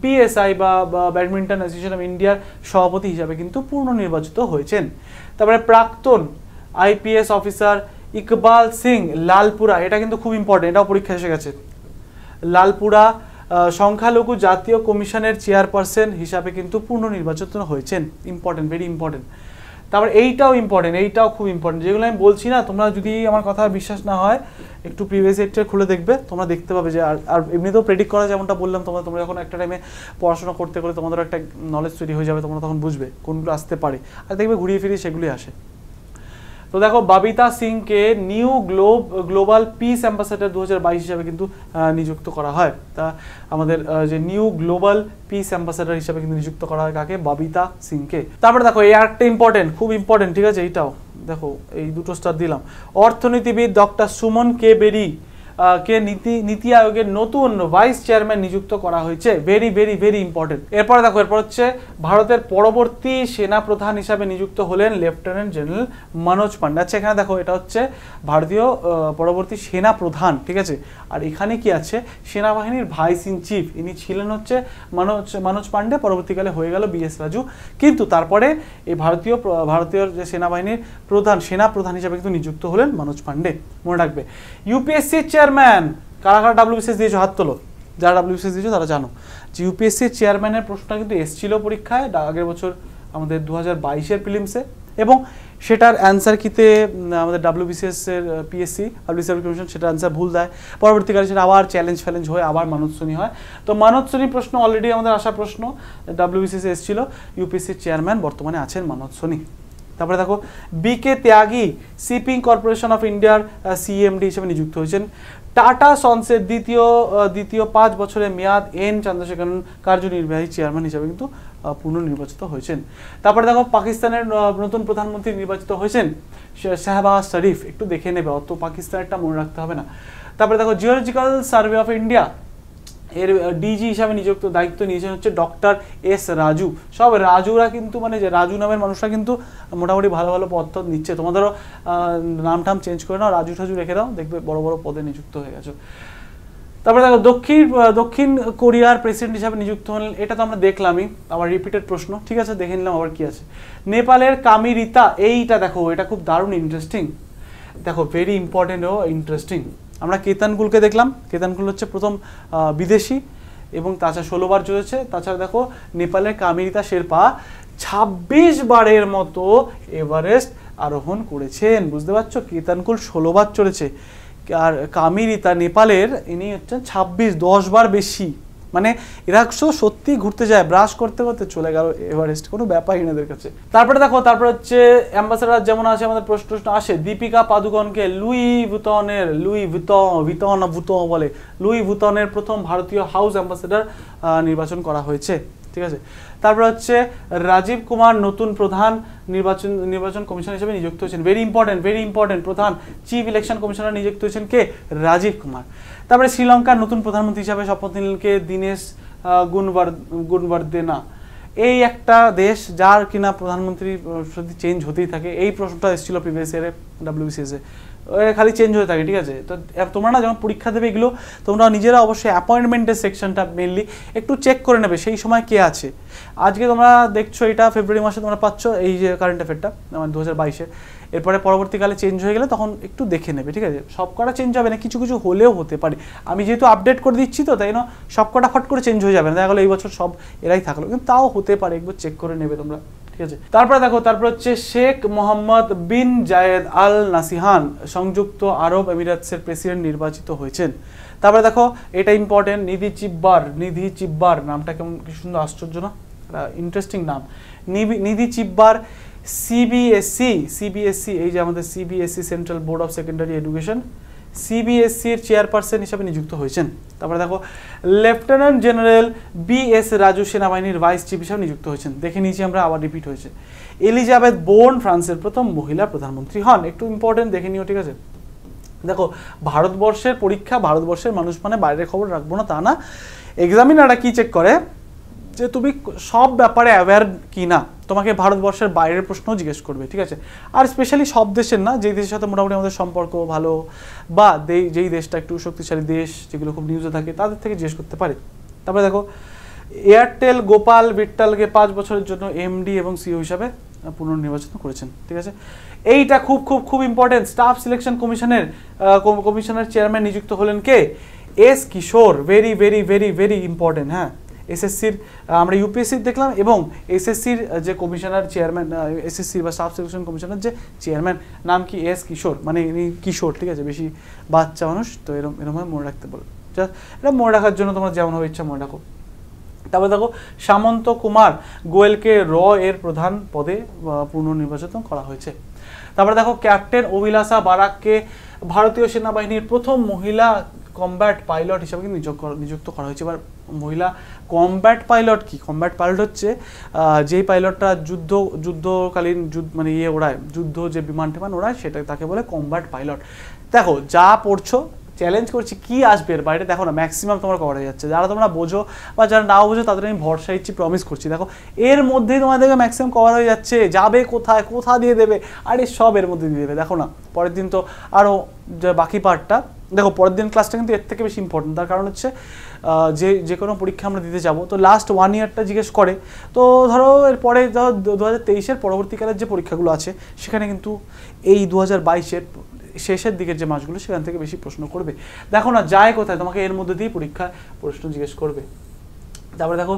বিএসআই বা ব্যাডমিন্টন অ্যাসোসিয়েশন অফ ইন্ডিয়ার সভাপতি হিসাবে কিন্তু পূর্ণ নির্বাচিত হয়েছেন। তারপরে প্রাক্তন আইপিএস অফিসার ইকবাল সিং লালপুরা, এটা কিন্তু খুব ইম্পর্টেন্ট, এটাও পরীক্ষা এসে গেছে। লালপুরা সংখ্যালঘু জাতীয় কমিশনের চেয়ারপারসন হিসাবে কিন্তু পূর্ণ নির্বাচিত হয়েছেন। Important, very important. তারপর এইটাও ইম্পর্টেন্ট, এইটাও খুব ইম্পর্টেন্ট, যেগুলো আমি বলছি না, তোমরা যদি আমার কথা বিশ্বাস না হয় একটু প্রিভিয়াস ইয়ারটা খুলে দেখবে, তোমরা দেখতে পাবে যে আর এমনিতেও প্রেডিক্ট করা, যেমনটা বললাম, তোমরা যখন একটা টাইমে পড়াশোনা করতে তোমাদের একটা নলেজ তৈরি হয়ে যাবে, তোমরা তখন বুঝবে কোনগুলো আসতে পারে, আর দেখবে ঘুরিয়ে ফিরিয়ে সেগুলি আসে। তো দেখো, বাবিতা সিংকে নিউ গ্লোবাল পিস অ্যাম্বাসেডর 2022 হিসাবে কিন্তু নিযুক্ত করা হয়। তা আমাদের যে নিউ গ্লোবাল পিস অ্যাম্বাসেডর হিসাবে কিন্তু নিযুক্ত করা হয় কাকে? বাবিতা সিংকে। তারপরে দেখো, এই আরেকটা ইম্পর্টেন্ট, খুব ইম্পর্টেন্ট, ঠিক আছে? এইটাও দেখো, এই দুটো স্টার দিলাম। অর্থনীতিবিদ ডক্টর সুমন কে বেরি কে নীতি আয়োগের নতুন ভাইস চেয়ারম্যান নিযুক্ত করা হয়েছে। Very very very important. এরপরে দেখো, এরপর হচ্ছে ভারতের পরবর্তী সেনা প্রধান হিসাবে নিযুক্ত হলেন লেফটেন্যান্ট জেনারেল মনোজ পান্ডে। আচ্ছা, এখানে দেখো, এটা হচ্ছে ভারতীয় পরবর্তী সেনা প্রধান, ঠিক আছে? আর এখানে কি আছে? সেনাবাহিনীর ভাইস ইন চিফ ইনি ছিলেন হচ্ছে মনোজ পান্ডে, পরবর্তীকালে হয়ে গেল বিএস রাজু। কিন্তু তারপরে এই ভারতীয় যে সেনা প্রধান হিসাবে কিন্তু নিযুক্ত হলেন মনোজ পান্ডে, মনে রাখবে। ইউপিএসসি চেয়ারম্যান, কারা কারা ডাব্লিউবিসিএস দিয়েছো? হাত তোলো। যারা ডাব্লিউবিসিএস দিয়েছো তারা জানো যে ইউপিএসসি চেয়ারম্যানের প্রশ্নটা কিন্তু এসেছিল পরীক্ষায় আগের বছর আমাদের 2022-এর প্রিলিমসে, এবং সেটার অ্যান্সার কিতে আমাদের ডাব্লিউবিসিএস এর পিএসসি পাবলিক সার্ভিস কমিশন সেটার অ্যান্সার ভুল দেয়। পরবর্তীকালে সেটা আবার চ্যালেঞ্জ হয়ে আবার মানবশ্রেণী হয়। তো মানবশ্রেণী প্রশ্ন অলরেডি আমাদের আসা প্রশ্ন, ডাব্লিউবিসিএস এসেছিল। ইউপিএসসির চেয়ারম্যান বর্তমানে আছেন মানবশ্রেণী। তারপরে দেখো, বিকে ত্যাগী শিপিং কর্পোরেশন অফ ইন্ডিয়ার সিএমডি হিসেবে নিযুক্ত হয়েছেন। টাটা সন্সের দ্বিতীয় 5 বছরের মেয়াদ এন চন্দ্রশেখরন কার্যনির্বাহী চেয়ারম্যান হিসেবে কিন্তু পুনর্নির্বাচিত হয়েছেন। তারপরে দেখো, পাকিস্তানের নতুন প্রধানমন্ত্রী নির্বাচিত হয়েছেন শাহবাজ শরীফ। একটু দেখে নেবে, অত পাকিস্তানেরটা মনে রাখতে হবে না। তারপরে দেখো, জিওলজিক্যাল সার্ভে অফ ইন্ডিয়া এর ডিজি হিসাবে দায়িত্ব নিয়েছেন হচ্ছে ডক্টর এস রাজু। সব রাজুরা কিন্তু, মানে যে রাজু নামের মানুষরা কিন্তু মোটামুটি ভালো ভালো পদ নিচ্ছে। তোমাদেরও নাম টাম চেঞ্জ করে নাও, রাজু ঠাজু রেখে দাও, দেখবে বড় বড় পদে নিযুক্ত হয়ে গেছো। তারপরে দেখো, দক্ষিণ কোরিয়ার প্রেসিডেন্ট হিসাবে নিযুক্ত হলেন। এটা তো আমরা দেখলামই, আবার রিপিটেড প্রশ্ন, ঠিক আছে? দেখে নিলাম আবার কি আছে। নেপালের কামিরিতা, এইটা দেখো, এটা খুব দারুণ ইন্টারেস্টিং, দেখো, ভেরি ইম্পর্টেন্ট ও ইন্টারেস্টিং। আমরা কেতানকুলকে দেখলাম, কেতানকুল হচ্ছে প্রথম বিদেশি, এবং তাছাড়া 16 বার চলেছে। তাছাড়া দেখো, নেপালের কামিরিতা শেরপা 26 বারের মতো এভারেস্ট আরোহণ করেছেন। বুঝতে পারছো? কেতানকুল 16 বার চলেছে, আর কামিরিতা নেপালের ইনি হচ্ছেন 26, 10 বার বেশি। মানে এরা সত্যি ঘুরতে যায়, ব্রাশ করতে করতে চলে গেল এভারেস্ট, কোনো ব্যাপারই না এদের কাছে। তারপরে দেখো, তারপর হচ্ছে অ্যাম্বাসেডার যেমন আছে, আমাদের প্রশ্ন আসে, দীপিকা পাদুকোনকে লুই ভুতনের প্রথম ভারতীয় হাউস অ্যাম্বাসেডার নির্বাচন করা হয়েছে, ঠিক আছে? তারপর হচ্ছে রাজীব কুমার নতুন প্রধান নির্বাচন কমিশন হিসেবে নিযুক্ত হয়েছেন। ভেরি ইম্পর্টেন্ট, প্রধান চিফ ইলেকশন কমিশনার নিযুক্ত হয়েছেন কে? রাজীব কুমার। তারপরে শ্রীলঙ্কার নতুন প্রধানমন্ত্রী হিসাবে শপথ নিলেন কে? দীনেশ গুণবর্ধেনা। এই একটা দেশ যার কিনা প্রধানমন্ত্রী চেঞ্জ হতেই থাকে। এই প্রশ্নটা এসেছিল প্রিভিয়াস ইয়ারে ডাব্লিউবিসিএস-এ, খালি চেঞ্জ হয়ে থাকে, ঠিক আছে? তো তোমরা না যখন পরীক্ষা দেবে এগুলো, তোমরা নিজেরা অবশ্যই অ্যাপয়েন্টমেন্টের সেকশনটা মেনলি একটু চেক করে নেবে, সেই সময় কে আছে। আজকে তোমরা দেখছো এটা ফেব্রুয়ারি মাসে তোমরা পাচ্ছ এই যে কারেন্ট অ্যাফেয়ারটা আমার 2022-এর। এরপরে পরবর্তীকালে চেঞ্জ হয়ে গেলে তখন একটু দেখে নেবে, ঠিক আছে? সব কটা চেঞ্জ হবে না, কিছু কিছু হলেও হতে পারে। আমি যেহেতু আপডেট করে দিচ্ছি, তো তাই না সব কটা ফট করে চেঞ্জ হয়ে যাবে না, দেখা গেলো এই বছর সব এরাই থাকলো, কিন্তু তাও হতে পারে, একবার চেক করে নেবে তোমরা, ঠিক আছে? তারপরে দেখো, তারপর হচ্ছে শেখ মোহাম্মদ বিন জায়েদ আল নাসিহান সংযুক্ত আরব এমিরেটসের প্রেসিডেন্ট নির্বাচিত হয়েছেন। তারপরে দেখো, এটা ইম্পর্টেন্ট, নিধি চিব্বার নামটা কেমন কি সুন্দর, আশ্চর্য না? ইন্টারেস্টিং নাম, নিধি চিব্বার সিবিএসসি, এই যে আমাদের CBSE central board of secondary education, সিবিএসসির চেয়ারপারসন হিসাবে নিযুক্ত হয়েছেন। তারপরে দেখো, লেফটেন্যান্ট জেনারেল বিএস রাজু সেনাবাহিনীর ভাইস চিফ হিসাবে নিযুক্ত হয়েছেন। দেখে নিয়েছি আমরা, আবার রিপিট হয়েছে। এলিজাবেথ বোর্ন ফ্রান্সের প্রথম মহিলা প্রধানমন্ত্রী হন। একটু ইম্পর্টেন্ট, দেখে নিও, ঠিক আছে? দেখো, ভারতবর্ষের পরীক্ষা, ভারতবর্ষের মানুষ মানে বাইরের খবর রাখবো না তা না। এক্সামিনাররা কি চেক করে যে তুমি সব ব্যাপারে অ্যাওয়্যার কি না। তোমাকে ভারতবর্ষের বাইরের প্রশ্নও জিজ্ঞেস করবে, ঠিক আছে। আর স্পেশালি সব দেশের না, যেই দেশের সাথে মোটামুটি আমাদের সম্পর্ক ভালো বা যেই দেশটা একটু শক্তিশালী দেশ, যেগুলো খুব নিউজে থাকে, তাদের থেকে জিজ্ঞেস করতে পারে। তারপরে দেখো এয়ারটেল গোপাল বিট্টালকে 5 বছরের জন্য এমডি এবং সিইও হিসাবে পুনর্নির্বাচন করেছেন, ঠিক আছে। এইটা খুব খুব খুব ইম্পর্টেন্ট। স্টাফ সিলেকশন কমিশনের চেয়ারম্যান নিযুক্ত হলেন কে? S Kishore. Very very very very important. হ্যাঁ, এসএসসির আমরা ইউপিএসসির দেখলাম এবং এসএসসির যে কমিশনার চেয়ারম্যান, এসএসসি বা স্টাফ সিলেকশন কমিশনের যে চেয়ারম্যান নাম কি? এস কিশোর, মানে ইনি কিশোর, ঠিক আছে, বেশি বাচ্চা মানুষ তো এরকম মনে রাখতে বলে। এটা মনে রাখার জন্য তোমরা যেমন হবে ইচ্ছা মনে রাখো। তারপরে দেখো সামন্ত কুমার গোয়েলকে এর প্রধান পদে পুনর্নির্বাচিত করা হয়েছে। তারপরে দেখো ক্যাপ্টেন অভিলাষা বারাককে ভারতীয় সেনাবাহিনীর প্রথম মহিলা কমব্যাট পাইলট হিসেবে নিযুক্ত করা হয়েছে। এবার মহিলা কমব্যাট পাইলট কি? কমব্যাট পাইলট হচ্ছে যেই পাইলটটা যুদ্ধকালীন মানে ওড়ায়, যুদ্ধ যে বিমান টিমান ওড়ায়, সেটা তাকে বলে কমব্যাট পাইলট। দেখো যা পড়ছো, চ্যালেঞ্জ করছি কি আসবে এর বাইরে, দেখো না ম্যাক্সিমাম তোমরা কভার হয়ে যাচ্ছে। যারা তোমরা বোঝো বা যারা নাও বোঝো তাদের আমি ভরসা দিচ্ছি, প্রমিস করছি। দেখো এর মধ্যেই তোমাদেরকে ম্যাক্সিমাম কভার হয়ে যাচ্ছে। যাবে কোথায়, কোথা দিয়ে দেবে, আরে সব এর মধ্যে দিয়ে দেবে। দেখো না পরের দিন তো আরও যে বাকি পার্টটা, দেখো পরের দিন ক্লাসটা কিন্তু এর থেকে বেশি ইম্পর্টেন্ট। তার কারণ হচ্ছে যে কোনো পরীক্ষা আমরা দিতে যাবো তো লাস্ট 1 ইয়ারটা জিজ্ঞেস করে। তো ধরো এরপরে ধরো 2023-এর পরবর্তীকালের যে পরীক্ষাগুলো আছে সেখানে কিন্তু এই 2022-এর শেষের দিকের যে মাসগুলো সেখান থেকে বেশি প্রশ্ন করবে। দেখো না যায় কোথায়, তোমাকে এর মধ্যে দিয়ে পরীক্ষায় প্রশ্ন জিজ্ঞেস করবে। তারপরে দেখো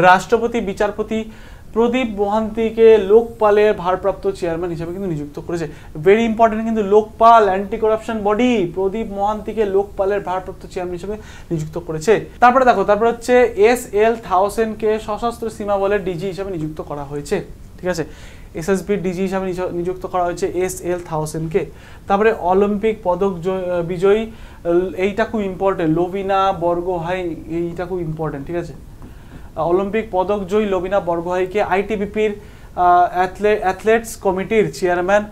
রাষ্ট্রপতি বিচারপতি প্রদীপ মোহান্তিকে লোকপালের ভারপ্রাপ্ত চেয়ারম্যান হিসেবে কিন্তু নিযুক্ত করেছে। ভেরি ইম্পর্টেন্ট কিন্তু, লোকপাল অ্যান্টি করাপশন বডি, প্রদীপ মোহান্তিকে লোকপালের ভারপ্রাপ্ত চেয়ারম্যান হিসেবে নিযুক্ত করেছে। তারপরে দেখো তারপরে হচ্ছে SL থাউসেন্ডকে সশস্ত্র সীমা বলের ডিজি হিসেবে নিযুক্ত করা হয়েছে, ঠিক আছে। এসএসবির ডিজি হিসাবে নিযুক্ত করা হয়েছে SL থাউসেন্ডকে। তারপরে অলিম্পিক পদক বিজয়ী, এইটা খুব ইম্পর্টেন্ট, লোবিনা বরগোহাই, এইটা খুব ইম্পর্টেন্ট, ঠিক আছে। অলিম্পিক পদক জয়ী লোবিনা বরগোহাইকে আইটিবিপির অ্যাথলেটস কমিটির চেয়ারম্যান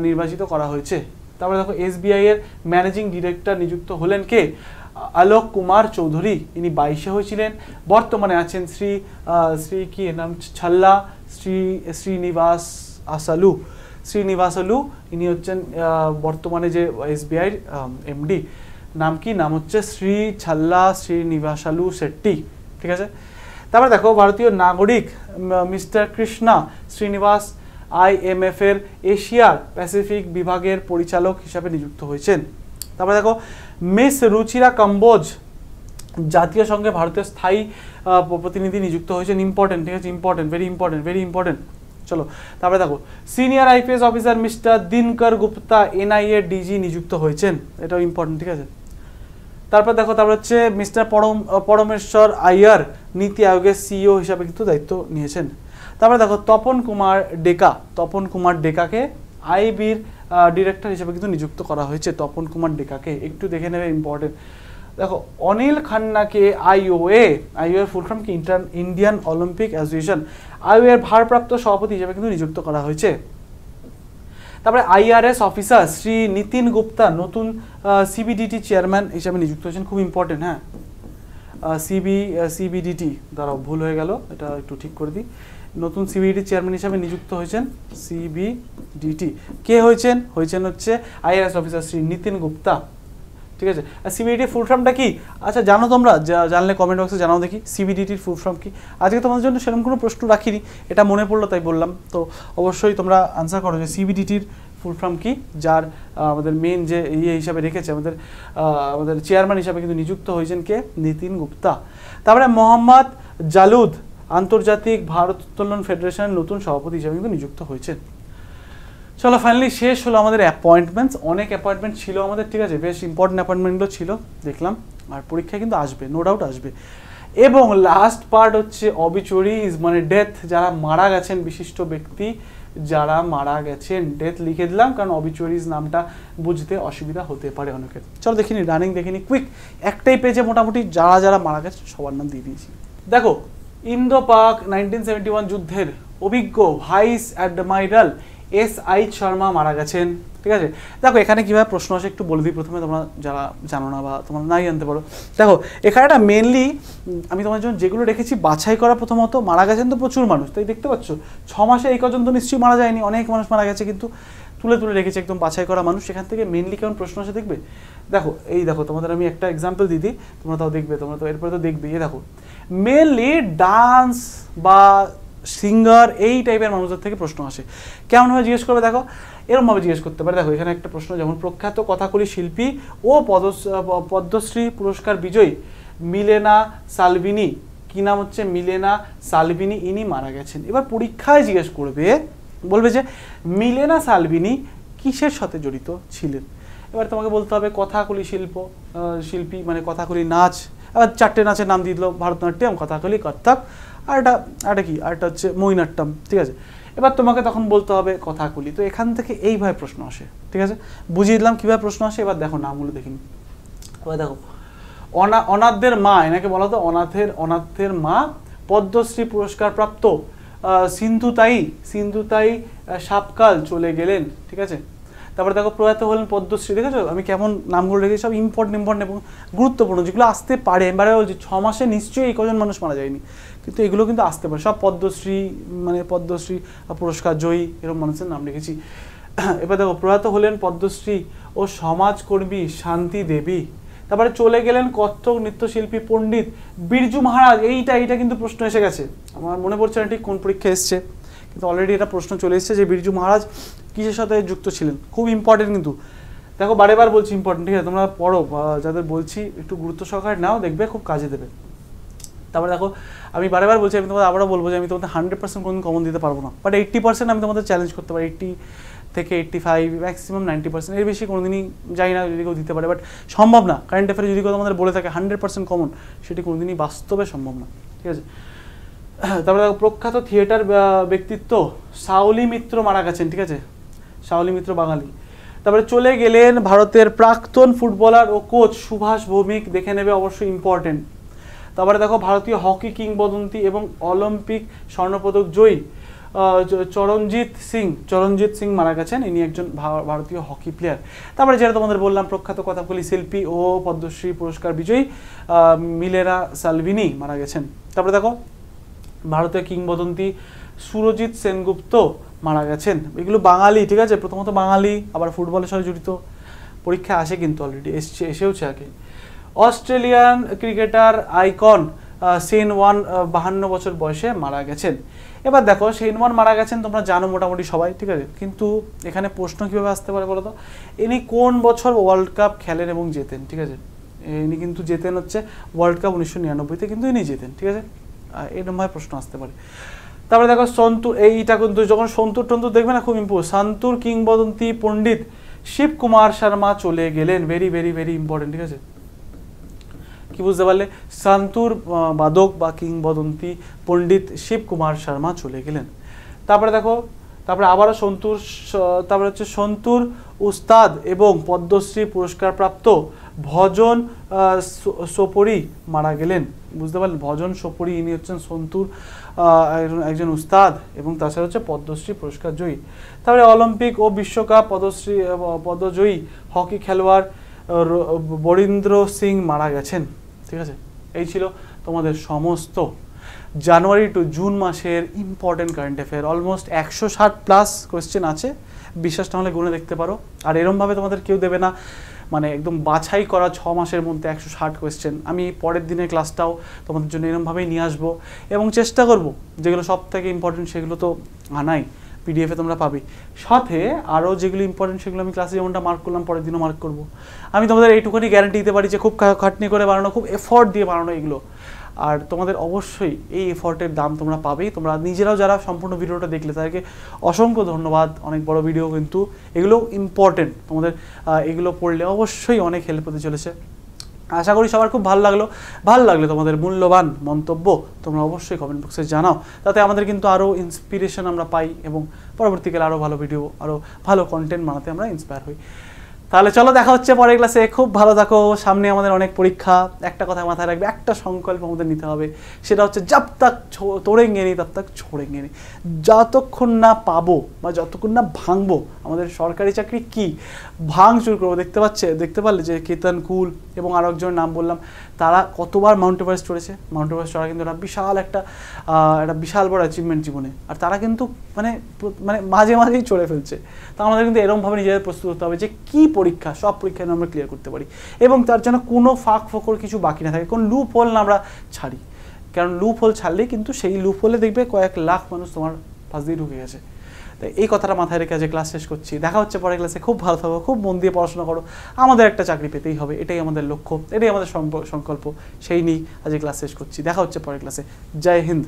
নির্বাচিত করা হয়েছে। তারপরে দেখো SBI এর ম্যানেজিং ডিরেক্টর নিযুক্ত হলেন কে? আলোক কুমার চৌধুরী। ইনি 22-এ হয়েছিলেন। বর্তমানে আছেন শ্রী কি নাম, ছাল্লা শ্রীনিবাসালু। ইনি হচ্ছেন বর্তমানে যে SBI এর এমডি। নাম কি? নাম হচ্ছে শ্রী ছাল্লা শ্রীনিবাসালু শেট্টি, ঠিক আছে। তারপরে দেখো ভারতীয় নাগরিক মিস্টার কৃষ্ণা শ্রীনিবাস IMF এর এশিয়ার প্যাসিফিক বিভাগের পরিচালক হিসাবে নিযুক্ত হয়েছেন। তারপরে দেখো মিস রুচিরা কম্বোজ জাতীয় সংঘে ভারতের স্থায়ী প্রতিনিধি নিযুক্ত হয়েছেন। ইম্পর্টেন্ট, ঠিক আছে, ইম্পর্টেন্ট, ভেরি ইম্পর্টেন্ট। চলো তারপরে দেখো senior IPS officer mister Dinkar Gupta NIA DG নিযুক্ত হয়েছেন, এটাও ইম্পর্টেন্ট, ঠিক আছে। তারপর দেখো তারপর হচ্ছে মিস্টার পরমেশ্বর আয়ার নীতি আয়োগের CEO হিসাবে কিন্তু দায়িত্ব নিয়েছেন। তারপরে দেখো তপন কুমার ডেকাকে IBর ডিরেক্টর হিসেবে কিন্তু নিযুক্ত করা হয়েছে। তপন কুমার ডেকাকে একটু দেখে নেবে, ইম্পর্টেন্ট। দেখো অনিল খান্নাকে IOA এর ফুল ফর্ম কি? ইন্ডিয়ান অলিম্পিক অ্যাসোসিয়েশন, IOA এর ভারপ্রাপ্ত সভাপতি হিসেবে কিন্তু নিযুক্ত করা হয়েছে। তারপরে IRS অফিসার শ্রী নিতিন গুপ্তা নতুন CBDT চেয়ারম্যান হিসেবে নিযুক্ত হয়েছেন। খুব ইম্পর্টেন্ট। হ্যাঁ, CBDT দাঁড়াও ভুল হয়ে গেল, এটা একটু ঠিক করে দিই। নতুন CBDT চেয়ারম্যান হিসেবে নিযুক্ত হয়েছেন CBDT। কে হয়েছেন হচ্ছে IRS অফিসার শ্রী নিতিন গুপ্তা, ঠিক আছে। আর CBDT ফুল ফর্মটা কি? আচ্ছা জানো তোমরা? জানলে কমেন্ট বক্সে জানাও দেখি CBDTর ফুল ফর্ম কি। আজকে তোমাদের জন্য সেরকম কোনো প্রশ্ন রাখিনি, এটা মনে পড়লো তাই বললাম। তো অবশ্যই তোমরা আনসার করো যে CBDTর ফুল ফর্ম কি, যার আমাদের মেন যে হিসাবে রেখেছে আমাদের চেয়ারম্যান হিসাবে কিন্তু নিযুক্ত হয়েছেন কে? নিতিন গুপ্তা। তারপরে মোহাম্মদ জালুদ আন্তর্জাতিক ভারোত্তোলন ফেডারেশনের নতুন সভাপতি হিসাবে কিন্তু নিযুক্ত হয়েছেন। চলো ফাইনালি শেষ হলো আমাদের অ্যাপয়েন্টমেন্টস। অনেক অ্যাপয়েন্টমেন্ট ছিল আমাদের, ঠিক আছে, বেশ ইম্পর্টেন্ট অ্যাপয়েন্টমেন্টগুলো ছিল দেখলাম। আর পরীক্ষা কিন্তু আসবে, নো ডাউট আসবে। এবং লাস্ট পার্ট হচ্ছে অবিচুয়ারিজ, মানে ডেথ, যারা মারা গেছেন, বিশিষ্ট ব্যক্তি যারা মারা গেছেন, ডেথ লিখে দিলাম কারণ অবিচুয়ারিজ নামটা বুঝতে অসুবিধা হতে পারে অনেকের। চলো দেখিনি, রানিং দেখিনি, কুইক একটাই পেজে মোটামুটি যারা মারা গেছে সবার নাম দিয়ে দিয়েছি। দেখো ইন্দো পাক 1971 যুদ্ধের অভিজ্ঞ ভাইস অ্যাডমাইরাল SI শর্মা মারা গেছেন। ঠিক আছে, দেখো এখানে কীভাবে প্রশ্ন আসে একটু বলে দিই প্রথমে, তোমরা যারা জানো না বা তোমরা নাই জানতে পারো। দেখো এখানে একটা মেনলি আমি তোমার জন্য যেগুলো রেখেছি বাছাই করা, প্রথমত মারা গেছেন তো প্রচুর মানুষ, তাই দেখতে পাচ্ছ 6 মাসে এই পর্যন্ত নিশ্চয়ই মারা যায়নি, অনেক মানুষ মারা গেছে, কিন্তু তুলে তুলে রেখেছে একদম বাছাই করা মানুষ। সেখান থেকে মেনলি কেমন প্রশ্ন আসে দেখবে। দেখো এই দেখো তোমাদের আমি একটা এক্সাম্পল দিই, তোমরা তাও দেখবে, তোমরা তো এরপরে তো দেখবে। এই দেখো মেনলি ডান্স বা সিঙ্গার এই টাইপের মানুষদের থেকে প্রশ্ন আসে। কেমনভাবে জিজ্ঞেস করবে দেখো, এরকমভাবে জিজ্ঞেস করতে পারে। দেখো এখানে একটা প্রশ্ন, যেমন প্রখ্যাত কথাকলি শিল্পী ও পদ্মশ্রী পুরস্কার বিজয়ী মিলেনা সালভিনি, কি নাম হচ্ছে মিলেনা সালভিনি, ইনি মারা গেছেন। এবার পরীক্ষায় জিজ্ঞেস করবে, বলবে যে মিলেনা সালভিনি কিসের সাথে জড়িত ছিলেন। এবার তোমাকে বলতে হবে কথাকলি শিল্পী মানে কথাকলি নাচ, আবার 4টে নাচের নাম দিয়ে দিল, ভারতনাট্যম, কথাকলি, কত্থক, আর এটা কি, আরটা হচ্ছে মহিনাট্যম। ঠিক আছে, এবার তোমাকে তখন বলতে হবে কথাকলি। তো এখান থেকে এইভাবে প্রশ্ন আসে। ঠিক আছে, বুঝিয়ে দিলাম কীভাবে প্রশ্ন আসে। এবার দেখো নামগুলো দেখিনি। এবার দেখো অনাথদের মা, এনাকে বলা হতো অনাথের মা, পদ্মশ্রী পুরস্কার প্রাপ্ত সিন্ধুতাই সাপকাল চলে গেলেন। ঠিক আছে, তারপরে দেখো প্রয়াত হলেন পদ্মশ্রী। দেখেছো আমি কেমন নামগুলো রেখেছি, সব ইম্পর্টেন্ট এবং গুরুত্বপূর্ণ, যেগুলো আসতে পারে। এবারে বলছি 6 মাসে নিশ্চয়ই এই কজন মানুষ মারা যায়নি, কিন্তু এগুলো কিন্তু আসতে পারে। সব পদ্মশ্রী পুরস্কার জয়ী এরকম মানুষের নাম রেখেছি। এবার দেখো প্রয়াত হলেন পদ্মশ্রী ও সমাজকর্মী শান্তি দেবী। তারপরে চলে গেলেন কত্থক নৃত্যশিল্পী পণ্ডিত বিরজু মহারাজ। এইটা কিন্তু প্রশ্ন এসে গেছে, আমার মনে পড়ছে না ঠিক কোন পরীক্ষা এসছে, কিন্তু অলরেডি এটা প্রশ্ন চলে এসেছে যে বিরজু মহারাজ কিসের সাথে যুক্ত ছিলেন। খুব ইম্পর্টেন্ট কিন্তু, দেখো বারে বলছি ইম্পর্টেন্ট। ঠিক আছে, তোমরা পড়ো, যাদের বলছি একটু গুরুত্ব সহকারে নাও, দেখবে খুব কাজে দেবে। তারপরে দেখো আমি বারে বলছি, আমি তোমাদের আবারও বলবো যে আমি তোমাদের 100% কোনো কমন দিতে পারবো না, বাট 80% আমি তোমাদের চ্যালেঞ্জ করতে পারি। 80 থেকে 85 ম্যাক্সিমাম 90%, এর বেশি কোনোদিনই যাই না যদি কেউ দিতে পারে, বাট সম্ভব না। কারেন্ট অ্যাফেয়ারে যদি কেউ তোমাদের বলে থাকে 100% কমন, সেটি কোনোদিনই বাস্তবে সম্ভব না। ঠিক আছে, তারপরে দেখো প্রখ্যাত থিয়েটার ব্যক্তিত্ব শাওলি মিত্র মারা গেছেন। ঠিক আছে, শাওলি মিত্র বাঙালি। তারপরে চলে গেলেন ভারতের প্রাক্তন ফুটবলার ও কোচ সুভাষ ভৌমিক, দেখে নেবে অবশ্যই ইম্পর্টেন্ট। তারপরে দেখো ভারতীয় হকি কিংবদন্তি এবং অলিম্পিক স্বর্ণপদক জয়ী চরণজিৎ সিং মারা গেছেন, ইনি একজন ভারতীয় হকি প্লেয়ার। তারপরে যেটা তোমাদের বললাম প্রখ্যাত কথাকলি শিল্পী ও পদ্মশ্রী পুরস্কার বিজয়ী মিলেনা সালভিনি মারা গেছেন। তারপরে দেখো ভারতীয় কিংবদন্তি সুরজিৎ সেনগুপ্ত মারা গেছেন। এগুলো বাঙালি। ঠিক আছে, প্রথমত বাঙালি, আবার ফুটবলের সাথে জড়িত, পরীক্ষা আসে কিন্তু অলরেডি এসেওছে আগে। Australian cricketer icon Shane one 52 বছর বয়সে মারা গেছেন। এবার দেখো শেন ওয়ান মারা গেছেন তোমরা জানো মোটামুটি সবাই। ঠিক আছে, কিন্তু এখানে প্রশ্ন কীভাবে আসতে পারে বলো তো, ইনি কোন বছর ওয়ার্ল্ড কাপ খেলেন এবং জেতেন। ঠিক আছে, ইনি কিন্তু জেতেন হচ্ছে ওয়ার্ল্ড কাপ 1999-তে, কিন্তু ইনি জেতেন। ঠিক আছে, এরকমভাবে প্রশ্ন আসতে পারে। তারপরে দেখো সন্তুর, এইটা কিন্তু যখন সন্তুর দেখবে না খুব ইম্পর্টেন্ট, সন্তুর কিংবদন্তি পণ্ডিত শিব কুমার শর্মা চলে গেলেন। Very important. ঠিক আছে, কি বুঝতে পারলে, সন্তুর বাদক বা কিংবদন্তি পণ্ডিত শিব কুমার শর্মা চলে গেলেন। তারপরে দেখো আবারও তারপরে হচ্ছে সন্তুর উস্তাদ এবং পদ্মশ্রী পুরস্কার প্রাপ্ত ভজন সোপরি মারা গেলেন। বুঝতে পারলেন, ভজন সোপরি, ইনি হচ্ছেন সন্তুর একজন উস্তাদ এবং তাছাড়া হচ্ছে পদ্মশ্রী পুরস্কার জয়ী। তারপরে অলিম্পিক ও বিশ্বকাপ পদজয়ী হকি খেলোয়াড় বরীন্দ্র সিং মারা গেছেন। ঠিক আছে, এই ছিল তোমাদের সমস্ত জানুয়ারি টু জুন মাসের important current affair. Almost 160+ question আছে, বিশ্বাস না হলে গুনে দেখতে পারো। আর এরমভাবে তোমাদের কেউ দেবে না, মানে একদম বাছাই করা 6 মাসের মধ্যে 160 কোয়েশ্চেন। আমি পরের দিনের ক্লাসটাও তোমাদের জন্য এরমভাবেই নিয়ে আসবো এবং চেষ্টা করব যেগুলো সব থেকে ইম্পর্টেন্ট সেগুলো তো আনাই, পিডিএফে তোমরা পাবে, সাথে আরও যেগুলো ইম্পর্টেন্ট সেগুলো আমি ক্লাসে যেমনটা মার্ক করলাম পরের দিনও মার্ক করব। আমি তোমাদের এইটুকুনি গ্যারান্টি দিতে পারি যে খুব খাটনি করে বানানো, খুব এফর্ট দিয়ে বানানো এগুলো, আর তোমাদের অবশ্যই এই এফর্টের দাম তোমরা পাবেই। তোমরা নিজেরাও যারা সম্পূর্ণ ভিডিওটা দেখলে তাদেরকে অসংখ্য ধন্যবাদ। অনেক বড় ভিডিও, কিন্তু এগুলো ইম্পর্টেন্ট, তোমাদের এগুলো পড়লে অবশ্যই অনেক হেল্প হতে চলেছে। আশা করি সবার খুব ভালো লাগলে তোমাদের মূল্যবান মন্তব্য তোমরা অবশ্যই কমেন্ট বক্সে জানাও, তাতে আমাদের কিন্তু আরও ইন্সপিরেশন আমরা পাই এবং পরবর্তীকালে আরও ভালো ভিডিও, আরও ভালো কন্টেন্ট বানাতে আমরা ইন্সপায়ার হই। তাহলে চলো দেখা হচ্ছে পরের ক্লাসে। খুব ভালো থাকো, সামনে আমাদের অনেক পরীক্ষা। একটা কথা মাথায় রাখবে, একটা সংকল্প আমাদের নিতে হবে, সেটা হচ্ছে জব তাক তোড়েঙ্গে নি তব তাক ছোড়েঙ্গে নি। যতক্ষণ না পাবো বা যতক্ষণ না ভাঙবো আমাদের সরকারি চাকরি কি ভাঙচুর করবো। দেখতে পারলে যে কেতন কুল এবং আরও একজনের নাম বললাম, তারা কতবার মাউন্ট এভারেস্ট চড়েছে। মাউন্ট এভারেস্ট চড়া কিন্তু একটা বিশাল বড় অ্যাচিভমেন্ট জীবনে, আর তারা কিন্তু মানে মাঝেই চড়ে ফেলছে। তো আমাদের কিন্তু এরকমভাবে নিজেদের প্রস্তুত হতে হবে যে কী পরীক্ষা, সব পরীক্ষা আমরা ক্লিয়ার করতে পারি এবং তার জন্য কোনো ফাঁক ফোকর কিছু বাকি না থাকে, কোনো লুপ হোল না আমরা ছাড়ি। কারণ লুপ হোল ছাড়লেই কিন্তু সেই লুপ হোলে দেখবে কয়েক লাখ মানুষ তোমার পাশ দিয়ে ঢুকে গেছে। তাই এই কথাটা মাথায় রেখে আজকে ক্লাস শেষ করছি। দেখা হচ্ছে পরের ক্লাসে। খুব ভালো থাকো, খুব মন দিয়ে পড়াশোনা করো। আমাদের একটা চাকরি পেতেই হবে, এটাই আমাদের লক্ষ্য, এটাই আমাদের সংকল্প। সেই নিয়েই আজকে ক্লাস শেষ করছি। দেখা হচ্ছে পরের ক্লাসে। জয় হিন্দ।